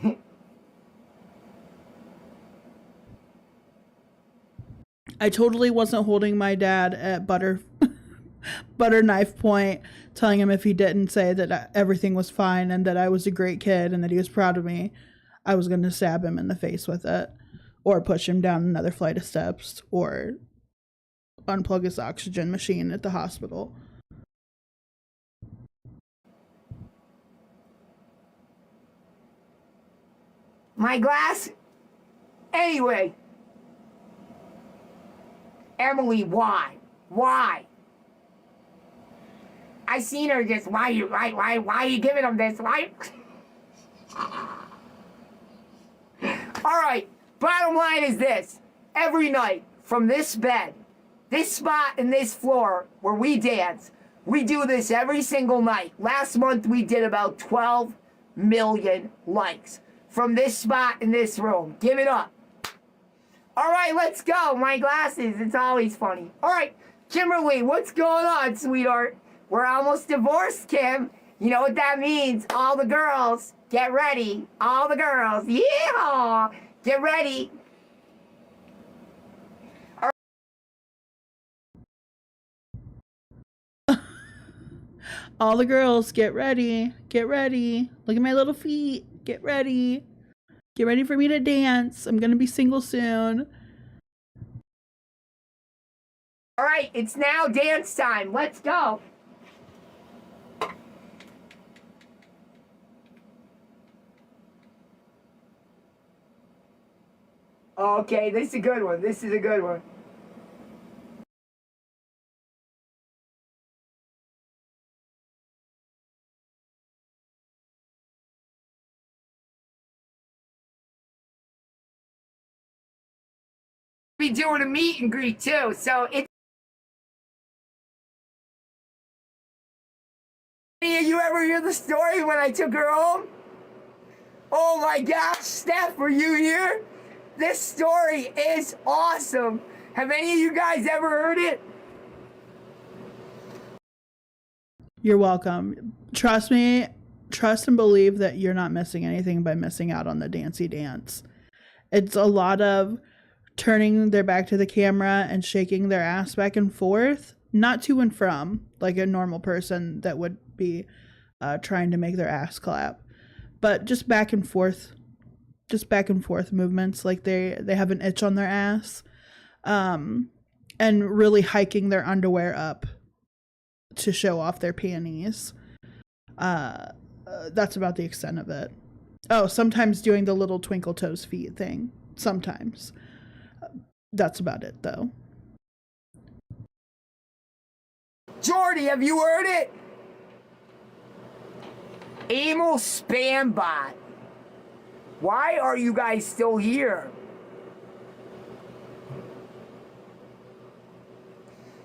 I totally wasn't holding my dad at butter knife point, telling him if he didn't say that everything was fine and that I was a great kid and that he was proud of me, I was going to stab him in the face with it. Or push him down another flight of steps, or unplug his oxygen machine at the hospital. My glass? Anyway. Emily, why? Why? I seen her just, why are you giving him this? Why? All right. Bottom line is this. Every night, from this bed, this spot and this floor where we dance, we do this every single night. Last month, we did about 12 million likes from this spot in this room. Give it up. All right, let's go. My glasses. It's always funny. All right, Kimberly, what's going on, sweetheart? We're almost divorced, Kim. You know what that means. All the girls, get ready. All the girls. Yeah. Get ready. All the girls, get ready. Get ready. Look at my little feet. Get ready. Get ready for me to dance. I'm going to be single soon. All right, it's now dance time. Let's go. Okay, this is a good one. This is a good one. Be doing a meet and greet too, so it's. You ever hear the story when I took her home? Oh my gosh, Steph, were you here? This story is awesome. Have any of you guys ever heard it? You're welcome. Trust me, trust and believe that you're not missing anything by missing out on the dancey dance. It's a lot of turning their back to the camera and shaking their ass back and forth, not to and from, like a normal person that would be trying to make their ass clap, but just back and forth movements, like they have an itch on their ass, and really hiking their underwear up to show off their panties. That's about the extent of it. Oh, sometimes doing the little twinkle toes feet thing. Sometimes. That's about it, though. Jordy, have you heard it? Anal spam bot. Why are you guys still here?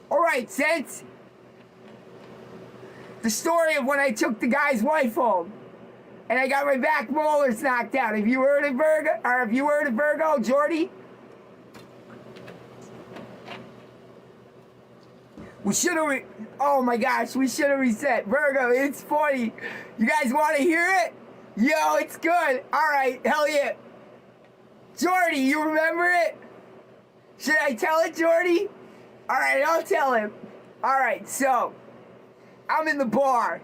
Alright, since the story of when I took the guy's wife home and I got my back molars knocked out. Have you heard of Virgo? Or have you heard of Virgo, Jordy? We should have, oh my gosh, we should have reset. Virgo, it's funny. You guys want to hear it? Yo, it's good. All right, hell yeah. Jordy, you remember it? Should I tell it, Jordy? All right, I'll tell him. All right, so I'm in the bar.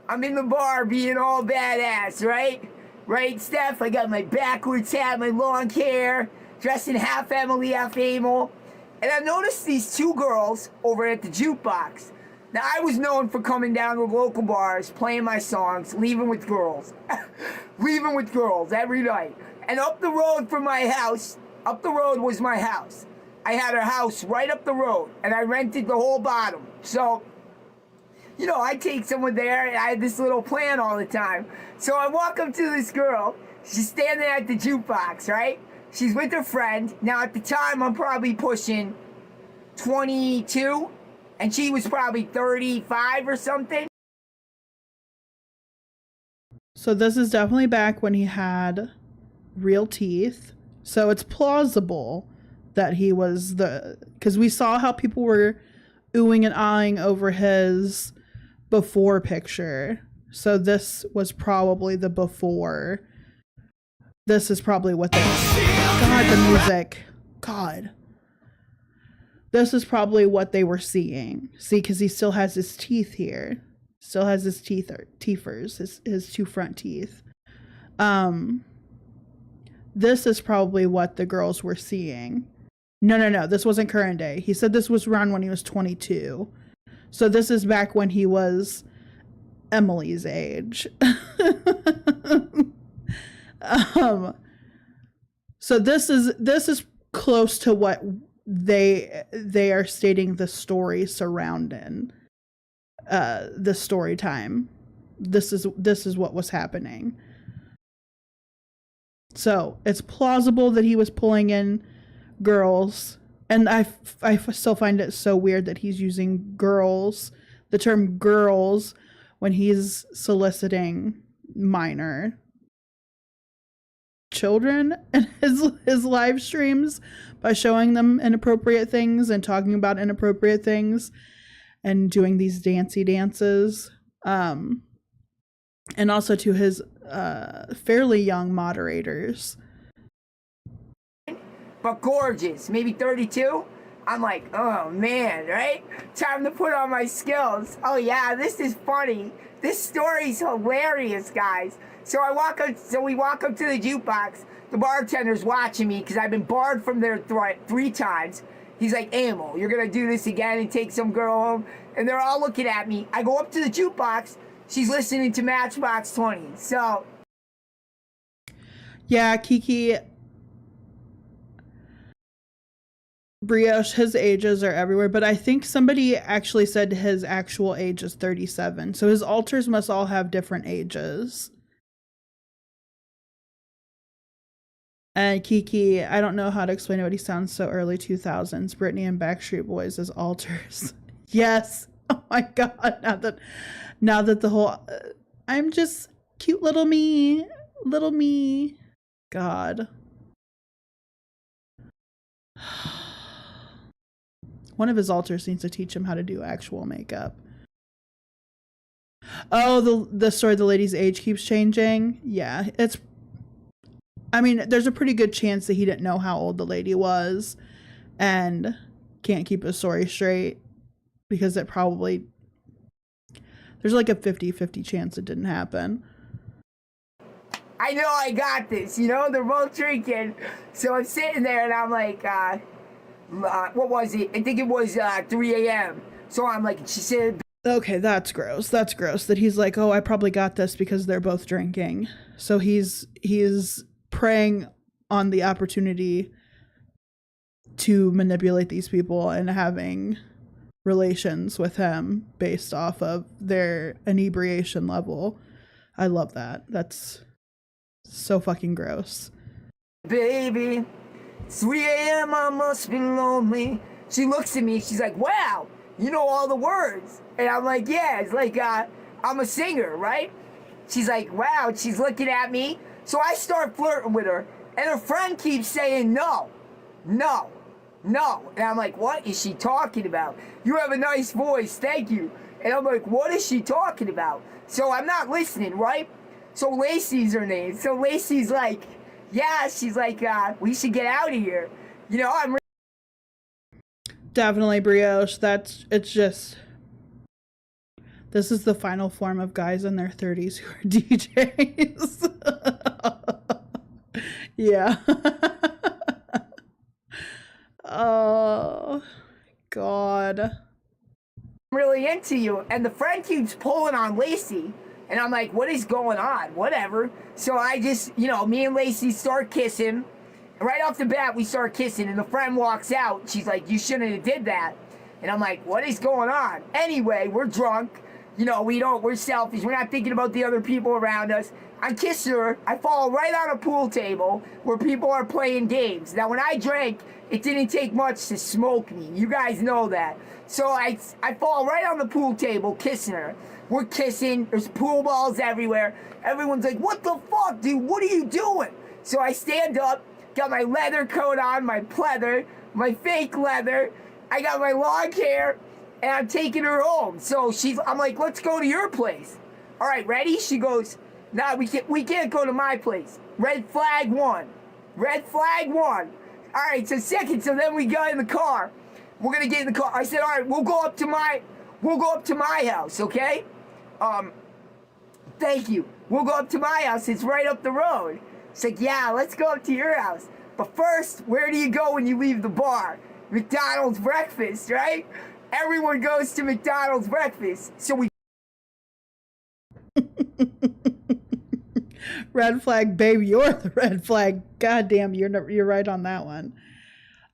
I'm in the bar being all badass, right? Right, Steph? I got my backwards hat, my long hair, dressed in half Emily, half Amel. And I noticed these two girls over at the jukebox. Now, I was known for coming down to local bars, playing my songs, leaving with girls. Leaving with girls every night. And up the road from my house, up the road was my house. I had a house right up the road, and I rented the whole bottom. So, you know, I take someone there, and I had this little plan all the time. So I walk up to this girl. She's standing at the jukebox, right? She's with her friend. Now, at the time, I'm probably pushing 22, and she was probably 35 or something. So this is definitely back when he had real teeth. So it's plausible that he was because we saw how people were oohing and ahhing over his before picture. So this was probably the before. This is probably what God, the music. God. This is probably what they were seeing. See, because he still has his teeth here. Still has his teethers, his two front teeth. This is probably what the girls were seeing. No. This wasn't current day. He said this was around when he was 22. So this is back when he was Emily's age. So this is close to what they are stating the story surrounding the story time. This is what was happening. So it's plausible that he was pulling in girls, and I still find it so weird that he's using girls, the term girls, when he's soliciting minor children in his live streams by showing them inappropriate things and talking about inappropriate things and doing these dancey dances, and also to his fairly young moderators. But gorgeous, maybe 32. I'm like, oh man, right? Time to put on my skills. Oh yeah, this is funny. This story's hilarious, guys. So we walk up to the jukebox. The bartender's watching me because I've been barred from there 3 times. He's like, Emil, you're gonna do this again and take some girl home? And they're all looking at me. I go up to the jukebox. She's listening to Matchbox 20. So, yeah, Kiki, Brioche, his ages are everywhere, but I think somebody actually said his actual age is 37. So his alters must all have different ages. And Kiki, I don't know how to explain it, but he sounds so early 2000s. Britney and Backstreet Boys as alters. Yes. Oh my God. Now that the whole, I'm just cute little me. God. One of his alters needs to teach him how to do actual makeup. Oh, the story, the lady's age keeps changing. Yeah, I mean, there's a pretty good chance that he didn't know how old the lady was and can't keep a story straight because it probably, there's like a 50-50 chance it didn't happen. I know I got this, you know, they're both drinking. So I'm sitting there and I'm like, what was it? I think it was 3 a.m. So I'm like, she said, okay, that's gross. That's gross that he's like, oh, I probably got this because they're both drinking. So he's preying on the opportunity to manipulate these people and having relations with him based off of their inebriation level. I love that. That's so fucking gross. baby, 3 a.m. I must be lonely. She looks at me, she's like, wow, you know all the words. And I'm like, yeah, it's like, I'm a singer, right? She's like, wow, she's looking at me. So I start flirting with her, and her friend keeps saying, no. And I'm like, what is she talking about? You have a nice voice, thank you. And I'm like, what is she talking about? So I'm not listening, right? So Lacey's her name. So Lacey's like, yeah, she's like, we should get out of here. You know, I'm definitely Brioche. It's just, this is the final form of guys in their 30s who are DJs. Yeah. Oh, God. really into you. And the friend keeps pulling on Lacey. And I'm like, what is going on? Whatever. So I just, you know, me and Lacey start kissing. Right off the bat, we start kissing. And the friend walks out. She's like, you shouldn't have did that. And I'm like, what is going on? Anyway, we're drunk. You know, we're selfish. We're not thinking about the other people around us. I kiss her. I fall right on a pool table where people are playing games. Now, when I drank, it didn't take much to smoke me. You guys know that. So I fall right on the pool table kissing her. We're kissing. There's pool balls everywhere. Everyone's like, what the fuck, dude? What are you doing? So I stand up, got my leather coat on, my pleather, my fake leather. I got my long hair, and I'm taking her home. So I'm like, let's go to your place. All right, ready? She goes, nah, we can't go to my place. Red flag 1. Red flag 1. All right, so then we got in the car. We're gonna get in the car. I said, all right, we'll go up to my house, okay? Thank you. We'll go up to my house. It's right up the road. It's like, yeah, let's go up to your house. But first, where do you go when you leave the bar? McDonald's breakfast, right? Everyone goes to McDonald's breakfast. So we red flag, babe, you're the red flag. God damn, you're right on that one.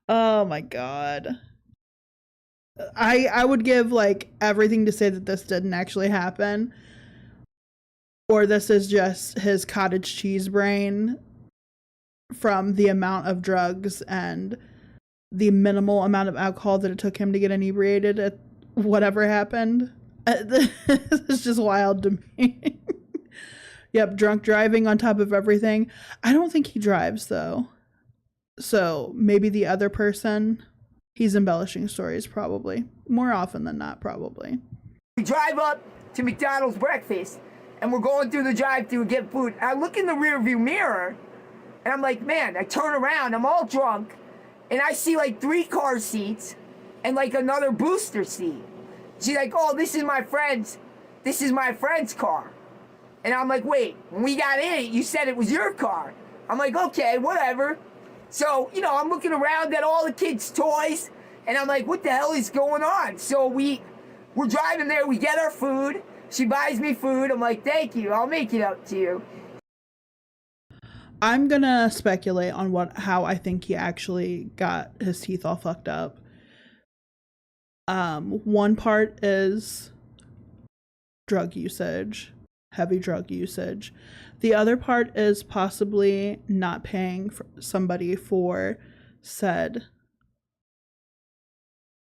Oh my God. I would give like everything to say that this didn't actually happen, or this is just his cottage cheese brain from the amount of drugs and the minimal amount of alcohol that it took him to get inebriated at whatever happened. It's just wild to me. Yep, drunk driving on top of everything. I don't think he drives though. So maybe the other person, he's embellishing stories probably. More often than not, probably. We drive up to McDonald's breakfast, and we're going through the drive-thru to get food. I look in the rearview mirror, and I'm like, man, I turn around, I'm all drunk, and I see like 3 car seats and like another booster seat. She's like, oh, this is my friend's car. And I'm like, wait, when we got in it, you said it was your car. I'm like, okay, whatever. So, you know, I'm looking around at all the kids' toys, And I'm like, what the hell is going on? So we're driving there, we get our food. She buys me food. I'm like, thank you, I'll make it up to you. I'm gonna speculate on how I think he actually got his teeth all fucked up. One part is drug usage, heavy drug usage. The other part is possibly not paying for somebody for said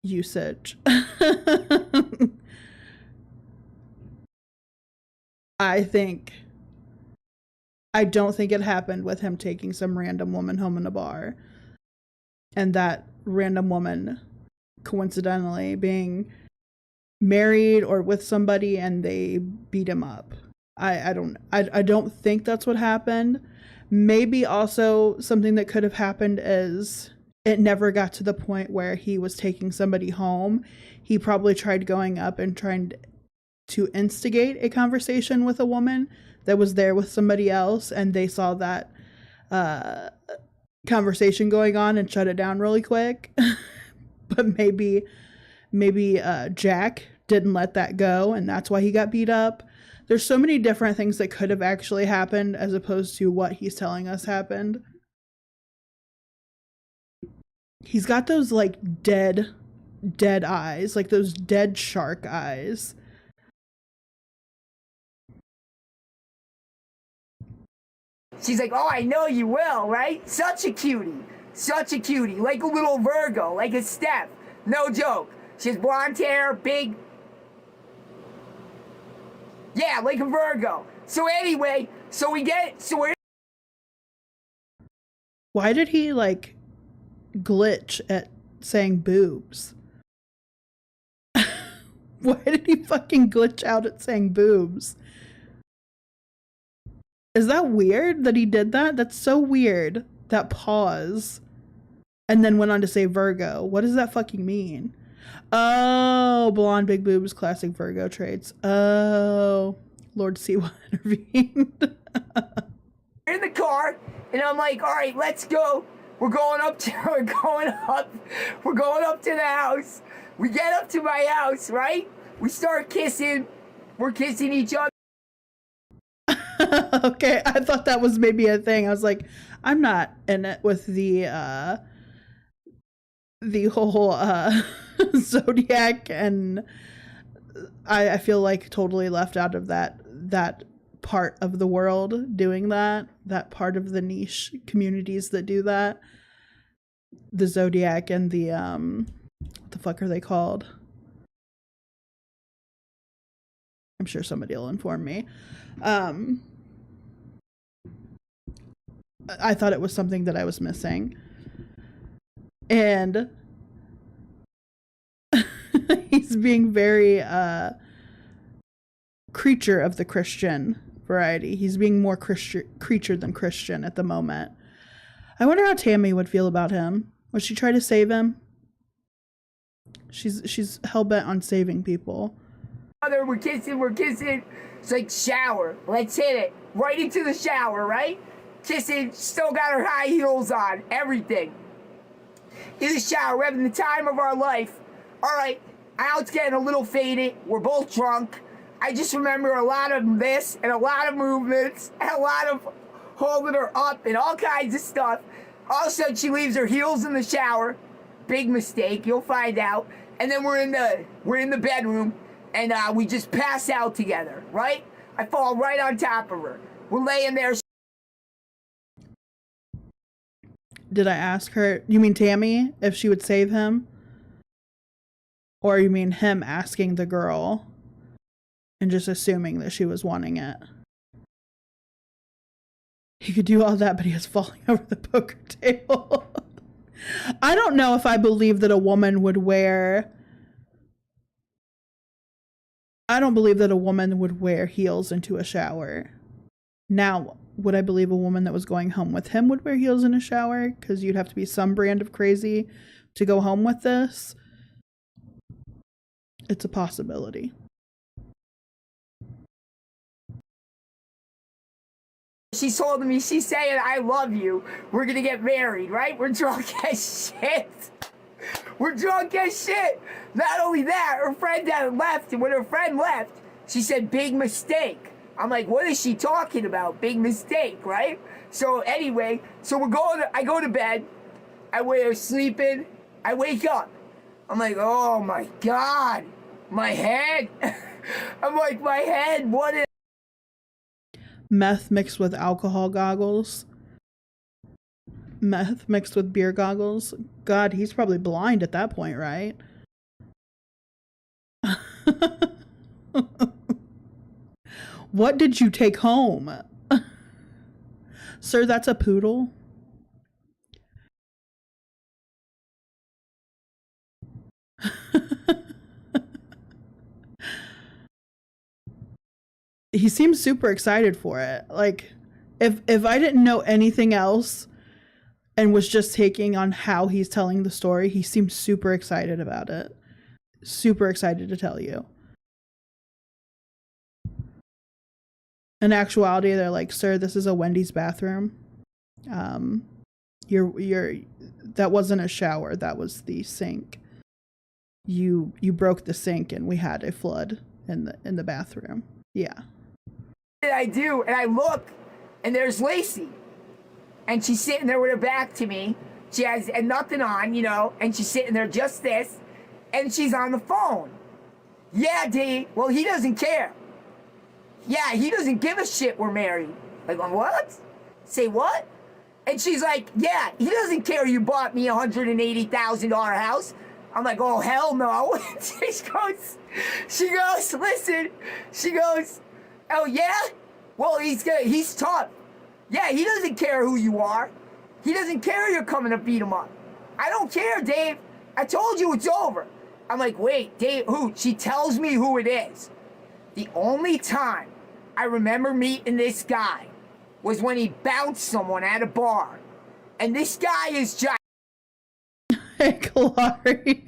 usage. I don't think it happened with him taking some random woman home in a bar and that random woman coincidentally being married or with somebody and they beat him up. I don't think that's what happened. Maybe also something that could have happened is it never got to the point where he was taking somebody home. He probably tried going up and trying to instigate a conversation with a woman that was there with somebody else, and they saw that conversation going on and shut it down really quick. But maybe Jack didn't let that go, and that's why he got beat up. There's so many different things that could have actually happened as opposed to what he's telling us happened. He's got those like dead eyes, like those dead shark eyes. She's like, oh, I know you will, right? Such a cutie, like a little Virgo, like a Steph. No joke. She has blonde hair, big. Yeah, like a Virgo. So anyway, we're. Why did he like glitch at saying boobs? Why did he fucking glitch out at saying boobs? Is that weird that he did that? That's so weird. That pause. And then went on to say Virgo. What does that fucking mean? Oh, blonde, big boobs, classic Virgo traits. Oh, Lord Seawell intervened. We're in the car, and I'm like, all right, let's go. We're going up to the house. We get up to my house, right? We start kissing. We're kissing each other. Okay, I thought that was maybe a thing. I was like, I'm not in it with the whole zodiac, and I feel like totally left out of that part of the world doing that part of the niche communities that do that. The zodiac and the what the fuck are they called? I'm sure somebody will inform me. I thought it was something that I was missing. And he's being very creature of the Christian variety. He's being more creature than Christian at the moment. I wonder how Tammy would feel about him. Would she try to save him? She's hell-bent on saving people. We're kissing. It's like, shower. Let's hit it. Right into the shower, right? Kissing, still got her high heels on. Everything. In the shower, we're having the time of our life. All right, Al's getting a little faded. We're both drunk. I just remember a lot of this and a lot of movements and a lot of holding her up and all kinds of stuff. All of a sudden, she leaves her heels in the shower. Big mistake. You'll find out. And then we're in the bedroom, and we just pass out together. Right? I fall right on top of her. We're laying there. Did I ask her, you mean Tammy, if she would save him? Or you mean him asking the girl and just assuming that she was wanting it? He could do all that, but he was falling over the poker table. I don't know if I believe that a woman would wear... I don't believe that a woman would wear heels into a shower. Now, would I believe a woman that was going home with him would wear heels in a shower? Because you'd have to be some brand of crazy to go home with this. It's a possibility. She's holding me. She's saying, I love you. We're going to get married, right? We're drunk as shit. We're drunk as shit. Not only that, her friend that left, and when her friend left, she said, big mistake. I'm like, what is she talking about? Big mistake, right? So anyway, I go to bed. We're sleeping. I wake up. I'm like, oh my God, my head. I'm like, my head, what is... Meth mixed with alcohol goggles. Meth mixed with beer goggles. God, he's probably blind at that point, right? What did you take home? Sir, that's a poodle? He seems super excited for it. Like, if I didn't know anything else and was just taking on how he's telling the story, he seems super excited about it. Super excited to tell you. In actuality, they're like, sir, this is a Wendy's bathroom. That wasn't a shower, that was the sink. You broke the sink and we had a flood in the bathroom. Yeah. I do, and I look, and there's Lacey. And she's sitting there with her back to me. She has nothing on, you know, and she's sitting there just this, and she's on the phone. Yeah, D, well, he doesn't care. Yeah, he doesn't give a shit we're married. Like, what? Say what? And she's like, yeah, he doesn't care you bought me a $180,000 house. I'm like, oh, hell no. She goes, listen. She goes, oh, yeah? Well, he's tough. Yeah, he doesn't care who you are. He doesn't care you're coming to beat him up. I don't care, Dave. I told you it's over. I'm like, wait, Dave, who? She tells me who it is. The only time I remember meeting this guy was when he bounced someone at a bar. And this guy is giant. Hey, Kalari.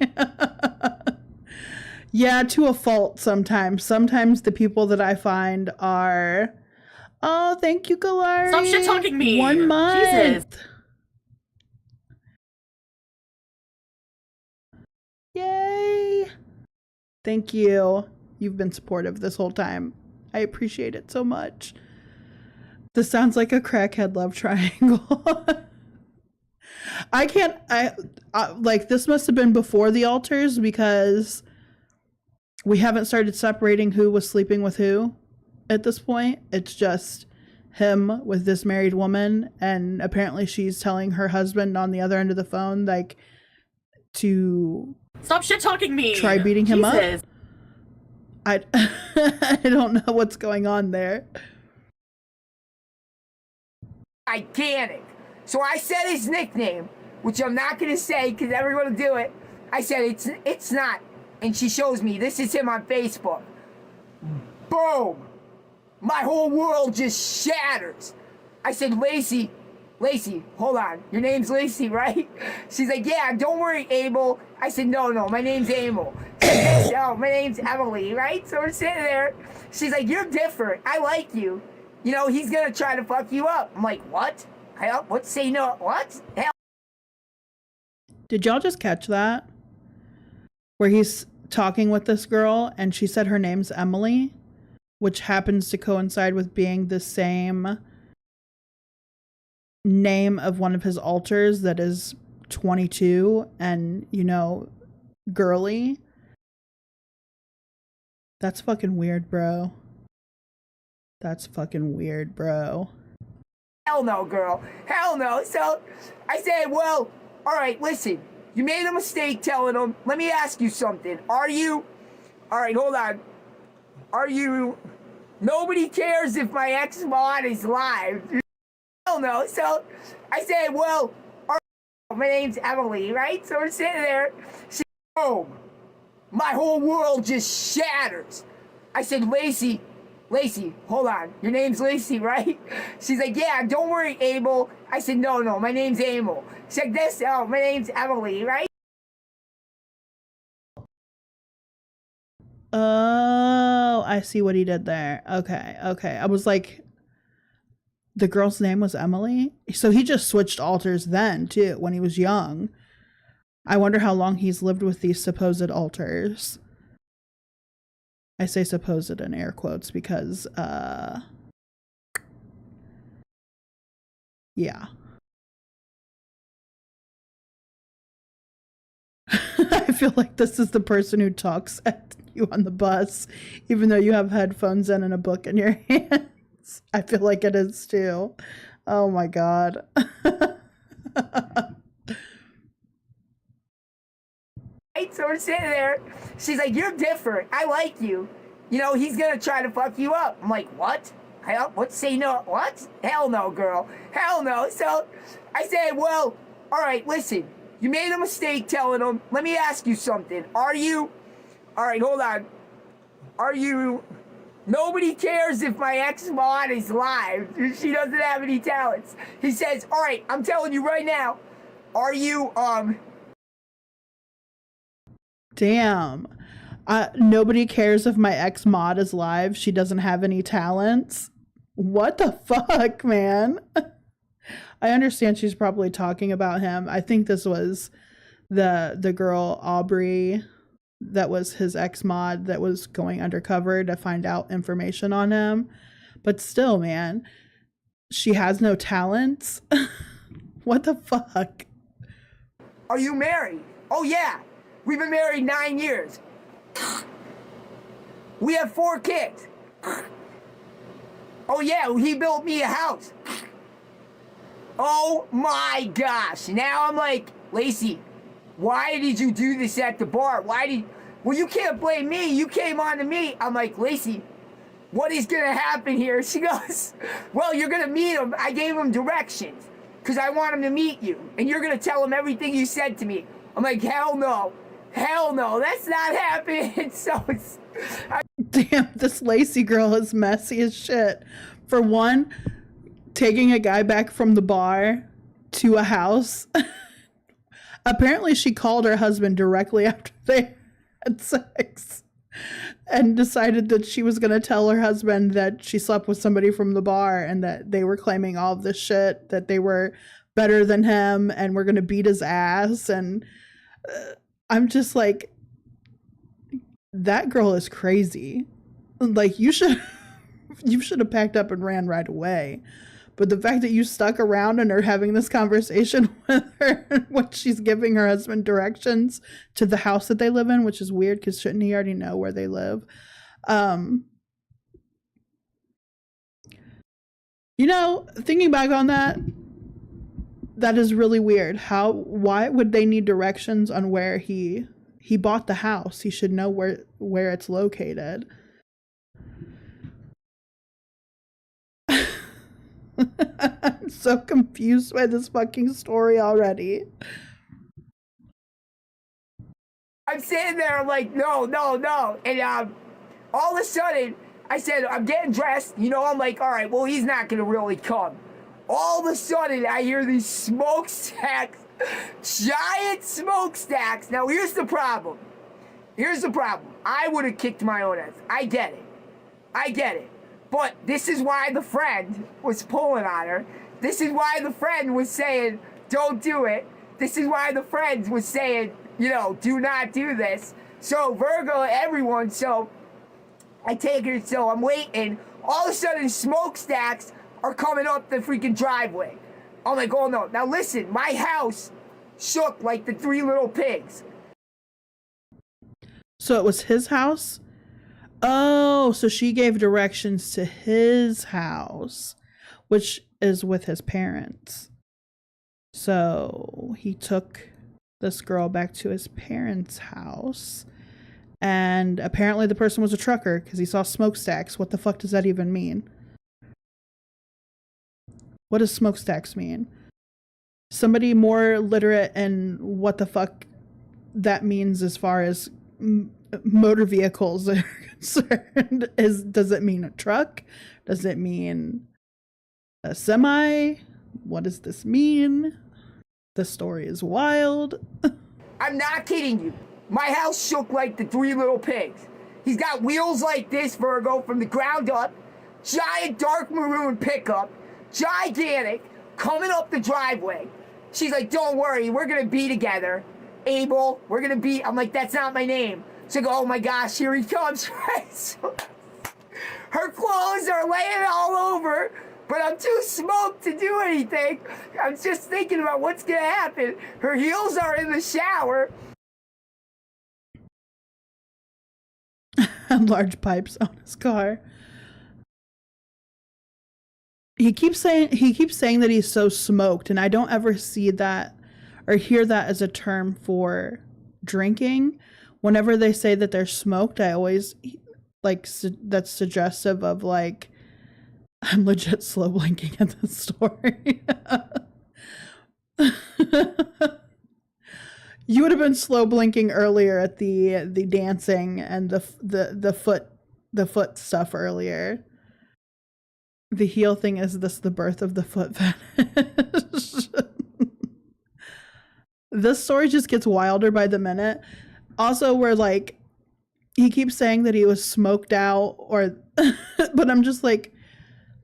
Yeah, to a fault sometimes. Sometimes the people that I find are... Oh, thank you, Kalari. Stop shit-talking me. 1 month. Jesus. Yay. Thank you. You've been supportive this whole time. I appreciate it so much. This sounds like a crackhead love triangle. I like, this must have been before the altars because we haven't started separating who was sleeping with who at this point. It's just him with this married woman, and apparently she's telling her husband on the other end of the phone, like, to stop shit-talking me. Try beating him Jesus. up. I don't know what's going on there. Gigantic. So I said his nickname, which I'm not going to say because everyone will do it. I said, it's not. And she shows me, this is him on Facebook. Boom. My whole world just shatters. I said, Lacey, hold on. Your name's Lacey, right? She's like, yeah, don't worry, Abel. I said, no, my name's Abel. She said, oh, my name's Emily, right? So we're sitting there. She's like, you're different. I like you. You know, he's going to try to fuck you up. I'm like, what? Hell, what? Say no. What? Hell. Did y'all just catch that? Where he's talking with this girl and she said her name's Emily, which happens to coincide with being the same name of one of his altars that is 22 and, you know, girly. That's fucking weird, bro. That's fucking weird, bro. Hell no, girl. Hell no. So I said, well, all right, listen. You made a mistake telling him. Let me ask you something. All right, hold on. Nobody cares if my ex-mod is live. Hell no. So I said, well, all right, my name's Emily, right? So we're sitting there. She, boom. My whole world just shatters. I said, Lacey, hold on. Your name's Lacey, right? She's like, yeah, don't worry, Abel. I said, no, my name's Abel. She's like, my name's Emily, right? Oh, I see what he did there. Okay. I was like, the girl's name was Emily? So he just switched altars then, too, when he was young. I wonder how long he's lived with these supposed alters. I say supposed in air quotes because, yeah. I feel like this is the person who talks at you on the bus, even though you have headphones in and a book in your hands. I feel like it is too. Oh my God. Right, so we're sitting there. She's like, "You're different. I like you. You know, he's gonna try to fuck you up." I'm like, "What? Hell, what? Say no? What? Hell no, girl. Hell no." So I said, "Well, all right. Listen, you made a mistake telling him. Let me ask you something. Are you? All right, hold on. Are you? Nobody cares if my ex-mod is live. She doesn't have any talents." He says, "All right, I'm telling you right now. Are you Damn. Nobody cares if my ex mod is live. She doesn't have any talents. What the fuck, man? I understand she's probably talking about him. I think this was the girl Aubrey that was his ex mod that was going undercover to find out information on him. But still, man, she has no talents. What the fuck? Are you married?" "Oh yeah. We've been married 9 years. We have 4 kids." "Oh yeah, he built me a house." Oh my gosh. Now I'm like, "Lacey, why did you do this at the bar? Well, you can't blame me. You came on to me." I'm like, "Lacey, what is gonna happen here?" She goes, "Well, you're gonna meet him. I gave him directions because I want him to meet you, and you're gonna tell him everything you said to me." I'm like, "Hell no. Hell no, that's not happening." So Damn, this Lacey girl is messy as shit. For one, taking a guy back from the bar to a house. Apparently she called her husband directly after they had sex and decided that she was going to tell her husband that she slept with somebody from the bar and that they were claiming all of this shit, that they were better than him and were going to beat his ass. And I'm just like, that girl is crazy. Like, you should have packed up and ran right away. But the fact that you stuck around and are having this conversation with her when she's giving her husband directions to the house that they live in, which is weird because shouldn't he already know where they live? You know, thinking back on that, that is really weird. Why would they need directions on where he bought the house? He should know where it's located. I'm so confused by this fucking story already. I'm sitting there, I'm like, no. And all of a sudden, I said, I'm getting dressed. You know, I'm like, all right, well, he's not going to really come. All of a sudden, I hear these smokestacks, giant smokestacks. Now, here's the problem. I would have kicked my own ass. I get it. But this is why the friend was pulling on her. This is why the friend was saying, don't do it. This is why the friend was saying, you know, do not do this. So Virgo, everyone, so I take her, so I'm waiting. All of a sudden, smokestacks are coming up the freaking driveway. I'm like, oh no. Now listen, my house shook like the Three Little Pigs. So it was his house? Oh, so she gave directions to his house, which is with his parents. So he took this girl back to his parents' house. And apparently the person was a trucker because he saw smokestacks. What the fuck does that even mean? What does smokestacks mean? Somebody more literate in what the fuck that means as far as motor vehicles are concerned. Does it mean a truck? Does it mean a semi? What does this mean? The story is wild. I'm not kidding you. My house shook like the Three Little Pigs. He's got wheels like this, Virgo, from the ground up. Giant dark maroon pickup. Gigantic. Coming up the driveway. She's like, don't worry, we're going to be together. Abel, we're gonna be, I'm like, that's not my name. So I go, oh my gosh, here he comes, right? So her clothes are laying all over, but I'm too smoked to do anything. I'm just thinking about what's gonna happen. Her heels are in the shower. And large pipes on his car. He keeps saying that he's so smoked, and I don't ever see that or hear that as a term for drinking. Whenever they say that they're smoked, I always like that's suggestive of like I'm legit slow blinking at this story. You would have been slow blinking earlier at the dancing and the foot stuff earlier. The heel thing, is this the birth of the foot fetish? This story just gets wilder by the minute. Also, where like he keeps saying that he was smoked out, or but I'm just like,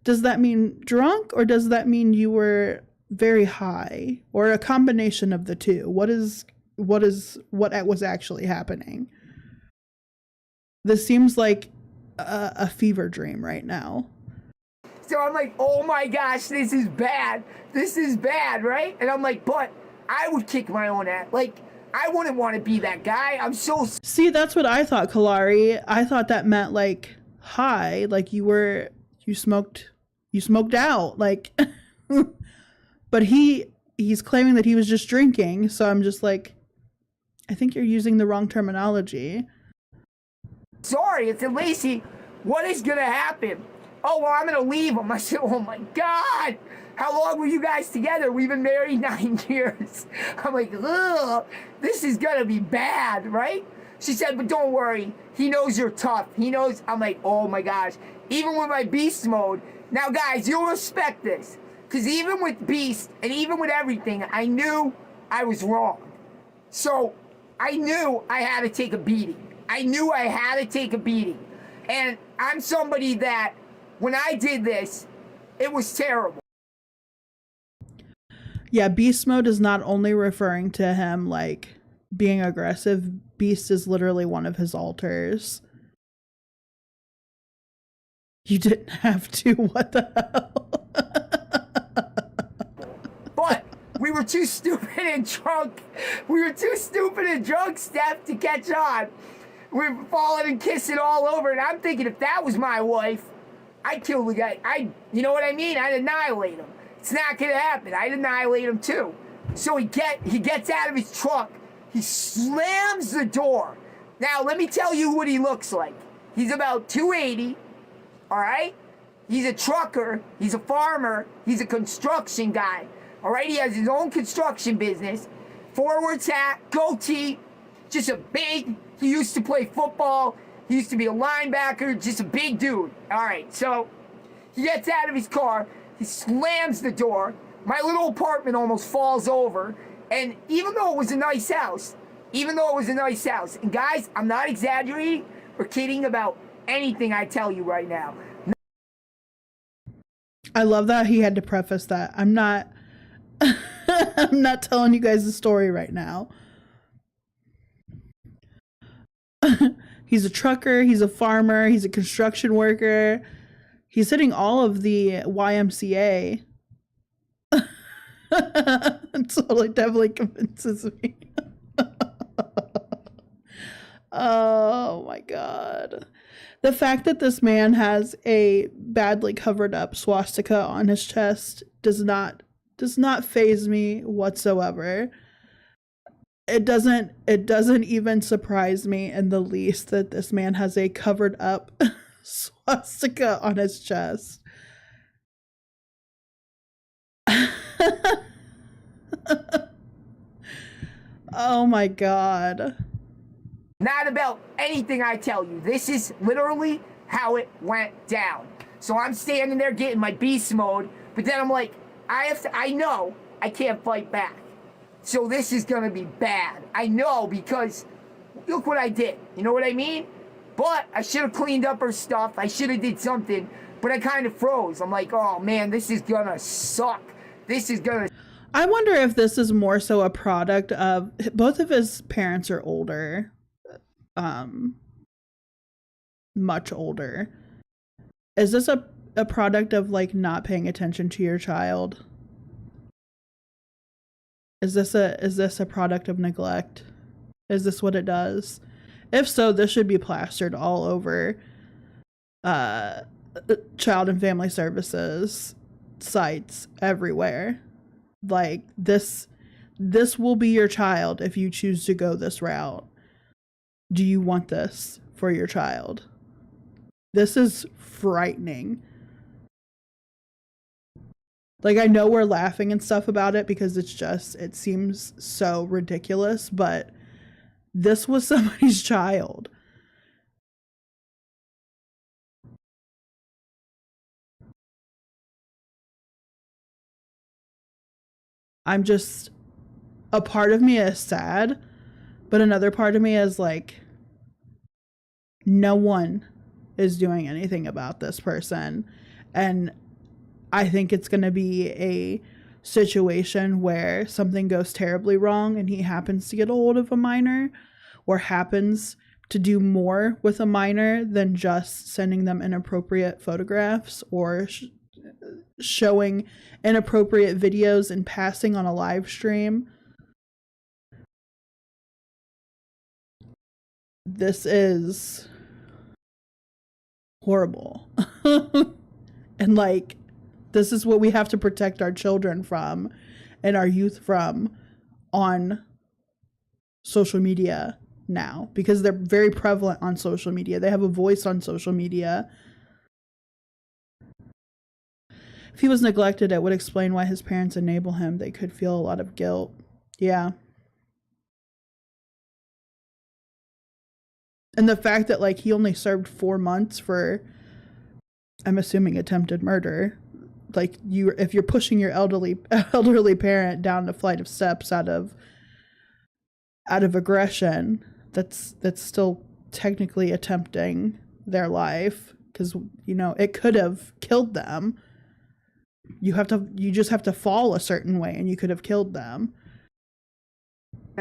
does that mean drunk, or does that mean you were very high, or a combination of the two? What was actually happening? This seems like a fever dream right now. So I'm like, oh my gosh, this is bad. This is bad, right? And I'm like, but I would kick my own ass. Like, I wouldn't want to be that guy. I'm so... See, that's what I thought, Kalari. I thought that meant like high, like you smoked out, like. But he's claiming that he was just drinking, so I'm just like, I think you're using the wrong terminology. Sorry, it's Lacey. What is gonna happen? Oh, well, I'm gonna leave him. I said, oh my God, how long were you guys together? We've been married 9 years. I'm like, ugh, this is gonna be bad, right? She said, but don't worry, he knows you're tough. He knows. I'm like, oh my gosh, even with my beast mode. Now, guys, you'll respect this, because even with beast and even with everything, I knew I was wrong. So I knew I had to take a beating. I knew I had to take a beating. And I'm somebody that, when I did this, it was terrible. Yeah, beast mode is not only referring to him like being aggressive. Beast is literally one of his alters. You didn't have to. What the hell? But we were too stupid and drunk. We were too stupid and drunk, Steph, to catch on. We were falling and kissing all over. And I'm thinking, if that was my wife, I'd kill the guy. You know what I mean? I'd annihilate him. It's not gonna happen. I'd annihilate him too. So he gets out of his truck. He slams the door. Now, let me tell you what he looks like. He's about 280, all right? He's a trucker. He's a farmer. He's a construction guy, all right? He has his own construction business. Forwards hat, goatee, just a big, he used to play football. He used to be a linebacker, just a big dude. All right, so he gets out of his car. He slams the door. My little apartment almost falls over. And even though it was a nice house, and guys, I'm not exaggerating or kidding about anything I tell you right now. I love that he had to preface that. I'm not I'm not telling you guys the story right now. He's a trucker, he's a farmer, he's a construction worker. He's hitting all of the YMCA. Totally, definitely convinces me. Oh my God. The fact that this man has a badly covered up swastika on his chest does not faze me whatsoever. It doesn't even surprise me in the least that this man has a covered up swastika on his chest. Oh my God. Not about anything I tell you. This is literally how it went down. So I'm standing there getting my beast mode, but then I'm like, I know I can't fight back. So this is gonna be bad. I know, because look what I did. You know what I mean? But I should have cleaned up her stuff. I should have did something, but I kind of froze. I'm like, oh man, this is gonna suck. This is gonna... I wonder if this is more so a product of both of his parents are older, much older. Is this a product of like not paying attention to your child? Is this a product of neglect? Is this what it does? If so, this should be plastered all over child and family services sites everywhere. Like this will be your child if you choose to go this route. Do you want this for your child? This is frightening. Like, I know we're laughing and stuff about it because it seems so ridiculous, but this was somebody's child. I'm just, a part of me is sad, but another part of me is like, no one is doing anything about this person. And I think it's going to be a situation where something goes terribly wrong and he happens to get a hold of a minor or happens to do more with a minor than just sending them inappropriate photographs or showing inappropriate videos and passing on a live stream. This is horrible. And like, this is what we have to protect our children from and our youth from on social media now, because they're very prevalent on social media. They have a voice on social media. If he was neglected, it would explain why his parents enable him. They could feel a lot of guilt. Yeah. And the fact that like he only served 4 months for, I'm assuming, attempted murder. Like, if you're pushing your elderly parent down a flight of steps out of aggression, that's still technically attempting their life, because you know it could have killed them. You just have to fall a certain way and you could have killed them.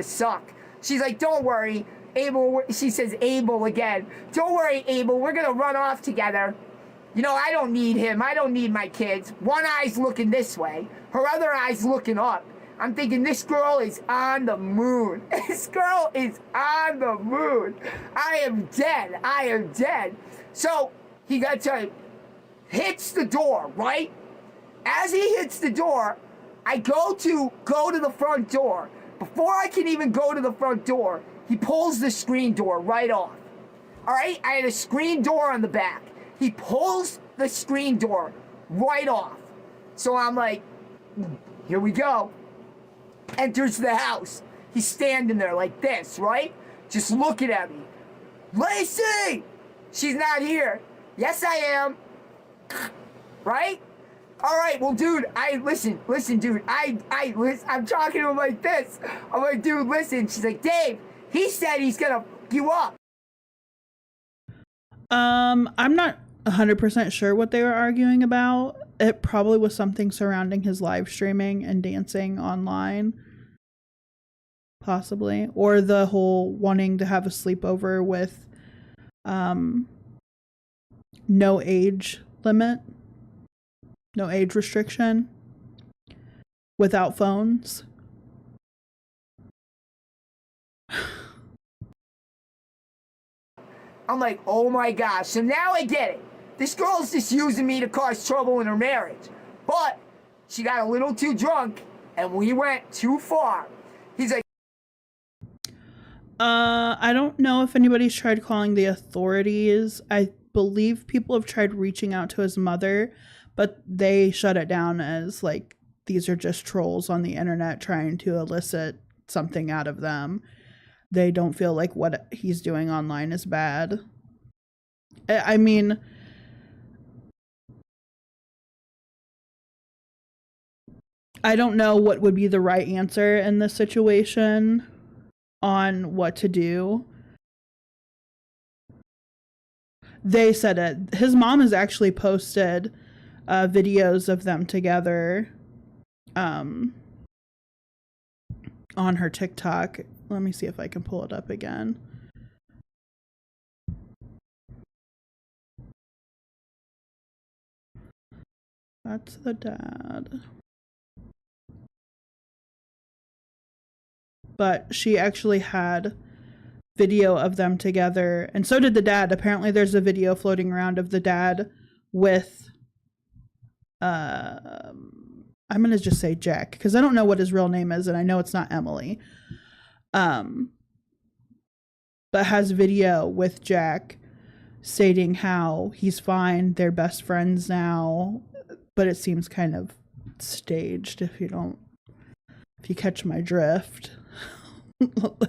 Suck. She's like, don't worry, Abel. She says Abel again. Don't worry, Abel. We're gonna run off together. You know, I don't need him. I don't need my kids. One eye's looking this way. Her other eye's looking up. I'm thinking this girl is on the moon. This girl is on the moon. I am dead. I am dead. So he hits the door, right? As he hits the door, I go to the front door. Before I can even go to the front door, he pulls the screen door right off. All right? I had a screen door on the back. He pulls the screen door right off. So I'm like, here we go. Enters the house. He's standing there like this, right? Just looking at me. Lacey! She's not here. Yes, I am. Right? All right, well, dude, listen, dude, I'm talking to him like this. I'm like, dude, listen. She's like, Dave, he said he's gonna fuck you up. I'm not 100% sure what they were arguing about. It probably was something surrounding his live streaming and dancing online. Possibly. Or the whole wanting to have a sleepover with no age limit. No age restriction. Without phones. I'm like, oh my gosh. So now I get it. This girl's just using me to cause trouble in her marriage. But she got a little too drunk and we went too far. He's like, I don't know if anybody's tried calling the authorities. I believe people have tried reaching out to his mother, but they shut it down as like, these are just trolls on the internet trying to elicit something out of them. They don't feel like what he's doing online is bad. I mean, I don't know what would be the right answer in this situation on what to do. They said it. His mom has actually posted videos of them together on her TikTok. Let me see if I can pull it up again. That's the dad. But she actually had video of them together, and so did the dad. Apparently there's a video floating around of the dad with I'm gonna just say Jack, because I don't know what his real name is, and I know it's not Emily. But has video with Jack stating how he's fine, they're best friends now, but it seems kind of staged, if you catch my drift.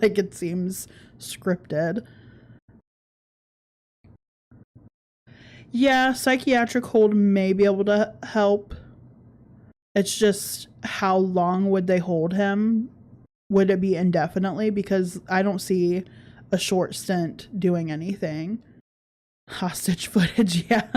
Like, it seems scripted. Yeah, psychiatric hold may be able to help. It's just, how long would they hold him? Would it be indefinitely? Because I don't see a short stint doing anything. Hostage footage, yeah.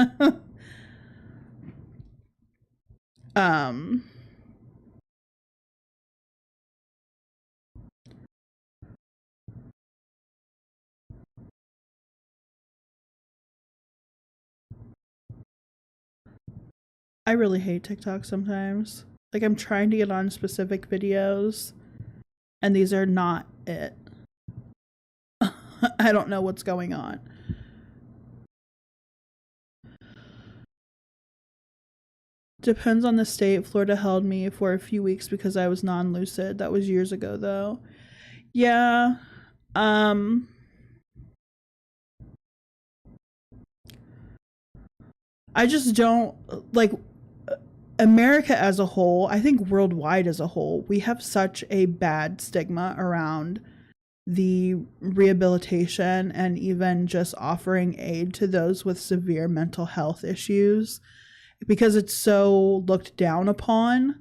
I really hate TikTok sometimes. Like, I'm trying to get on specific videos, and these are not it. I don't know what's going on. Depends on the state. Florida held me for a few weeks because I was non-lucid. That was years ago, though. Yeah. I just don't, like, America as a whole, I think worldwide as a whole, we have such a bad stigma around the rehabilitation and even just offering aid to those with severe mental health issues, because it's so looked down upon.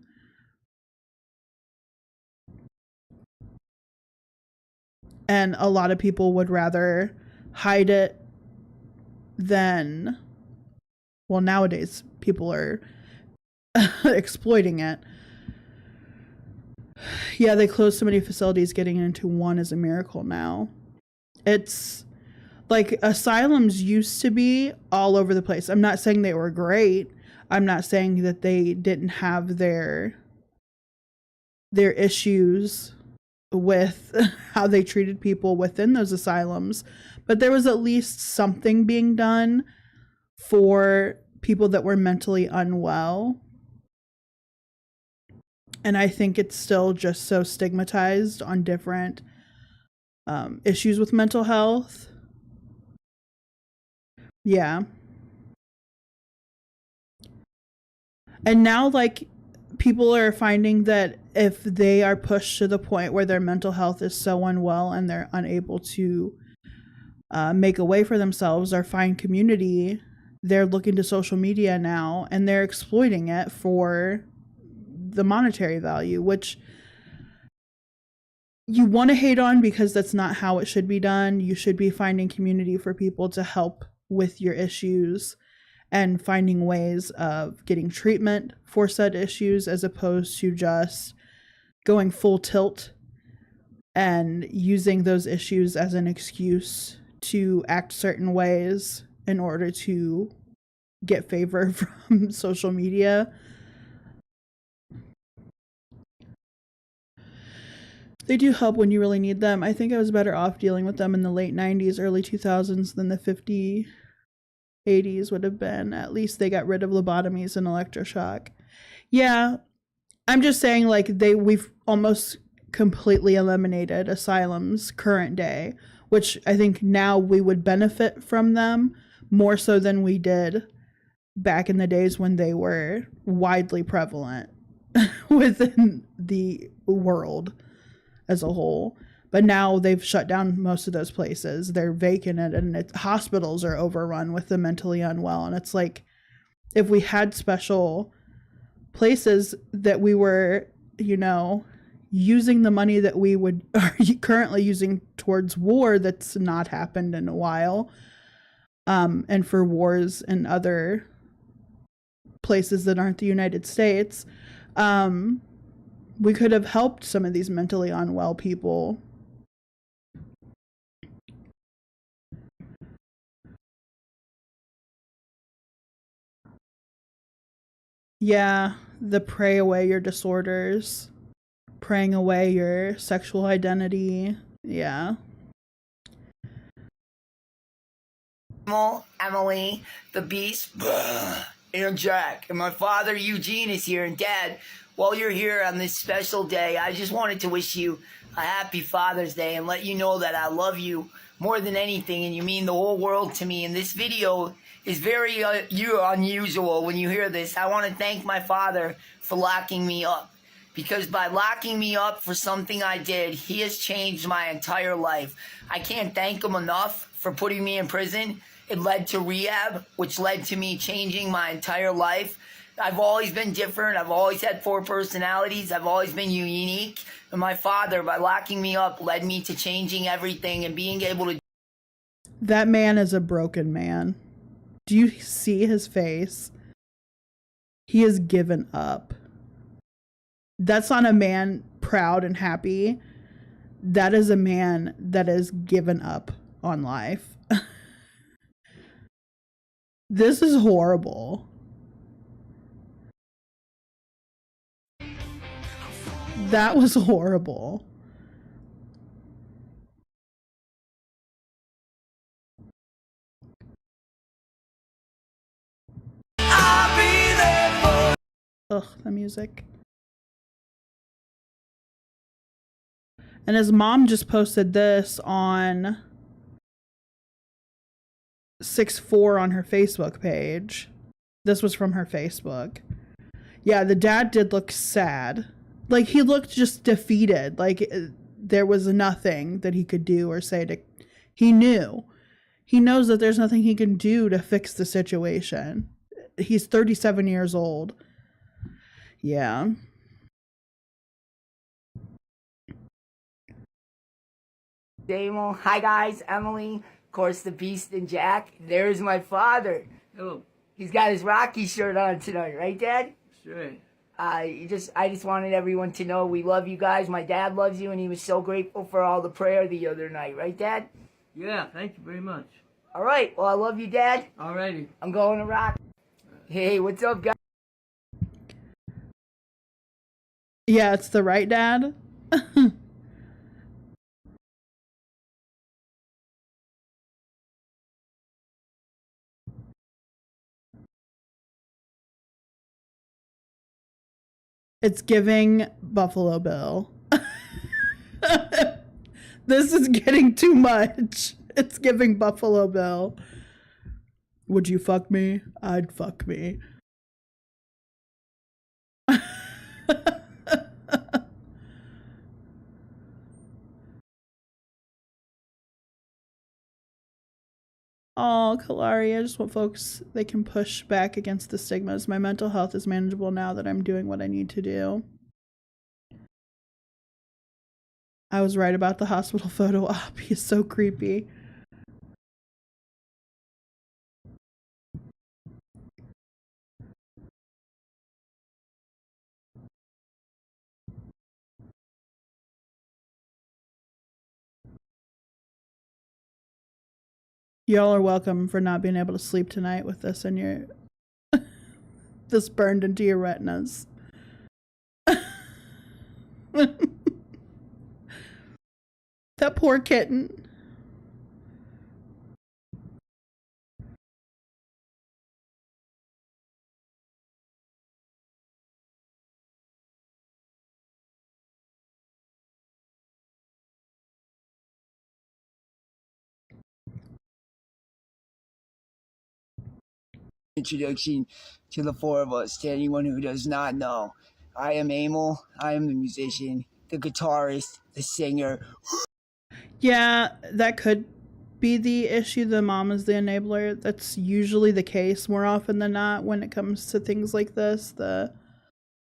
And a lot of people would rather hide it than, well, nowadays people are exploiting it. Yeah, they closed so many facilities. Getting into one is a miracle now. It's like, asylums used to be all over the place. I'm not saying they were great. I'm not saying that they didn't have their issues with how they treated people within those asylums, but there was at least something being done for people that were mentally unwell. And I think it's still just so stigmatized on different issues with mental health. Yeah. And now, like, people are finding that if they are pushed to the point where their mental health is so unwell and they're unable to make a way for themselves or find community, they're looking to social media now and they're exploiting it for the monetary value, which you want to hate on, because that's not how it should be done. You should be finding community for people to help with your issues and finding ways of getting treatment for said issues, as opposed to just going full tilt and using those issues as an excuse to act certain ways in order to get favor from social media. They do help when you really need them. I think I was better off dealing with them in the late 90s, early 2000s than the 50s, 80s would have been. At least they got rid of lobotomies and electroshock. Yeah, I'm just saying, like, we've almost completely eliminated asylums current day, which I think now we would benefit from them more so than we did back in the days when they were widely prevalent within the world as a whole. But now they've shut down most of those places. They're vacated, and hospitals are overrun with the mentally unwell. And it's like, if we had special places that we were, using the money that we are currently using towards war that's not happened in a while, and for wars in other places that aren't the United States, We could have helped some of these mentally unwell people. Yeah, the pray away your disorders, praying away your sexual identity. Yeah. Emily, the Beast, and Jack, and my father Eugene is here, and Dad, while you're here on this special day, I just wanted to wish you a happy Father's Day and let you know that I love you more than anything, and you mean the whole world to me. And this video is very unusual when you hear this. I want to thank my father for locking me up, because by locking me up for something I did, he has changed my entire life. I can't thank him enough for putting me in prison. It led to rehab, which led to me changing my entire life. I've always been different. I've always had 4 personalities. I've always been unique. And my father, by locking me up, led me to changing everything and being able to... That man is a broken man. Do you see his face? He has given up. That's not a man proud and happy. That is a man that has given up on life. This is horrible. That was horrible. I'll be there for... Ugh, the music. And his mom just posted this on 6/4 on her Facebook page. This was from her Facebook. Yeah, the dad did look sad. Like, he looked just defeated. Like, there was nothing that he could do or say to... He knew. He knows that there's nothing he can do to fix the situation. He's 37 years old. Yeah. Damo. Hi guys, Emily, of course the Beast and Jack. There's my father. Hello. He's got his Rocky shirt on tonight, right, Dad? Sure. I just wanted everyone to know we love you guys. My dad loves you, and he was so grateful for all the prayer the other night, right, Dad? Yeah, thank you very much. All right, well, I love you, Dad. Alrighty. I'm going to rock. Hey, what's up, guys? Yeah, it's the right dad. It's giving Buffalo Bill. This is getting too much. It's giving Buffalo Bill. Would you fuck me? I'd fuck me. Oh, Kalari, I just want folks they can push back against the stigmas. My mental health is manageable now that I'm doing what I need to do. I was right about the hospital photo op. He's so creepy. Y'all are welcome for not being able to sleep tonight with this in your this burned into your retinas. That poor kitten. Introduction to the 4 of us. To anyone who does not know, I am Emil. I am the musician, the guitarist, the singer. Yeah, that could be the issue. The mom is the enabler. That's usually the case more often than not when it comes to things like this. The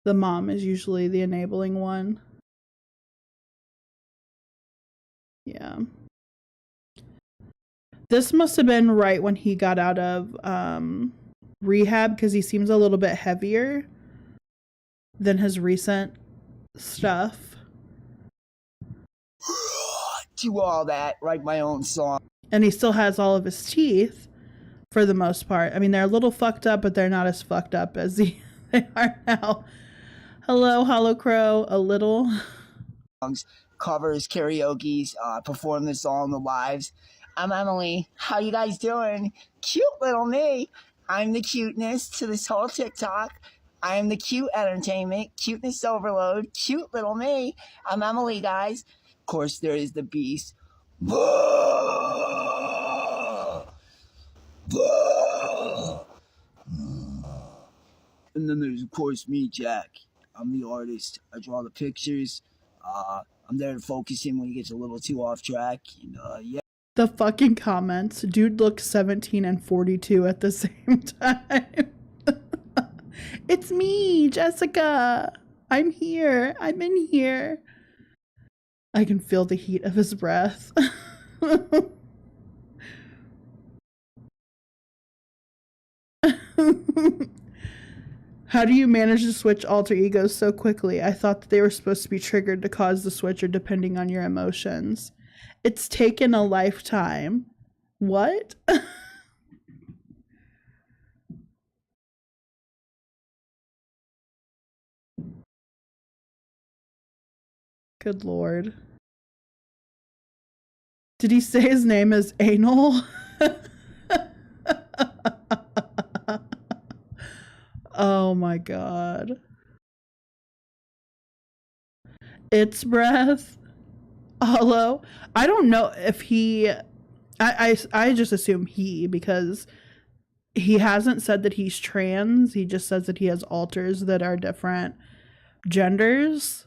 mom is usually the enabling one. Yeah. This must have been right when he got out of rehab, because he seems a little bit heavier than his recent stuff. Do all that, write my own song. And he still has all of his teeth for the most part. I mean, they're a little fucked up, but they're not as fucked up as they are now. Hello, Hollow Crow, a little. Covers, karaoke's, perform this all in the lives. I'm Emily. How you guys doing? Cute little me. I'm the cuteness to this whole TikTok. I am the cute entertainment, cuteness overload, cute little me. I'm Emily, guys. Of course, there is the beast. And then there's, of course, me, Jack. I'm the artist. I draw the pictures. I'm there to focus him when he gets a little too off track. And, yeah. The fucking comments. Dude looks 17 and 42 at the same time. It's me, Jessica. I'm here. I'm in here. I can feel the heat of his breath. How do you manage to switch alter egos so quickly? I thought that they were supposed to be triggered to cause the switch or depending on your emotions. It's taken a lifetime. What? Good Lord. Did he say his name is Anal? Oh my God. It's breath. Hollow. I don't know if he... I just assume he, because he hasn't said that he's trans. He just says that he has alters that are different genders.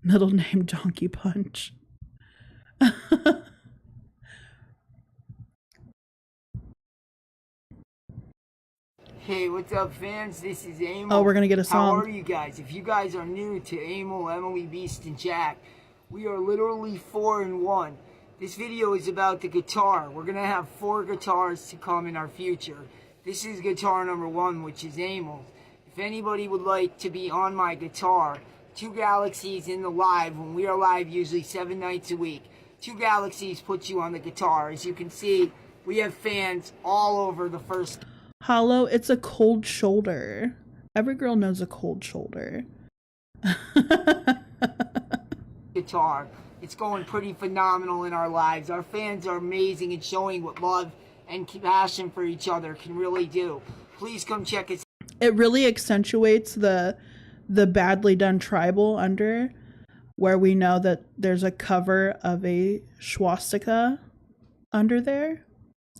Middle name Donkey Punch. Hey, what's up, fans? This is Amo. Oh, we're gonna get a song. How are you guys? If you guys are new to Amo, Emily, Beast, and Jack, we are literally 4 in 1. This video is about the guitar. We're gonna have 4 guitars to come in our future. This is guitar number 1, which is Amo. If anybody would like to be on my guitar, 2 Galaxies in the live, when we are live usually 7 nights a week. 2 Galaxies puts you on the guitar. As you can see, we have fans all over the first... Hollow, it's a cold shoulder. Every girl knows a cold shoulder. Guitar. It's going pretty phenomenal in our lives. Our fans are amazing and showing what love and passion for each other can really do. Please come check us out. It really accentuates the badly done tribal under, where we know that there's a cover of a swastika under there.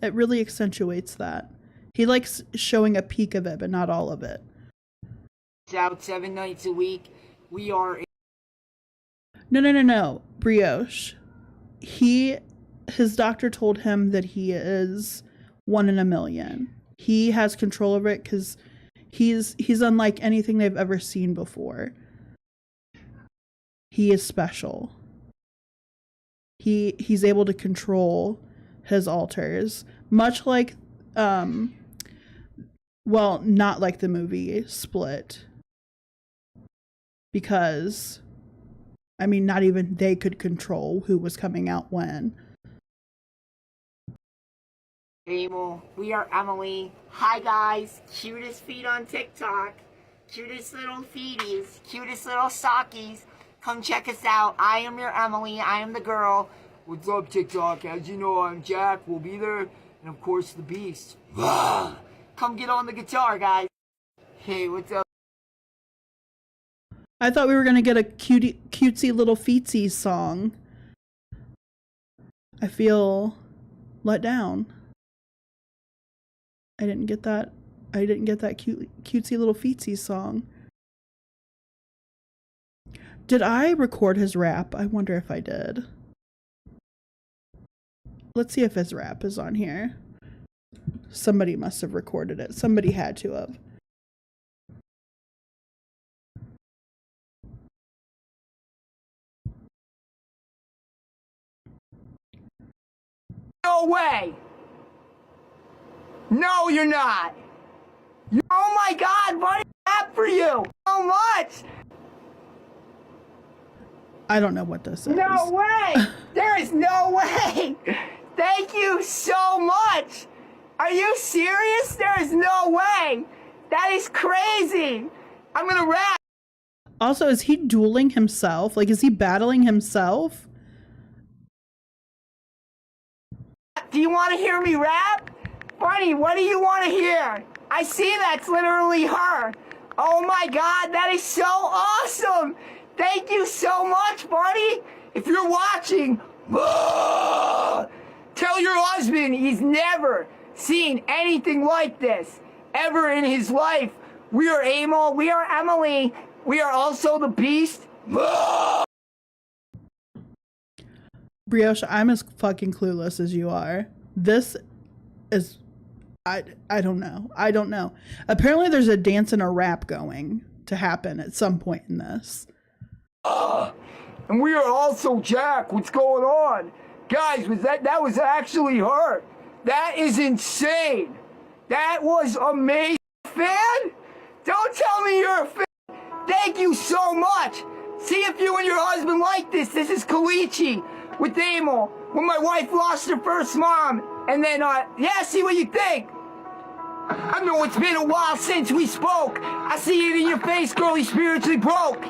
It really accentuates that. He likes showing a peek of it, but not all of it. It's out 7 nights a week. We are... No. Brioche. His doctor told him that he is 1 in a million. He has control over it because he's unlike anything they've ever seen before. He is special. He's able to control his alters, much like well, not like the movie Split, because I mean, not even they could control who was coming out when. We are Emily. Hi guys, cutest feet on TikTok, cutest little feeties, cutest little sockies. Come check us out. I am your Emily. I am the girl. What's up, TikTok? As you know, I'm Jack. We'll be there, and of course, the Beast. Come get on the guitar, guys. Hey, what's up? I thought we were gonna get a cutesy little feetsy song. I feel let down. I didn't get that cutesy little feetsy song. Did I record his rap? I wonder if I did. Let's see if his rap is on here. Somebody must have recorded it. Somebody had to have. No way! No, you're not! Oh my God, buddy, rap for you! So much! I don't know what this is. No way! There is no way! Thank you so much! Are you serious? There is no way! That is crazy! I'm gonna rap! Also, is he dueling himself? Like, is he battling himself? Do you want to hear me rap? Bunny, what do you want to hear? I see that's literally her. Oh my god, that is so awesome! Thank you so much, Bunny! If you're watching, tell your husband he's never seen anything like this ever in his life. We are Emil, we are Emily, we are also the Beast. Brioche, I'm as fucking clueless as you are. This is... I don't know. I don't know. Apparently there's a dance and a rap going to happen at some point in this. And we are also Jack. What's going on? Guys, that was actually her. That is insane. That was amazing. Fan? Don't tell me you're a fan. Thank you so much. See if you and your husband like this. This is Kalichi with Emil. When my wife lost her first mom. And then, yeah, see what you think. I know it's been a while since we spoke. I see it in your face, girl, you spiritually broke.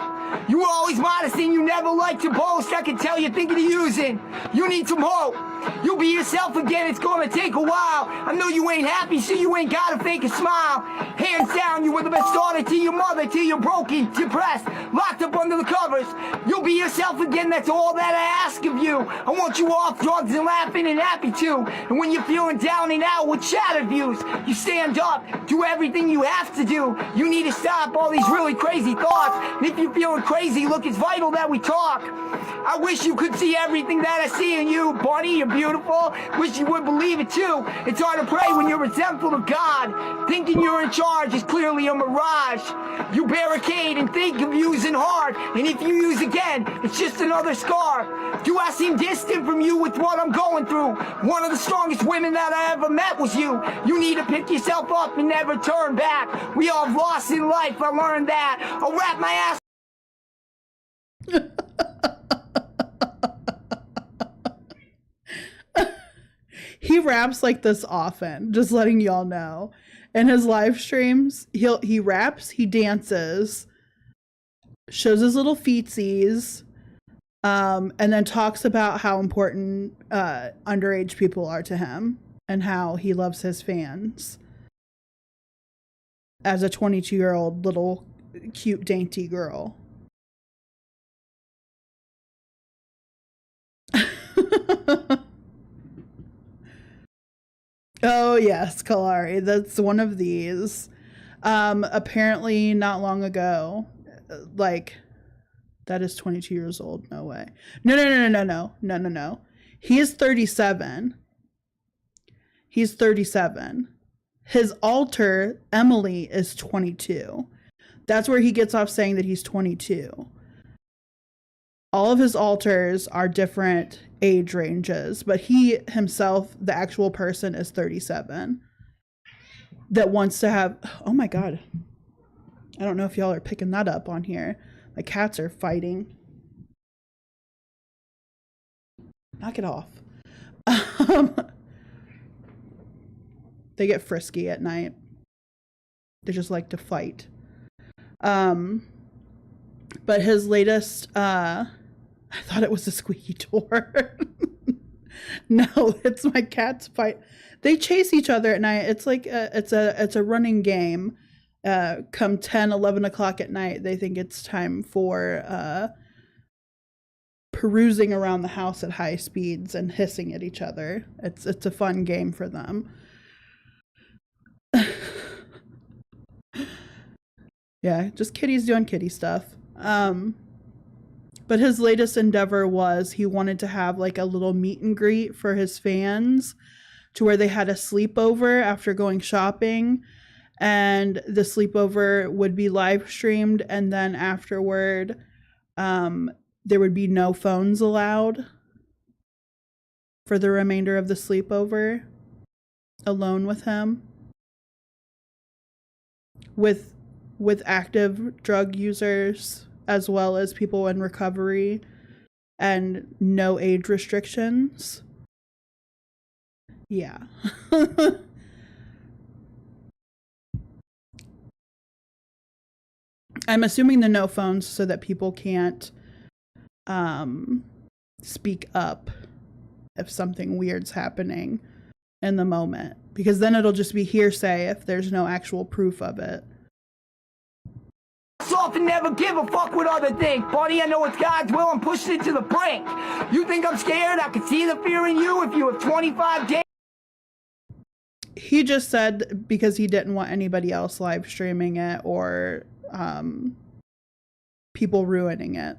You were always modest and you never liked to boast. I can tell you're thinking of using. You need some hope. You'll be yourself again, it's gonna take a while. I know you ain't happy, so you ain't gotta fake a smile. Hands down, you were the best daughter to your mother, till you're broken, depressed, locked up under the covers. You'll be yourself again, that's all that I ask of you. I want you off drugs and laughing and happy too. And when you're feeling down and out with chatter views, you stand up, do everything you have to do. You need to stop all these really crazy thoughts. And if you're feeling crazy, look, it's vital that we talk. I wish you could see everything that I see in you, Bunny. You're beautiful. Wish you would believe it too. It's hard to pray when you're resentful of God. Thinking you're in charge is clearly a mirage. You barricade and think of using hard. And if you use again, it's just another scar. Do I seem distant from you with what I'm going through? One of the strongest women that I ever met was you. You need to pick yourself up and never turn back. We all have lost in life, I learned that. I'll wrap my ass. He raps like this often, just letting y'all know. In his live streams, he raps, he dances, shows his little feetsies, and then talks about how important underage people are to him and how he loves his fans as a 22-year-old little cute dainty girl. Oh yes, Kalari, that's one of these. Apparently not long ago, like, that is 22 years old. No way. No. He is 37. He's 37. His alter, Emily, is 22. That's where he gets off saying that he's 22. All of his alters are different age ranges, but he himself, the actual person, is 37. That wants to have... Oh my god. I don't know if y'all are picking that up on here. My cats are fighting. Knock it off. They get frisky at night. They just like to fight. But his latest... I thought it was a squeaky door. No, it's my cats fight. They chase each other at night. It's like it's a running game. Come 10, 11 o'clock at night, they think it's time for perusing around the house at high speeds and hissing at each other. It's a fun game for them. Yeah, just kitties doing kitty stuff. But his latest endeavor was he wanted to have like a little meet and greet for his fans, to where they had a sleepover after going shopping, and the sleepover would be live streamed, and then afterward there would be no phones allowed for the remainder of the sleepover, alone with him, with active drug users as well as people in recovery and no age restrictions. Yeah. I'm assuming the no phones so that people can't speak up if something weird's happening in the moment, because then it'll just be hearsay if there's no actual proof of it. Soft and never give a fuck what other think. Buddy, I know it's God's will, I'm pushing it to the brink. You think I'm scared? I can see the fear in you if you have 25 days. He just said because he didn't want anybody else live streaming it or people ruining it.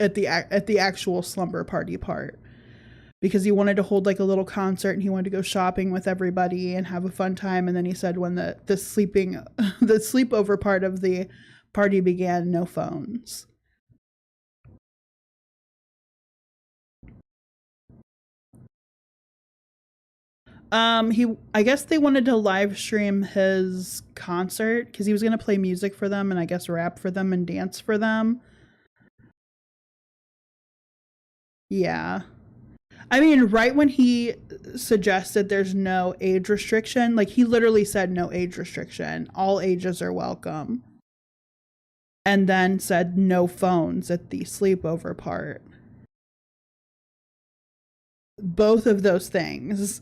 At the actual slumber party part, because he wanted to hold like a little concert and he wanted to go shopping with everybody and have a fun time. And then he said when the sleepover part of the party began, no phones. I guess they wanted to live stream his concert because he was going to play music for them and I guess rap for them and dance for them. Yeah. I mean, right when he suggested there's no age restriction, like he literally said no age restriction, all ages are welcome. And then said no phones at the sleepover part. Both of those things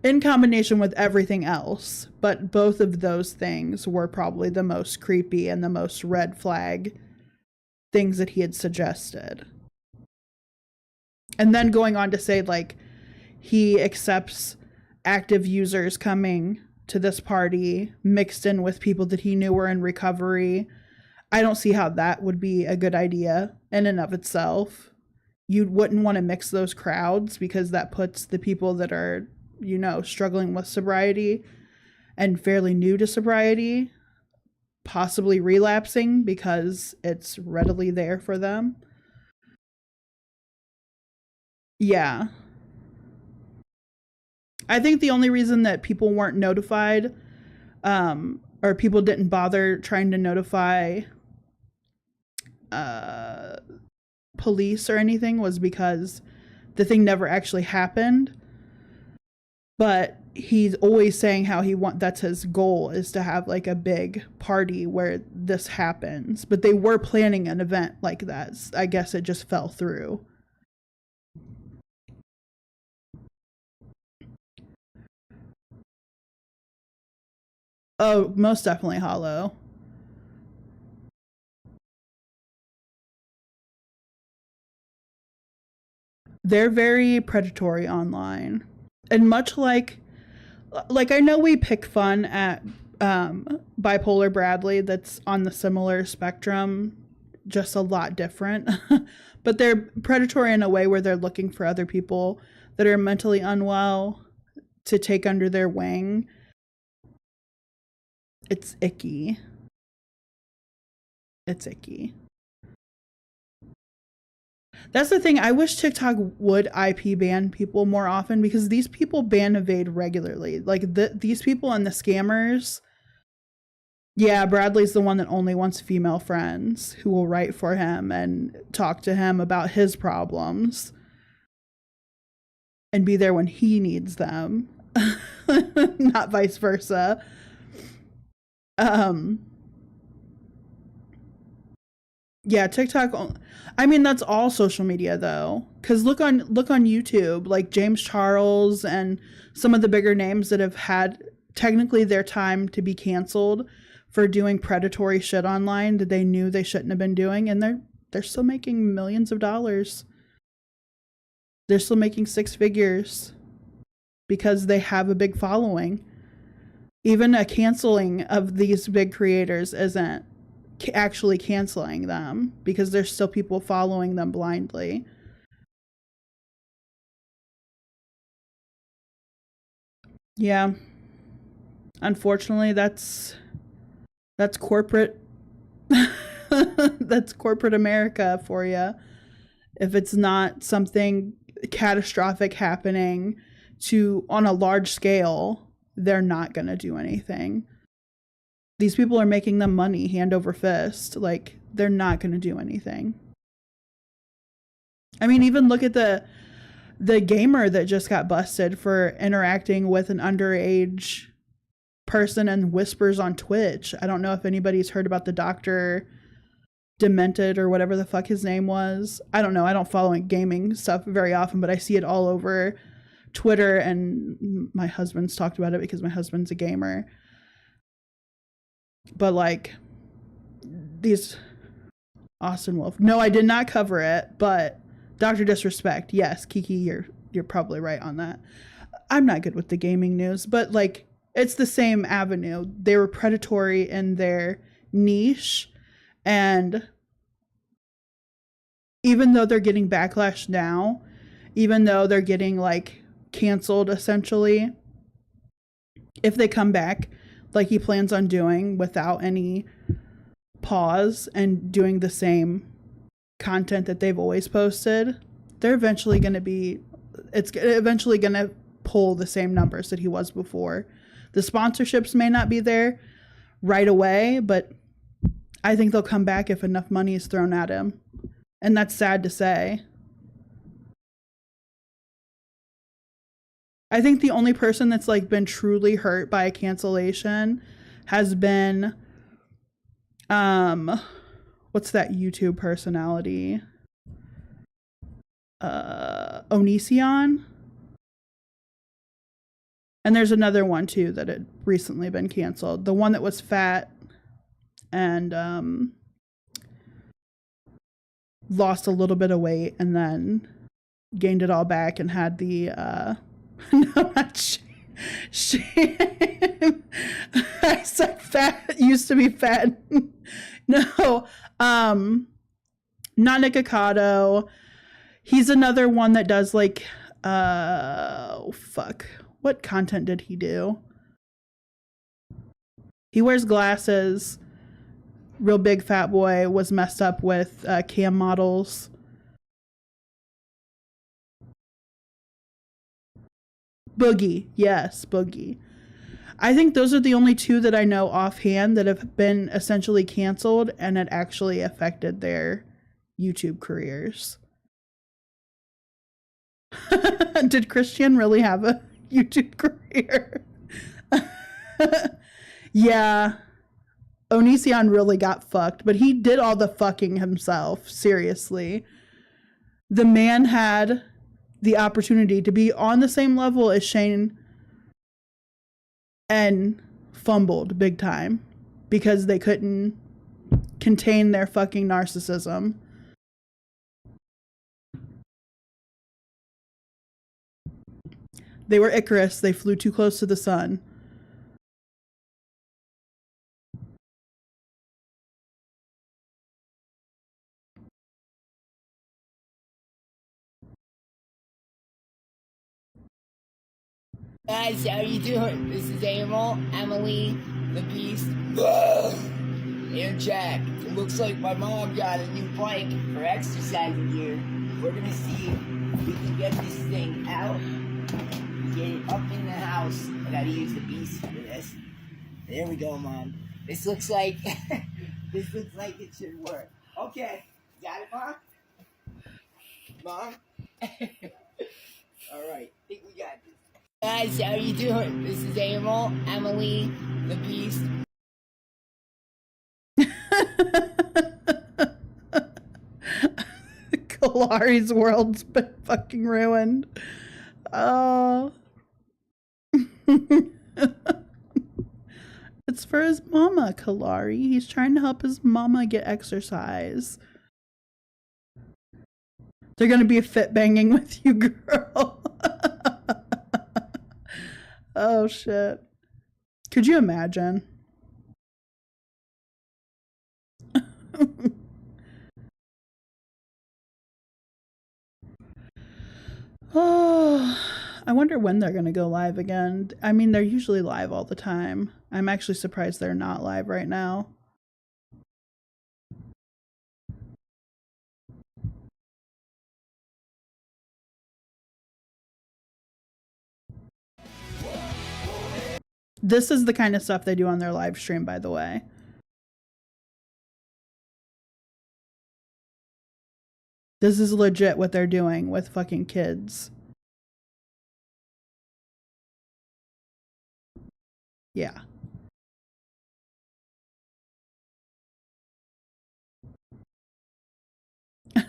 in combination with everything else, but both of those things were probably the most creepy and the most red flag things that he had suggested. And then going on to say, like, he accepts active users coming to this party mixed in with people that he knew were in recovery. I don't see how that would be a good idea in and of itself. You wouldn't want to mix those crowds because that puts the people that are, you know, struggling with sobriety and fairly new to sobriety, possibly relapsing because it's readily there for them. Yeah. I think the only reason that people weren't notified, or people didn't bother trying to notify police or anything was because the thing never actually happened. But he's always saying how that's his goal, is to have like a big party where this happens. But they were planning an event like that. I guess it just fell through. Oh, most definitely hollow. They're very predatory online. And much like I know we pick fun at bipolar Bradley, that's on the similar spectrum, just a lot different. But they're predatory in a way where they're looking for other people that are mentally unwell to take under their wing. It's icky. It's icky. That's the thing. I wish TikTok would IP ban people more often, because these people ban evade regularly. Like these people and the scammers. Yeah, Bradley's the one that only wants female friends who will write for him and talk to him about his problems and be there when he needs them. Not vice versa. Yeah, TikTok. I mean, that's all social media though. Cause look on YouTube, like James Charles and some of the bigger names that have had technically their time to be canceled for doing predatory shit online that they knew they shouldn't have been doing, and they're still making millions of dollars. They're still making six figures because they have a big following. Even a canceling of these big creators isn't actually canceling them, because there's still people following them blindly. Yeah. Unfortunately, that's corporate. That's corporate America for you. If it's not something catastrophic happening on a large scale, they're not going to do anything. These people are making them money hand over fist. Like, they're not going to do anything. I mean, even look at the gamer that just got busted for interacting with an underage person and whispers on Twitch. I don't know if anybody's heard about the Dr. Demented or whatever the fuck his name was. I don't know. I don't follow gaming stuff very often, but I see it all over Twitter, and my husband's talked about it because my husband's a gamer. But like, these Austin Wolf. No, I did not cover it, but Dr. Disrespect. Yes, Kiki, you're probably right on that. I'm not good with the gaming news, but like, it's the same avenue. They were predatory in their niche, and even though they're getting backlash now, even though they're getting like canceled essentially, if they come back like he plans on doing without any pause and doing the same content that they've always posted, they're eventually going to be, it's eventually going to pull the same numbers that he was before. The sponsorships may not be there right away, but I think they'll come back if enough money is thrown at him. And that's sad to say. I think the only person that's like been truly hurt by a cancellation has been, what's that YouTube personality? Onision. And there's another one too that had recently been canceled. The one that was fat and lost a little bit of weight and then gained it all back and had the no, not shame. I said fat, used to be fat. No, not Nikocado. He's another one that does like, fuck. What content did he do? He wears glasses. Real big fat boy, was messed up with cam models. Boogie. Yes, Boogie. I think those are the only two that I know offhand that have been essentially canceled and it actually affected their YouTube careers. Did Christian really have a YouTube career? Yeah. Onision really got fucked, but he did all the fucking himself. Seriously. The man had the opportunity to be on the same level as Shane and fumbled big time because they couldn't contain their fucking narcissism. They were Icarus. They flew too close to the sun. Guys, how you doing? This is Emily, the Beast, and Jack. It looks like my mom got a new bike for exercising here. We're gonna see if we can get this thing out, get it up in the house. I gotta use the Beast for this. There we go, Mom. This looks like this looks like it should work. Okay, got it, Mom? Mom? All right, I think we got this. Guys, how you doing? This is Emily, the Beast. Kalari's world's been fucking ruined. Oh. It's for his mama, Kalari. He's trying to help his mama get exercise. They're gonna be fit banging with you, girl. Oh shit. Could you imagine? Oh, I wonder when they're gonna go live again. I mean, they're usually live all the time. I'm actually surprised they're not live right now. This is the kind of stuff they do on their live stream, by the way. This is legit what they're doing with fucking kids. Yeah.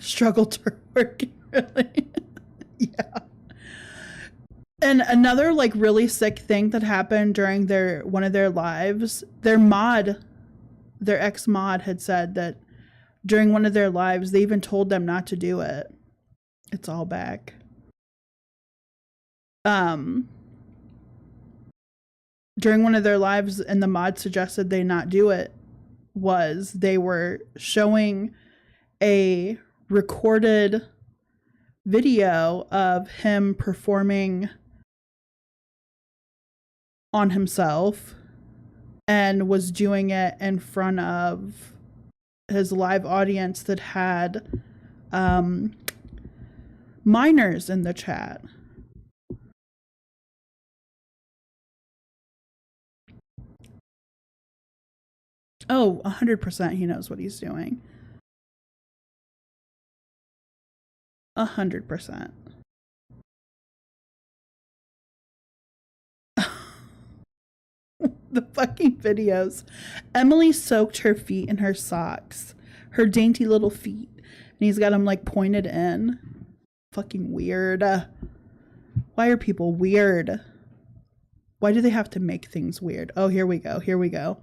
Struggle to work, really. Yeah. And another like really sick thing that happened during one of their lives, their ex-mod had said that during one of their lives, they even told them not to do it. It's all back. During one of their lives, and the mod suggested they not do it, was they were showing a recorded video of him performing on himself and was doing it in front of his live audience that had minors in the chat. Oh, 100% he knows what he's doing. 100%. The fucking videos. Emily soaked her feet in her socks. Her dainty little feet. And he's got them like pointed in. Fucking weird. Why are people weird? Why do they have to make things weird? Oh, here we go. Here we go.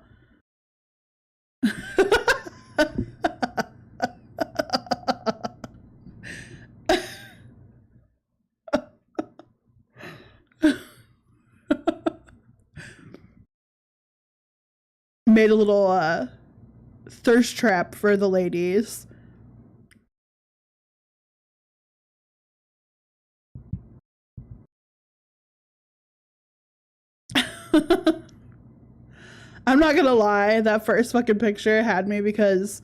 Made a little thirst trap for the ladies. I'm not gonna lie, that first fucking picture had me because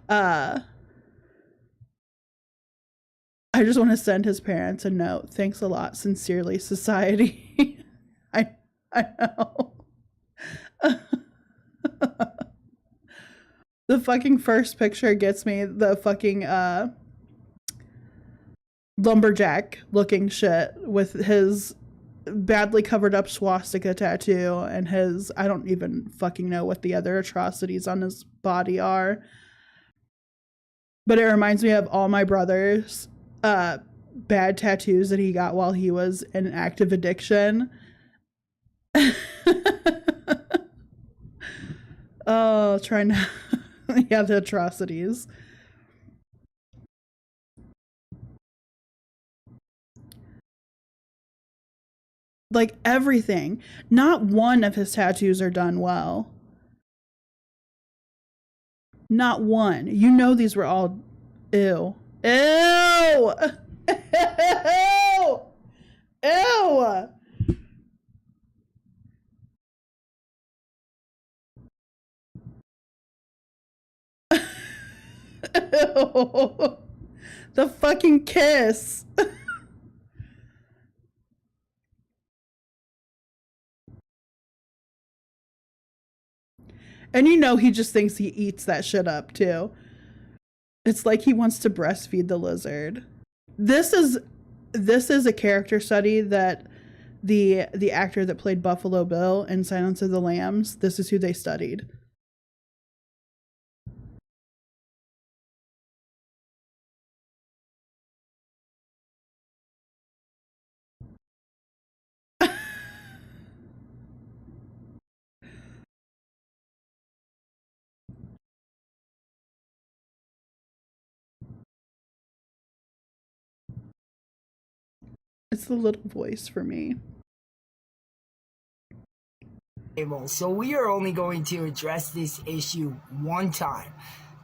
I just want to send his parents a note. Thanks a lot. Sincerely, Society. I know. The fucking first picture gets me. The fucking lumberjack looking shit with his badly covered up swastika tattoo and his, I don't even fucking know what the other atrocities on his body are. But it reminds me of all my brother's bad tattoos that he got while he was in active addiction. Oh, trying to... Yeah, the atrocities. Like everything. Not one of his tattoos are done well. Not one. You know these were all... Ew. Ew! Ew! Ew! Ew. The fucking kiss. And you know he just thinks he eats that shit up too. It's like he wants to breastfeed the lizard. This is a character study that the actor that played Buffalo Bill in Silence of the Lambs, this is who they studied. It's the little voice for me. So we are only going to address this issue one time.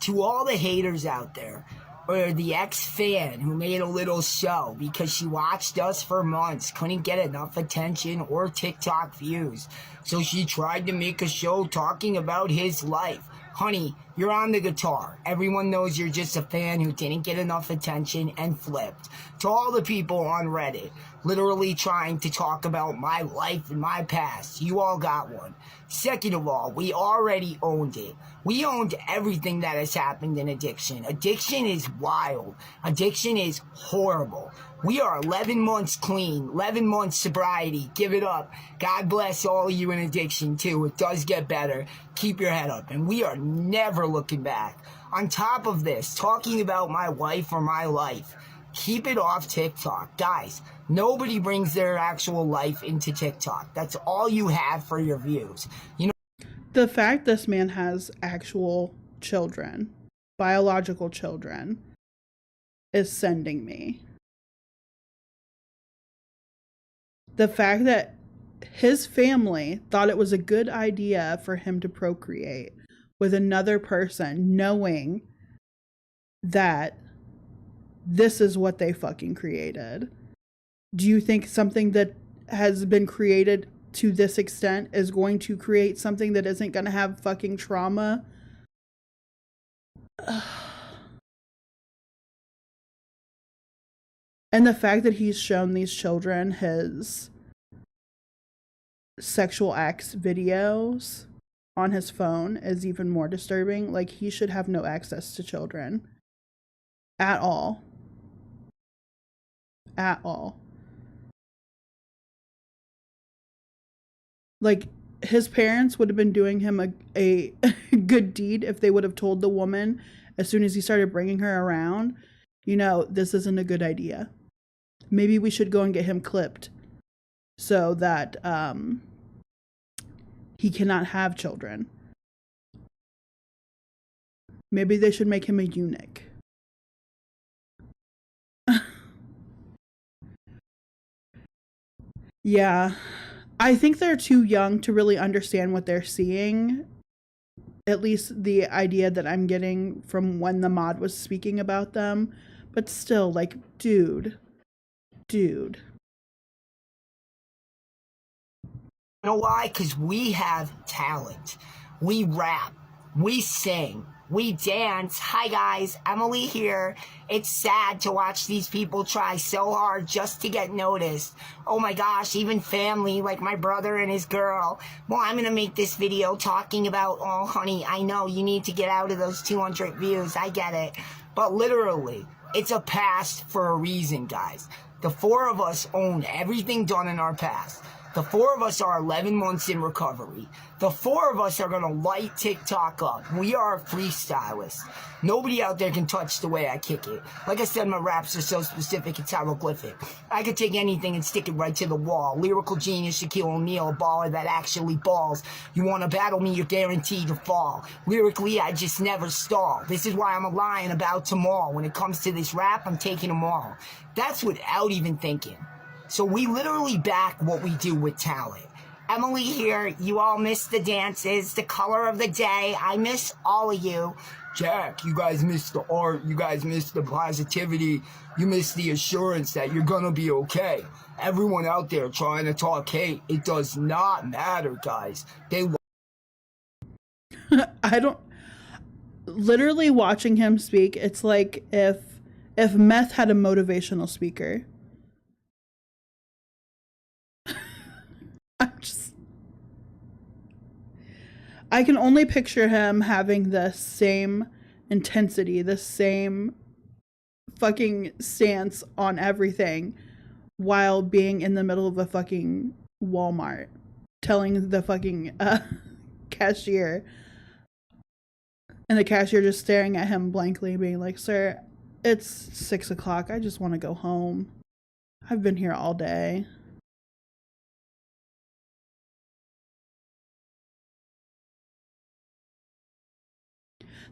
To all the haters out there, or the ex-fan who made a little show because she watched us for months, couldn't get enough attention or TikTok views, so she tried to make a show talking about his life. Honey, You're on the guitar. Everyone knows you're just a fan who didn't get enough attention and flipped. To all the people on Reddit, literally trying to talk about my life and my past, you all got one. Second of all, we already owned it. We owned everything that has happened in addiction. Addiction is wild. Addiction is horrible. We are 11 months clean, 11 months sobriety. Give it up. God bless all of you in addiction too. It does get better. Keep your head up. And we are never looking back. On top of this, talking about my wife or my life, keep it off TikTok. Guys, nobody brings their actual life into TikTok. That's all you have for your views. You know, the fact this man has actual children, biological children, is sending me. The fact that his family thought it was a good idea for him to procreate with another person, knowing that this is what they fucking created. Do you think something that has been created to this extent is going to create something that isn't going to have fucking trauma? And the fact that he's shown these children his sexual acts videos on his phone is even more disturbing. Like, he should have no access to children at all. At all. Like, his parents would have been doing him a good deed if they would have told the woman as soon as he started bringing her around, you know, this isn't a good idea. Maybe we should go and get him clipped so that he cannot have children. Maybe they should make him a eunuch. Yeah, I think they're too young to really understand what they're seeing. At least the idea that I'm getting from when the mod was speaking about them. But still, like, dude. You know why? Because we have talent. We rap. We sing. We dance. Hi guys, Emily here. It's sad to watch these people try so hard just to get noticed. Oh my gosh, even family like my brother and his girl. Well, I'm gonna make this video talking about, oh honey, I know you need to get out of those 200 views. I get it. But literally, it's a past for a reason, guys. The four of us own everything done in our past. The four of us are 11 months in recovery. The four of us are going to light TikTok up. We are freestylists. Nobody out there can touch the way I kick it. Like I said, my raps are so specific, it's hieroglyphic. I could take anything and stick it right to the wall. Lyrical genius Shaquille O'Neal, a baller that actually balls. You want to battle me, you're guaranteed to fall. Lyrically, I just never stall. This is why I'm a lion about tomorrow. When it comes to this rap, I'm taking them all. That's without even thinking. So we literally back what we do with talent. Emily here, you all miss the dances, the color of the day. I miss all of you. Jack, you guys miss the art, you guys miss the positivity, you miss the assurance that you're gonna be okay. Everyone out there trying to talk hate, it does not matter, guys. I don't... Literally watching him speak, it's like if meth had a motivational speaker. I can only picture him having the same intensity, the same fucking stance on everything while being in the middle of a fucking Walmart telling the fucking cashier, and the cashier just staring at him blankly being like, sir, it's 6 o'clock. I just want to go home. I've been here all day.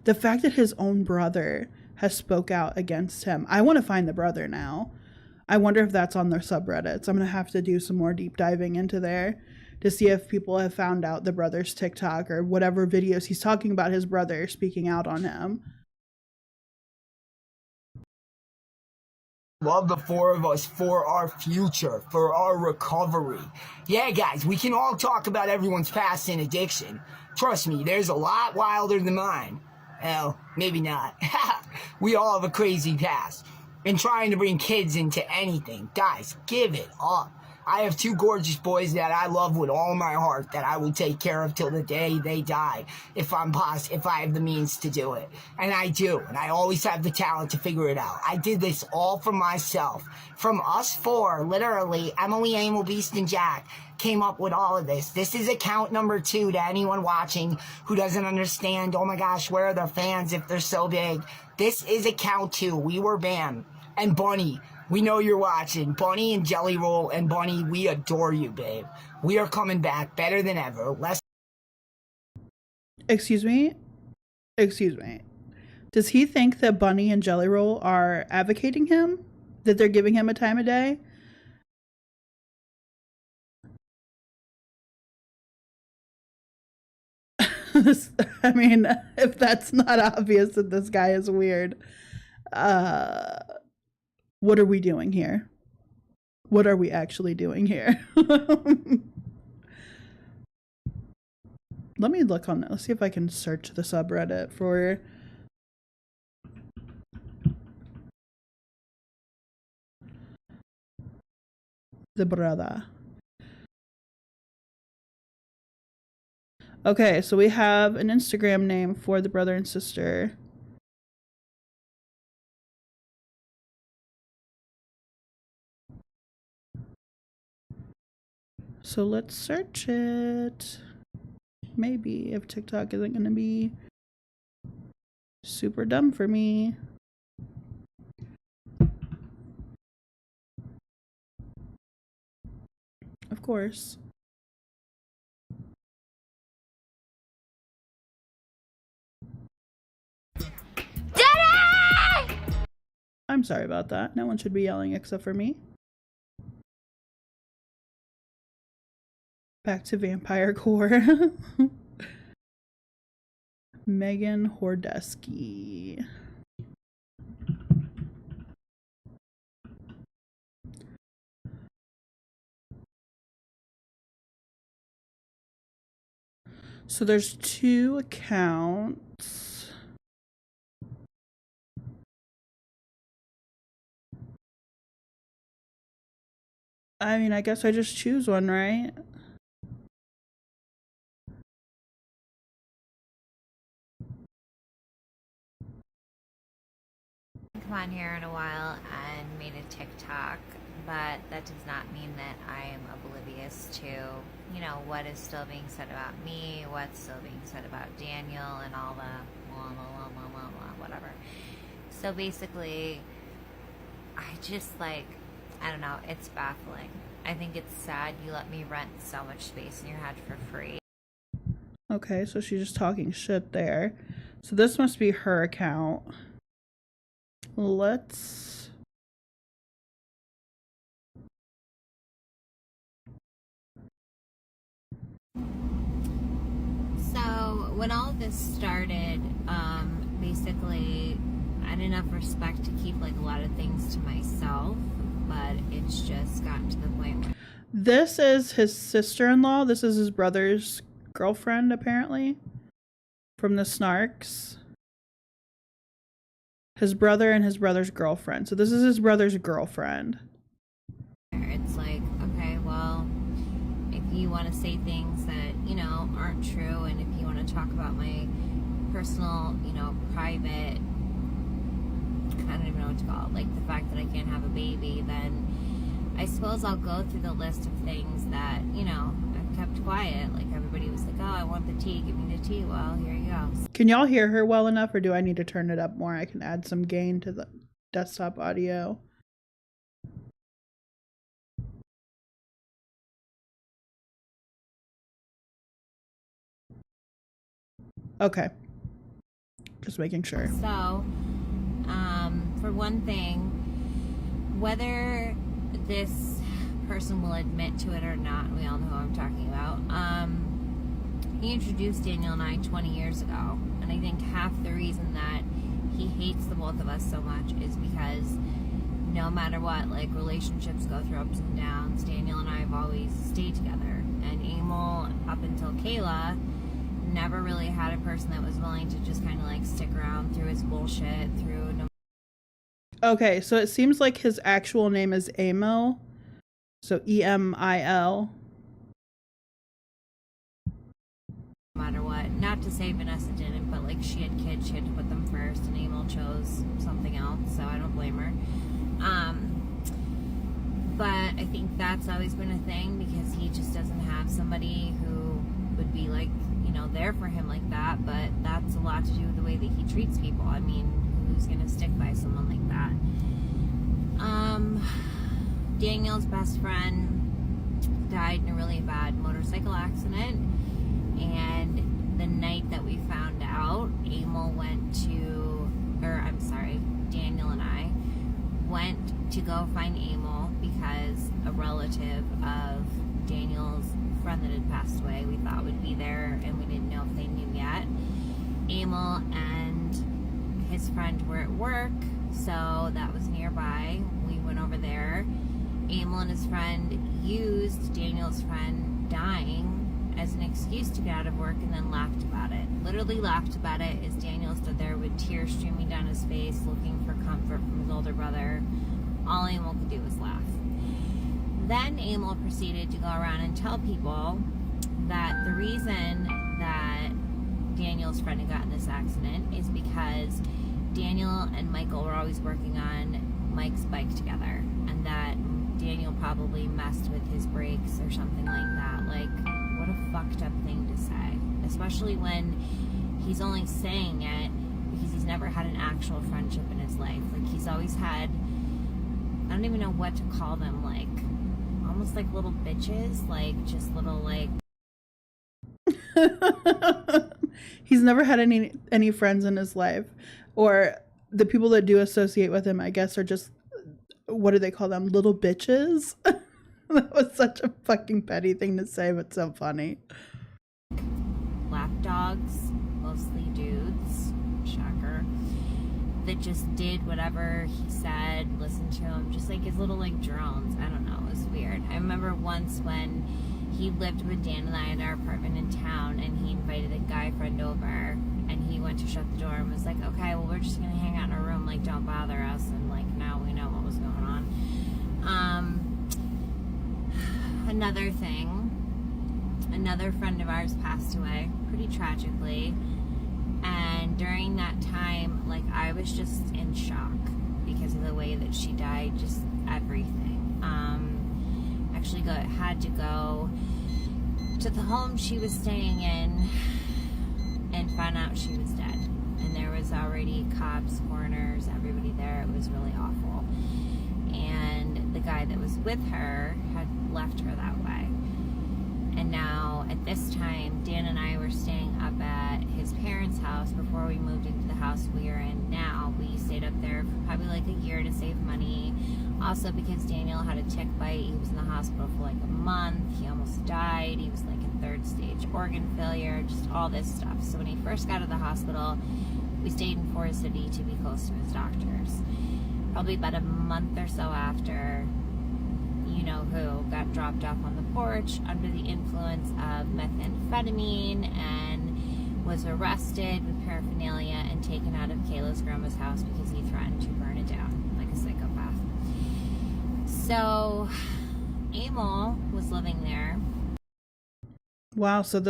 The fact that his own brother has spoke out against him. I want to find the brother now. I wonder if that's on their subreddits. I'm going to have to do some more deep diving into there to see if people have found out the brother's TikTok or whatever videos he's talking about his brother speaking out on him. Love the four of us for our future, for our recovery. Yeah, guys, we can all talk about everyone's past in addiction. Trust me, there's a lot wilder than mine. Well, maybe not. We all have a crazy past. And trying to bring kids into anything. Guys, give it up. I have 2 gorgeous boys that I love with all my heart, that I will take care of till the day they die, if I have the means to do it. And I do, and I always have the talent to figure it out. I did this all for myself. From us 4, literally, Emily, Emil, Beast, and Jack came up with all of this. This is account number 2 to anyone watching who doesn't understand, oh my gosh, where are their fans if they're so big? This is account 2. We were Bam. And Bunny, we know you're watching. Bunny and Jelly Roll and Bunny, we adore you, babe. We are coming back better than ever. Excuse me? Excuse me. Does he think that Bunny and Jelly Roll are advocating him? That they're giving him a time of day? I mean, if that's not obvious that this guy is weird, what are we doing here? What are we actually doing here? Let me look on that. Let's see if I can search the subreddit for the brother. Okay, so we have an Instagram name for the brother and sister. So let's search it. Maybe if TikTok isn't going to be super dumb for me. Of course. Daddy! I'm sorry about that. No one should be yelling except for me. Back to Vampire Core. Megan Hordesky. So there's 2 accounts. I mean, I guess I just choose one, right? Come on here in a while and made a TikTok, but that does not mean that I am oblivious to, you know, what is still being said about me, what's still being said about Daniel, and all the blah, blah, blah, blah, blah, blah, whatever. So basically, I just, like, I don't know, it's baffling. I think it's sad you let me rent so much space in your head for free. Okay, so she's just talking shit there. So this must be her account. Let's... So when all of this started, basically I had enough respect to keep like a lot of things to myself, but it's just gotten to the point where... This is his sister-in-law. This is his brother's girlfriend, apparently, from the Snarks. His brother and his brother's girlfriend. So this is his brother's girlfriend. It's like, okay, well, if you want to say things that, you know, aren't true, and if you want to talk about my personal, you know, private, I don't even know what to call it, like the fact that I can't have a baby, then I suppose I'll go through the list of things that, you know, I've kept quiet. Like everybody was like, oh, I want the tea, give me the tea. Well, here you go. Can y'all hear her well enough, or do I need to turn it up more? I can add some gain to the desktop audio. Okay. Just making sure. So, for one thing, whether this person will admit to it or not, we all know who I'm talking about, he introduced Daniel and I 20 years ago, and I think half the reason that he hates the both of us so much is because no matter what, like, relationships go through ups and downs. Daniel and I have always stayed together, and Emil, up until Kayla, never really had a person that was willing to just kind of like like stick around through his bullshit, through no Okay, so it seems like his actual name is Emil. So Emil. matter what. Not to say Vanessa didn't, but like she had kids, she had to put them first, and Emil chose something else, so I don't blame her. But I think that's always been a thing because he just doesn't have somebody who would be like, you know, there for him like that. But that's a lot to do with the way that he treats people. I mean, who's gonna stick by someone like that? Daniel's best friend died in a really bad motorcycle accident, and the night that we found out, Daniel and I went to go find Emil because a relative of Daniel's friend that had passed away, we thought would be there, and we didn't know if they knew yet. Emil and his friend were at work, so that was nearby. We went over there. Emil and his friend used Daniel's friend dying as an excuse to get out of work and then laughed about it. Literally laughed about it as Daniel stood there with tears streaming down his face looking for comfort from his older brother. All Emil could do was laugh. Then Emil proceeded to go around and tell people that the reason that Daniel's friend had gotten this accident is because Daniel and Michael were always working on Mike's bike together, and that Daniel probably messed with his brakes or something like that. Like, what a fucked up thing to say, especially when he's only saying it because he's never had an actual friendship in his life. Like, he's always had, I don't even know what to call them, like almost like little bitches, like just little like He's never had any friends in his life, or the people that do associate with him, I guess, are just, what do they call them, little bitches? That was such a fucking petty thing to say, but so funny. lapdogs, mostly dudes, shocker, that just did whatever he said, listened to him, just like his little like drones. I don't know, it was weird. I remember once when he lived with Dan and I in our apartment in town, and he invited a guy friend over, and he went to shut the door and was like, okay, well, we're just gonna hang out in our room, like, don't bother us. And like, now we know what was going on. Another thing, another friend of ours passed away pretty tragically, and during that time, like, I was just in shock because of the way that she died, just everything. Actually had to go to the home she was staying in and found out she was dead, and there was already cops, coroners, everybody there. It was really awful, and the guy that was with her had left her that way. And now at this time, Dan and I were staying up at his parents' house before we moved into the house we are in now. We stayed up there for probably like a year to save money. Also because Daniel had a tick bite. He was in the hospital for like a month. He almost died. He was like in 3rd stage organ failure, just all this stuff. So when he first got out of the hospital, we stayed in Forest City to be close to his doctors. Probably about a month or so after, you know who got dropped off on the porch under the influence of methamphetamine and was arrested with paraphernalia and taken out of Kayla's grandma's house because he threatened to burn it down like a psychopath. So Emil was living there. Wow, so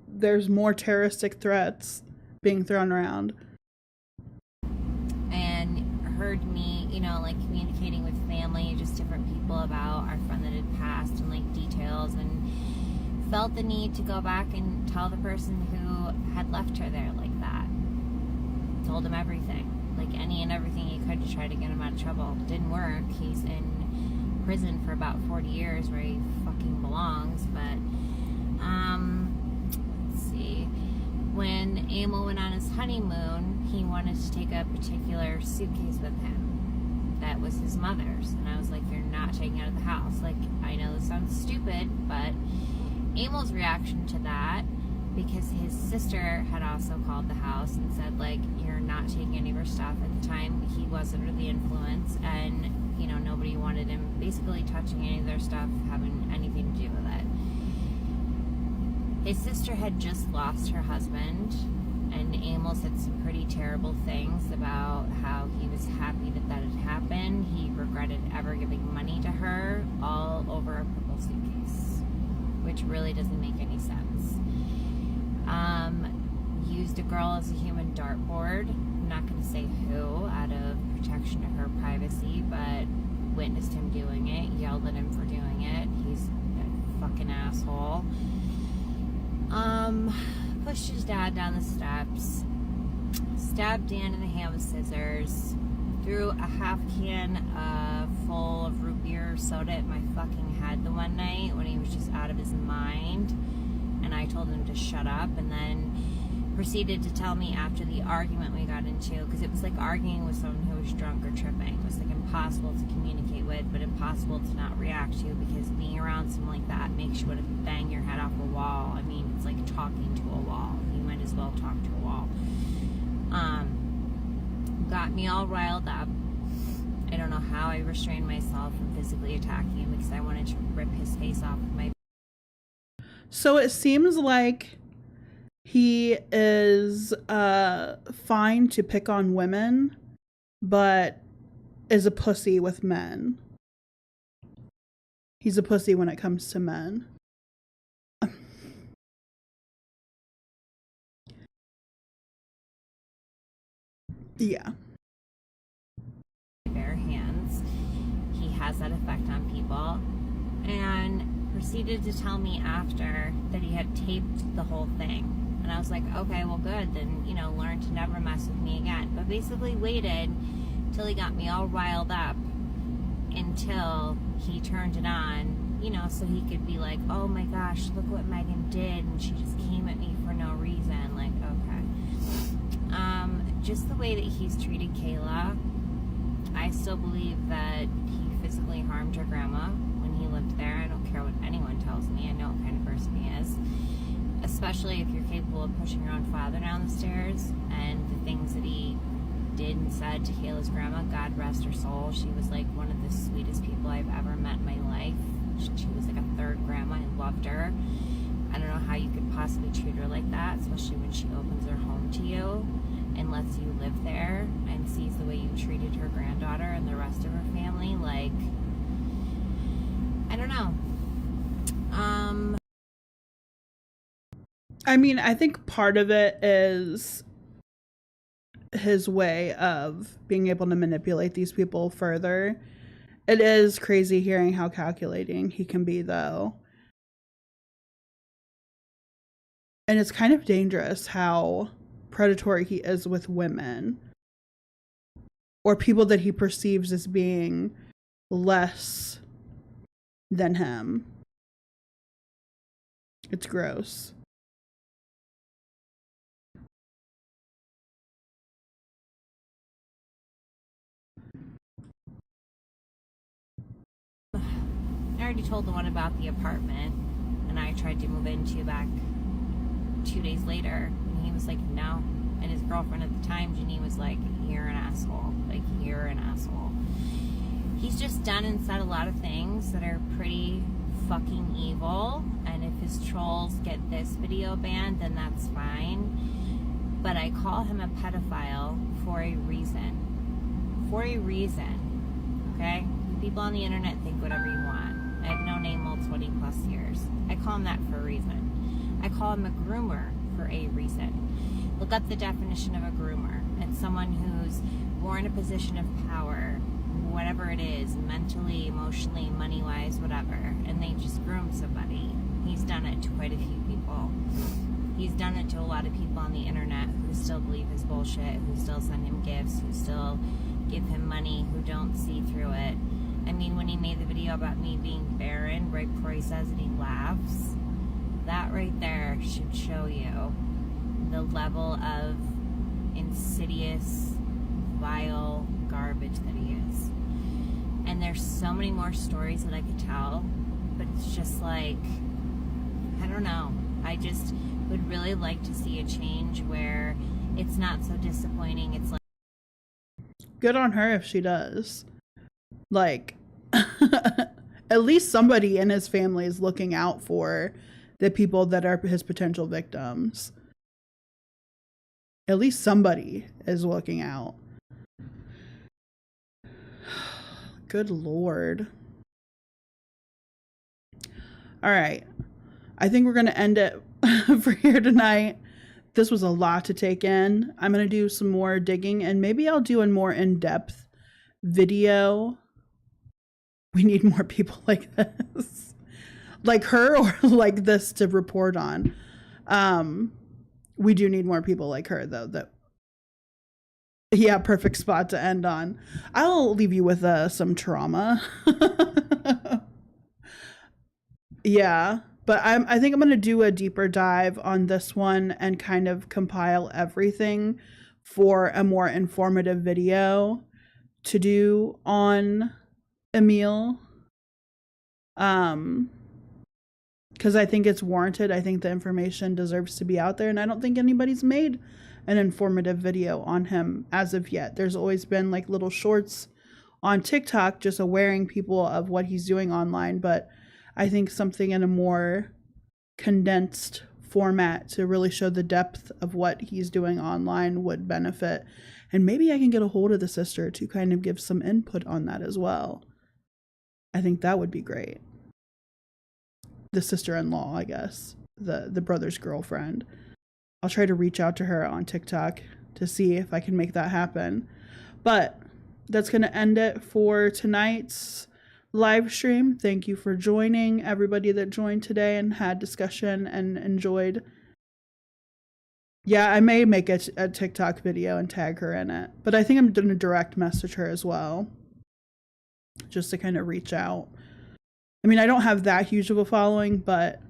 there's more terroristic threats being thrown around. And heard me, you know, like communicating with family, just different people about our friend that had passed and like details, and felt the need to go back and tell the person who had left her there like that. Told him everything, like any and everything he could to try to get him out of trouble. Didn't work. He's in prison for about 40 years where he fucking belongs. But let's see, when Emil went on his honeymoon, he wanted to take a particular suitcase with him that was his mother's, and I was like, you're not taking it out of the house. Like, I know this sounds stupid, but Emil's reaction to that, because his sister had also called the house and said, like, you're not taking any of her stuff. At the time, he was under the influence, and you know, nobody wanted him basically touching any of their stuff, having anything to do with it. His sister had just lost her husband, and Emil said some pretty terrible things about how he was happy that that had happened. He regretted ever giving money to her, all over a purple suitcase, which really doesn't make any sense. Used a girl as a human dartboard. I'm not going to say who, out of protection of her privacy, but witnessed him doing it, yelled at him for doing it. He's a fucking asshole. Pushed his dad down the steps, stabbed Dan in the hand with scissors, threw a half can full of root beer soda at my fucking head the one night when he was just out of his mind, and I told him to shut up, and then proceeded to tell me after the argument we got into, because it was like arguing with someone who was drunk or tripping. It was like impossible to communicate with, but impossible to not react to, because being around someone like that makes you want to bang your head off a wall. I mean, it's like talking to a wall. You might as well talk to a wall. Got me all riled up. I don't know how I restrained myself from physically attacking him, because I wanted to rip his face off with my... So it seems like he is fine to pick on women, but is a pussy with men. He's a pussy when it comes to men. Yeah. Bare hands. He has that effect on people, and proceeded to tell me after that he had taped the whole thing. And I was like, okay, well, good, then, you know, learn to never mess with me again. But basically waited till he got me all riled up until he turned it on, you know, so he could be like, oh my gosh, look what Megan did, and she just came at me for no reason. Like, okay. Just the way that he's treated Kayla, I still believe that he physically harmed her grandma when he lived there. I don't care what anyone tells me. I know what kind of person he is. Especially if you're capable of pushing your own father down the stairs, and the things that he did and said to Kayla's grandma, God rest her soul. She was like one of the sweetest people I've ever met in my life. She was like a third grandma. I loved her. I don't know how you could possibly treat her like that, especially when she opens her home to you and lets you live there and sees the way you treated her granddaughter and the rest of her family. Like, I don't know. I mean, I think part of it is his way of being able to manipulate these people further. It is crazy hearing how calculating he can be, though. And it's kind of dangerous how predatory he is with women, or people that he perceives as being less than him. It's gross. I already told the one about the apartment, and I tried to move into back 2 days later, and he was like, no. And his girlfriend at the time, Jenny, was like, you're an asshole. Like, you're an asshole. He's just done and said a lot of things that are pretty fucking evil, and if his trolls get this video banned, then that's fine. But I call him a pedophile for a reason. For a reason. Okay? People on the internet think whatever you want. I've known Emil 20 plus years. I call him that for a reason. I call him a groomer for a reason. Look up the definition of a groomer. It's someone who's more in a position of power, whatever it is, mentally, emotionally, money-wise, whatever, and they just groom somebody. He's done it to quite a few people. He's done it to a lot of people on the internet who still believe his bullshit, who still send him gifts, who still give him money, who don't see through it. I mean, when he made the video about me being barren, right before he says it, he laughs. That right there should show you the level of insidious, vile garbage that he is. And there's so many more stories that I could tell, but it's just like, I don't know. I just would really like to see a change where it's not so disappointing. It's like, Good on her if she does. Like, at least somebody in his family is looking out for the people that are his potential victims. At least somebody is looking out. Good Lord. All right. I think we're going to end it for here tonight. This was a lot to take in. I'm going to do some more digging, and maybe I'll do a more in-depth video. We need more people like this. Like her, or like this to report on. We do need more people like her, though. Yeah, perfect spot to end on. I'll leave you with some trauma. Yeah, but I think I'm going to do a deeper dive on this one and kind of compile everything for a more informative video to do on Emil. Because I think it's warranted. I think the information deserves to be out there, and I don't think anybody's made an informative video on him as of yet. There's always been like little shorts on TikTok just awareing people of what he's doing online, but I think something in a more condensed format to really show the depth of what he's doing online would benefit. And maybe I can get a hold of the sister to kind of give some input on that as well. I think that would be great. The sister-in-law, I guess. The brother's girlfriend. I'll try to reach out to her on TikTok to see if I can make that happen. But that's going to end it for tonight's live stream. Thank you for joining, everybody that joined today and had discussion and enjoyed. Yeah, I may make a TikTok video and tag her in it, but I think I'm going to direct message her as well, just to kind of reach out. I mean, I don't have that huge of a following, but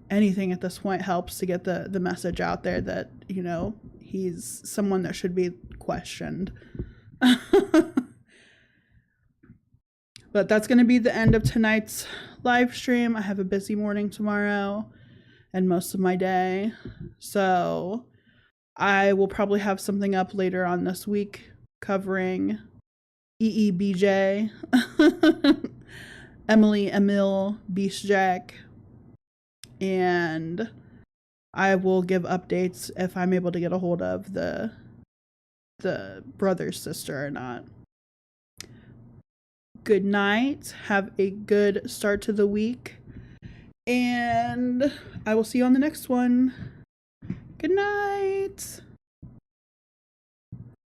anything at this point helps to get the message out there that, you know, he's someone that should be questioned. But that's going to be the end of tonight's live stream. I have a busy morning tomorrow and most of my day. So I will probably have something up later on this week covering EEBJ, Emily, Emil, Beast Jack, and I will give updates if I'm able to get a hold of the brother's sister or not. Good night. Have a good start to the week. And I will see you on the next one. Good night.